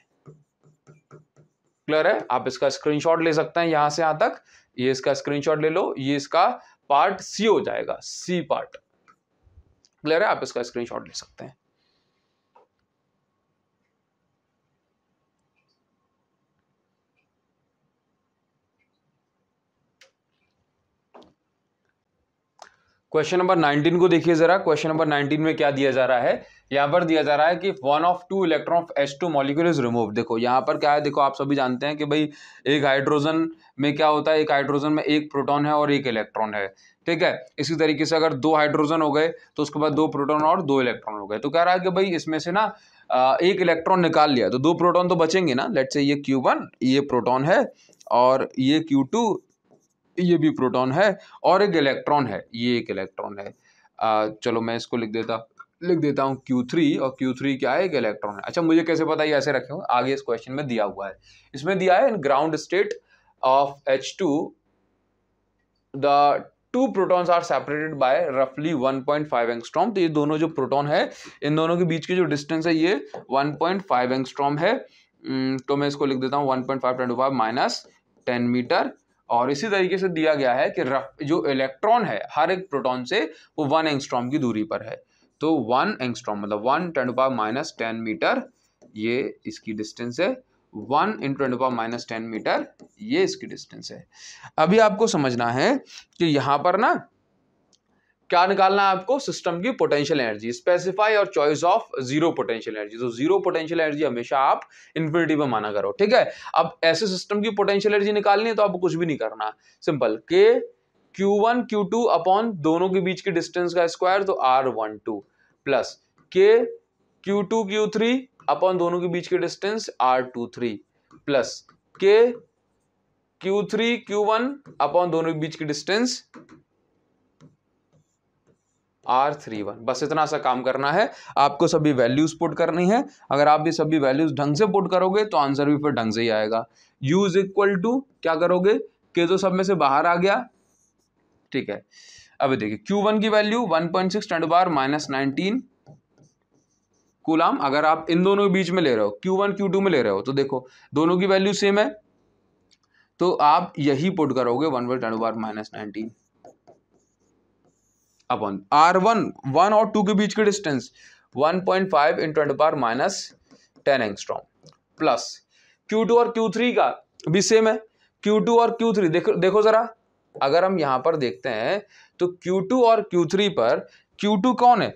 क्लियर है? आप इसका स्क्रीनशॉट ले सकते हैं यहां से यहां तक, ये इसका स्क्रीनशॉट ले लो, ये इसका पार्ट सी हो जाएगा, सी पार्ट। क्लियर है? आप इसका स्क्रीनशॉट ले सकते हैं। क्वेश्चन नंबर 19 को देखिए जरा। क्वेश्चन नंबर 19 में क्या दिया जा रहा है, यहां पर दिया जा रहा है कि one of two electron of H2 molecule is remove. देखो यहां पर क्या है, देखो आप सभी जानते हैं कि भाई एक हाइड्रोजन में क्या होता है, एक हाइड्रोजन में एक प्रोटॉन है और एक इलेक्ट्रॉन है, ठीक है। इसी तरीके से अगर 2 हाइड्रोजन हो गए तो उसके बाद 2 प्रोटॉन और 2 इलेक्ट्रॉन हो गए। तो कह रहा है कि भाई इसमें से ना एक इलेक्ट्रॉन निकाल लिया तो 2 प्रोटॉन तो बचेंगे ना। लेट्स से ये Q1 ये प्रोटॉन है और ये Q2 ये भी प्रोटॉन है और एक इलेक्ट्रॉन है, ये एक इलेक्ट्रॉन है। चलो मैं इसको लिख देता हूँ Q3, और Q3 क्या है, एक इलेक्ट्रॉन है। अच्छा मुझे कैसे पता ये ऐसे रखे हो, आगे इस क्वेश्चन में दिया हुआ है। इसमें दिया है in ground state of H2 the 2 protons are separated by रफली 1.5 एंगस्ट्रॉम। तो ये दोनों जो प्रोटॉन है इन दोनों के बीच की जो डिस्टेंस है ये 1.5 एंगस्ट्रॉम है। तो मैं इसको लिख देता हूँ 1.5 × 10 - 10 मीटर। और इसी तरीके से दिया गया है कि जो इलेक्ट्रॉन है हर एक प्रोटॉन से वो 1 एंगस्ट्रॉम की दूरी पर है। तो 1 एंगस्ट्रॉम मतलब 1 × 10 - 10 मीटर ये इसकी डिस्टेंस है। 1 × 10⁻⁻10 मीटर, ये इसकी डिस्टेंस है। अभी आपको समझना है कि यहाँ पर ना क्या निकालना है आपको, सिस्टम की पोटेंशियल एनर्जी। स्पेसिफाई और choice of zero potential energy. तो जीरो पोटेंशियल एनर्जी हमेशा आप इन्फिनिटी में माना करो, ठीक है। अब ऐसे सिस्टम की पोटेंशियल एनर्जी निकालनी है तो आपको कुछ भी नहीं करना, सिंपल के Q1 Q2 अपॉन दोनों के बीच की डिस्टेंस का स्क्वायर, तो R12 प्लस के Q2 Q3 अपॉन दोनों के बीच की डिस्टेंस R23 प्लस के Q3 Q1 अपॉन दोनों के बीच की डिस्टेंस R31। बस इतना सा काम करना है, आपको सभी वैल्यूज पुट करनी है। अगर आप ये सभी वैल्यूज ढंग से पुट करोगे तो आंसर भी फिर ढंग से ही आएगा। U इज इक्वल टू क्या करोगे, के तो सब में से बाहर आ गया, ठीक है। अब देखिए Q1 की वैल्यू 1.6 × 10⁻⁹ कूलाम। अगर आप इन दोनों के बीच में ले रहे हो, Q1 Q2 में ले रहे हो, तो देखो दोनों की वैल्यू सेम है, तो आप यही पुट करोगे 1/10⁻⁹ अपॉन R1 1 और 2 के बीच की डिस्टेंस 1.5 × 10⁻10 एंगस्ट्रॉम प्लस Q2 और Q3 का भी सेम है। Q2 और Q3 देखो जरा, अगर हम यहां पर देखते हैं तो Q2 और Q3 पर Q2 कौन है,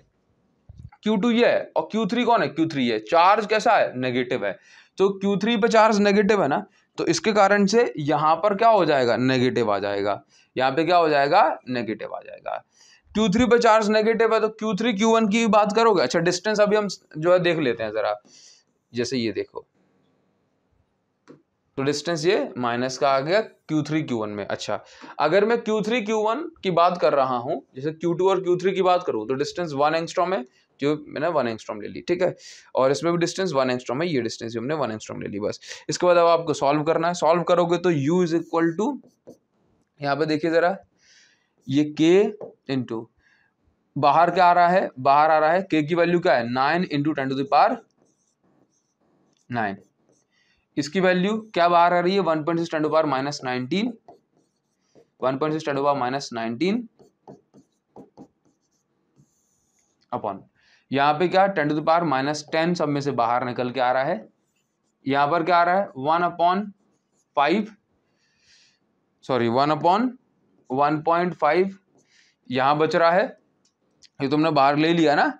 Q2 ये है, और Q3 कौन है, Q3 ये। चार्ज कैसा है, नेगेटिव है, तो Q3 पे चार्ज नेगेटिव है ना, तो इसके कारण से यहां पर क्या हो जाएगा, नेगेटिव आ जाएगा। यहां पे क्या हो जाएगा, नेगेटिव आ जाएगा। Q3 पे चार्ज नेगेटिव है तो Q3 Q1 की बात करोगे। अच्छा डिस्टेंस अभी हम जो है देख लेते हैं जरा, जैसे ये देखो, तो डिस्टेंस ये माइनस का आ गया Q3 Q1 में। अच्छा अगर मैं Q3 Q1 की बात कर रहा हूं, जैसे Q2 और Q3 की बात करूं, तो डिस्टेंस 1 एंगस्ट्रॉम है, जो मैंने 1 एंगस्ट्रॉम ले ली, ठीक है। और इसमें भी डिस्टेंस 1 एंगस्ट्रॉम है, ये डिस्टेंस भी हमने 1 एंगस्ट्रॉम ले ली। बस इसके बाद अब आपको सॉल्व करना है। सॉल्व करोगे तो U इज इक्वल टू, यहाँ पे देखिए जरा, ये K इंटू बाहर क्या आ रहा है, बाहर आ रहा है K की वैल्यू क्या है, 9 × 10⁻9। इसकी वैल्यू क्या बाहर आ रही है, 1.6 × 10⁻19, 1.6 × 10⁻19 अपॉन यहाँ पे क्या 10⁻10 सब में से बाहर निकल के आ रहा है। यहाँ पर क्या आ रहा है, 1/1.5 यहाँ बच रहा है, ये तुमने बाहर ले लिया ना,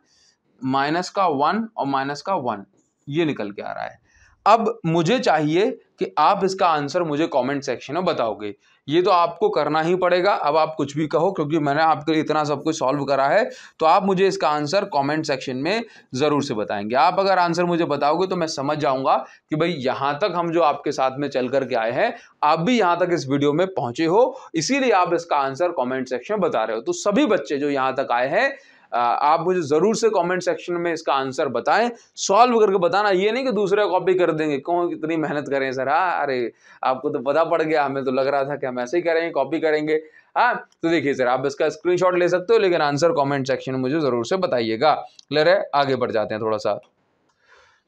माइनस का 1 और माइनस का 1 ये निकल के आ रहा है। अब मुझे चाहिए कि आप इसका आंसर मुझे कमेंट सेक्शन में बताओगे, ये तो आपको करना ही पड़ेगा। अब आप कुछ भी कहो, क्योंकि मैंने आपके लिए इतना सब कुछ सॉल्व करा है, तो आप मुझे इसका आंसर कमेंट सेक्शन में जरूर से बताएंगे। आप अगर आंसर मुझे बताओगे तो मैं समझ जाऊंगा कि भाई यहाँ तक हम जो आपके साथ में चल करके आए हैं, आप भी यहाँ तक इस वीडियो में पहुंचे हो, इसीलिए आप इसका आंसर कमेंट सेक्शन में बता रहे हो। तो सभी बच्चे जो यहाँ तक आए हैं, आप मुझे जरूर से कमेंट सेक्शन में इसका आंसर बताएं, सॉल्व करके बताना। ये नहीं कि दूसरे कॉपी कर देंगे, कौन कितनी मेहनत करें सर। अरे आपको तो पता पड़ गया, हमें तो लग रहा था कि हम ऐसे ही करेंगे, कॉपी करेंगे। हाँ तो देखिए सर, आप इसका स्क्रीनशॉट ले सकते हो, लेकिन आंसर कमेंट सेक्शन में मुझे जरूर से बताइएगा। क्लियर है, आगे बढ़ जाते हैं थोड़ा सा।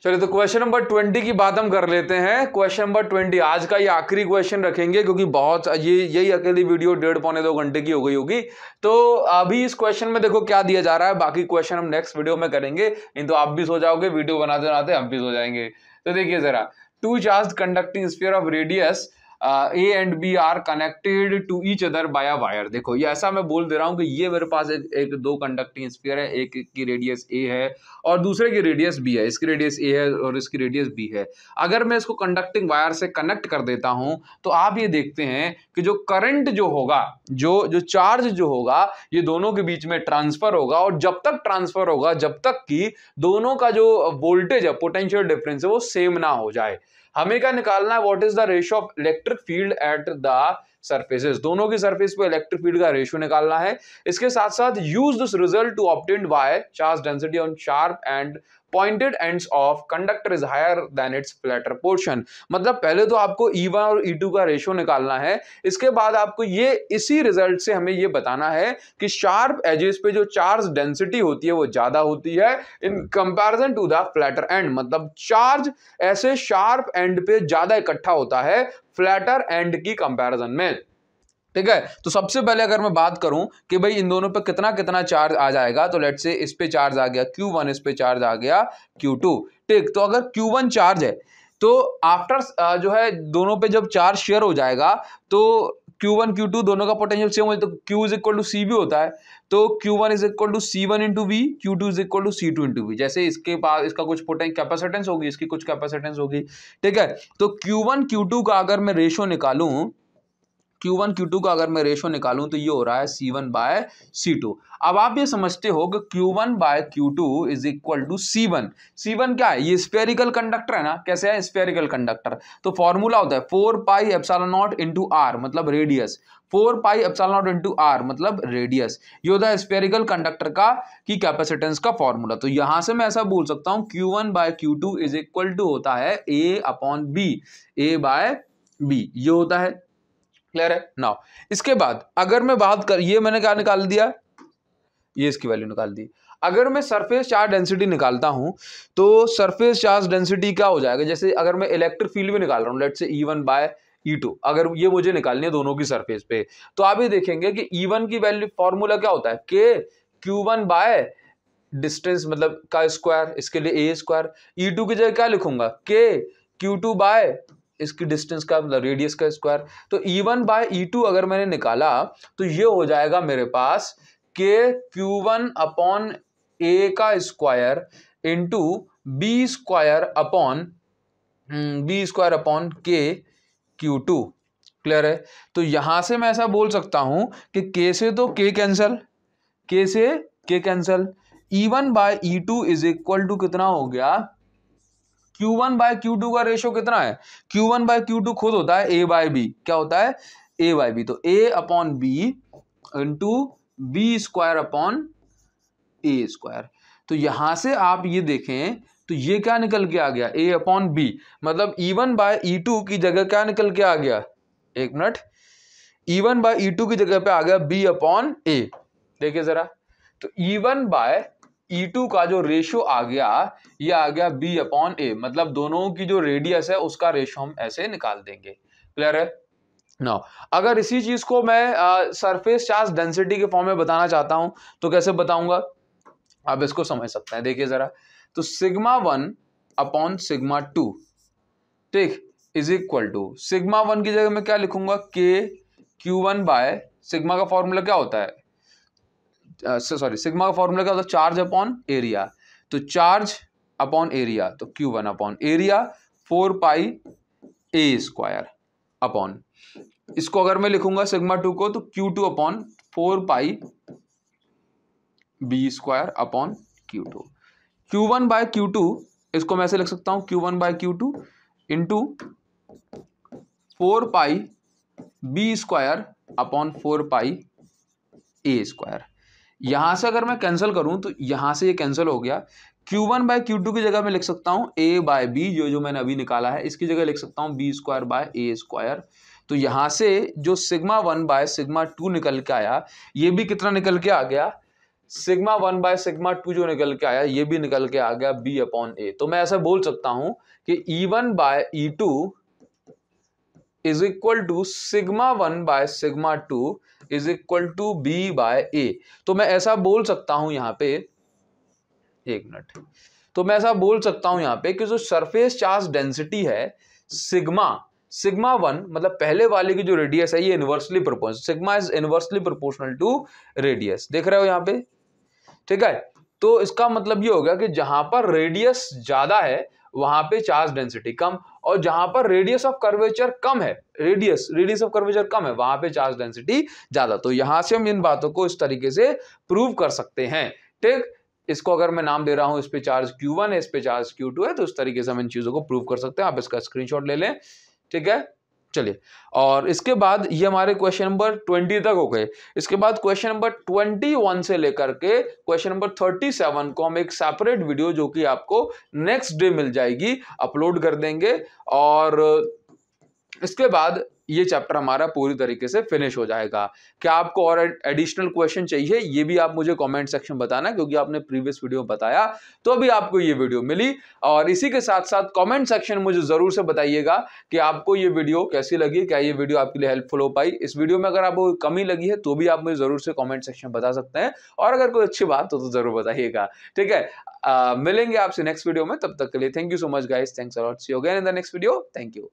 चलिए तो क्वेश्चन नंबर 20 की बात हम कर लेते हैं। क्वेश्चन नंबर 20 आज का ये आखिरी क्वेश्चन रखेंगे, क्योंकि बहुत यही अकेली वीडियो 1.5-2 घंटे की हो गई होगी। तो अभी इस क्वेश्चन में देखो क्या दिया जा रहा है, बाकी क्वेश्चन हम नेक्स्ट वीडियो में करेंगे, नहीं तो आप भी सो जाओगे, वीडियो बनाते बनाते हम भी सो जाएंगे। तो देखिए जरा, 2 charge conducting sphere of radius A and B are connected to each other by a wire. देखो ये ऐसा मैं बोल दे रहा हूं कि ये मेरे पास एक 2 कंडक्टिंग स्फीयर है, एक की रेडियस A है और दूसरे की रेडियस B है। इसकी रेडियस A है और इसकी रेडियस B है। अगर मैं इसको कंडक्टिंग वायर से कनेक्ट कर देता हूं, तो आप ये देखते हैं कि जो करंट जो होगा, जो चार्ज जो होगा, ये दोनों के बीच में ट्रांसफर होगा। और जब तक ट्रांसफर होगा, जब तक कि दोनों का जो वोल्टेज है, पोटेंशियल डिफरेंस है, वो सेम ना हो जाए। हमें क्या निकालना है, what is the ratio of electric field at the surfaces. दोनों की सरफेस पे इलेक्ट्रिक फील्ड का रेशियो निकालना है। इसके साथ साथ use this result to obtain by charge density on sharp and pointed ends of conductor is higher than its flatter portion. मतलब पहले तो आपको E1 और E2 का रेशियो निकालना है, इसके बाद आपको ये इसी रिजल्ट से हमें ये बताना है कि शार्प एजेस पे जो चार्ज डेंसिटी होती है वो ज्यादा होती है in comparison to the flatter end. मतलब चार्ज ऐसे शार्प एंड पे ज्यादा इकट्ठा होता है फ्लैटर एंड की कंपैरिजन में, ठीक है। तो सबसे पहले अगर मैं बात करूं कि भाई इन दोनों पे कितना कितना चार्ज आ जाएगा, तो लेट्स से इस पे चार्ज आ गया Q1, इस पे चार्ज आ गया Q2, ठीक। तो अगर Q1 चार्ज है, तो आफ्टर जो है दोनों पे जब चार्ज शेयर हो जाएगा तो Q1 Q2 दोनों का पोटेंशियल सेम हो, तो Q is equal to C भी होता है, तो Q1 is equal to C1 into V, Q2 is equal to C2 into V. जैसे इसके पास इसका कुछ कैपेसिटेंस होगी, इसकी कुछ कैपेसिटेंस होगी, ठीक है। तो Q1 Q2 का अगर मैं रेशो निकालूं, Q1 Q2 का अगर मैं रेशो निकालूं तो ये हो रहा है C1 बाय C2। अब आप ये समझते हो कि Q1 by Q2 is equal to C1। C1 क्या है? ये स्फेरिकल कंडक्टर है ना। कैसे है? Spherical conductor. तो फॉर्मूला होता है 4 pi epsilon naught into R मतलब radius, 4 pi epsilon naught into R मतलब रेडियस। ये होता है स्फेरिकल कंडक्टर का की कैपेसिटेंस का फॉर्मूला। तो यहां से मैं ऐसा बोल सकता हूं Q1 by Q2 is equal to होता है A upon B, A by B ये होता है। क्लियर है? नाउ इसके बाद अगर मैं बात कर, ये मैंने क्या निकाल दिया, ये इसकी वैल्यू निकाल दी। अगर मैं सरफेस चार्ज डेंसिटी निकालता हूं तो सरफेस चार्ज डेंसिटी क्या हो जाएगा, जैसे अगर मैं इलेक्ट्रिक फील्ड भी निकाल रहा हूं, let's say E1 by E2, अगर ये मुझे निकालनी है दोनों की सरफेस पे, तो आप ये देखेंगे कि E1 की वैल्यू फॉर्मूला क्या होता है, के Q1 बाय डिस्टेंस मतलब का स्क्वायर, इसके लिए A स्क्वायर। E2 की जगह क्या लिखूंगा, के Q2 बाय इसकी डिस्टेंस का मतलब रेडियस का स्क्वायर। तो E1 बाय E2 अगर मैंने निकाला तो ये हो जाएगा मेरे पास के Q1 अपॉन A का square into B square upon के Q2। क्लियर है? तो यहां से मैं ऐसा बोल सकता हूं कि K से तो K कैंसल, K से K cancel, E1 by E2 is equal to कितना हो गया, Q1 बाय Q2 का रेशो कितना है, Q1 बाय Q2 खुद होता है A बाय B। क्या होता है? A by B। तो A upon B into B square upon A square. तो यहां से आप ये देखें तो ये क्या निकल के आ गया, A अपॉन B, मतलब E1 बाय E2 की जगह क्या निकल के आ गया, एक मिनट, E1 बाय E2 की जगह पे आ गया B अपॉन A। देखिए जरा, तो E1 बाय E2 का जो रेशो आ गया ये आ गया B अपॉन A, मतलब दोनों की जो रेडियस है उसका रेशो हम ऐसे निकाल देंगे। क्लियर है? नाउ अगर इसी चीज को मैं सरफेस चार्ज डेंसिटी के फॉर्म में बताना चाहता हूं तो कैसे बताऊंगा, आप इसको समझ सकते हैं। देखिए जरा, तो सिग्मा 1 अपॉन सिग्मा 2, ठीक, इज इक्वल टू सिग्मा 1 की जगह मैं क्या लिखूंगा, के Q1 बाय, सिग्मा का फॉर्मूला क्या होता है, सॉरी सिग्मा का फॉर्मूला क्या होता है, चार्ज अपॉन एरिया। तो चार्ज अपॉन एरिया, तो Q1 upon area 4 pi A square upon, इसको अगर मैं लिखूंगा सिग्मा 2 को तो Q2 upon 4 pi B square upon Q2। Q1 by Q2 इसको मैं ऐसे लिख सकता हूं, Q1 by Q2 into 4 pi B square upon 4 pi A square. यहां से अगर मैं कैंसिल करूं तो यहां से ये कैंसिल हो गया। Q1 बाय Q2 की जगह मैं लिख सकता हूं A बाय B, जो मैंने अभी निकाला है, इसकी जगह लिख सकता हूं B square by A square. तो यहां से जो सिग्मा 1 बाय सिग्मा 2 निकल के आया, ये भी कितना निकल के आ गया, सिग्मा 1 बाय सिग्मा 2 जो निकल के आया ये भी निकल के आ गया B अपॉन A। तो मैं ऐसा बोल सकता हूं कि E1 by E2 is equal to sigma 1 by sigma 2 is equal to B by A। तो मैं ऐसा बोल सकता हूं यहां पे, एक मिनट, तो मैं ऐसा बोल सकता हूं यहां पे कि जो सरफेस चार्ज डेंसिटी है सिग्मा 1 मतलब पहले वाले की जो रेडियस है ये inversely proportional, sigma is inversely proportional to radius. देख रहे हो यहां पे, ठीक है। तो इसका मतलब ये हो गया कि जहां पर रेडियस ज्यादा है वहां पे चार्ज डेंसिटी कम, और जहां पर रेडियस ऑफ कर्वेचर कम है, रेडियस ऑफ कर्वेचर कम है, वहां पे चार्ज डेंसिटी ज्यादा। तो यहां से हम इन बातों को इस तरीके से प्रूव कर सकते हैं। ठीक, इसको अगर मैं नाम दे रहा हूं, इस पे चार्ज Q1 है, इस पे चार्ज Q2 है, तो इस तरीके से हम इन चीजों को प्रूव कर सकते हैं। आप इसका स्क्रीनशॉट ले लें, ठीक है। चलिए, और इसके बाद ये हमारे क्वेश्चन नंबर 20 तक हो गए। इसके बाद क्वेश्चन नंबर 21 से लेकर के क्वेश्चन नंबर 37 को हम एक सेपरेट वीडियो जो कि आपको नेक्स्ट डे मिल जाएगी अपलोड कर देंगे। और इसके बाद ये चैप्टर हमारा पूरी तरीके से फिनिश हो जाएगा। क्या आपको और एडिशनल क्वेश्चन चाहिए, ये भी आप मुझे कमेंट सेक्शन बताना, क्योंकि आपने प्रीवियस वीडियो में बताया तो अभी आपको ये वीडियो मिली। और इसी के साथ साथ कमेंट सेक्शन मुझे जरूर से बताइएगा कि आपको ये वीडियो कैसी लगी, क्या ये वीडियो आपके लिए हेल्पफुल हो पाई। इस वीडियो में अगर आपको कमी लगी है तो भी आप मुझे जरूर से कमेंट सेक्शन बता सकते हैं, और अगर कोई अच्छी बात हो तो जरूर बताइएगा। ठीक है, मिलेंगे आपसे नेक्स्ट वीडियो में, तब तक के लिए thank you so much guys, thanks a lot, see you again in the next video, thank you.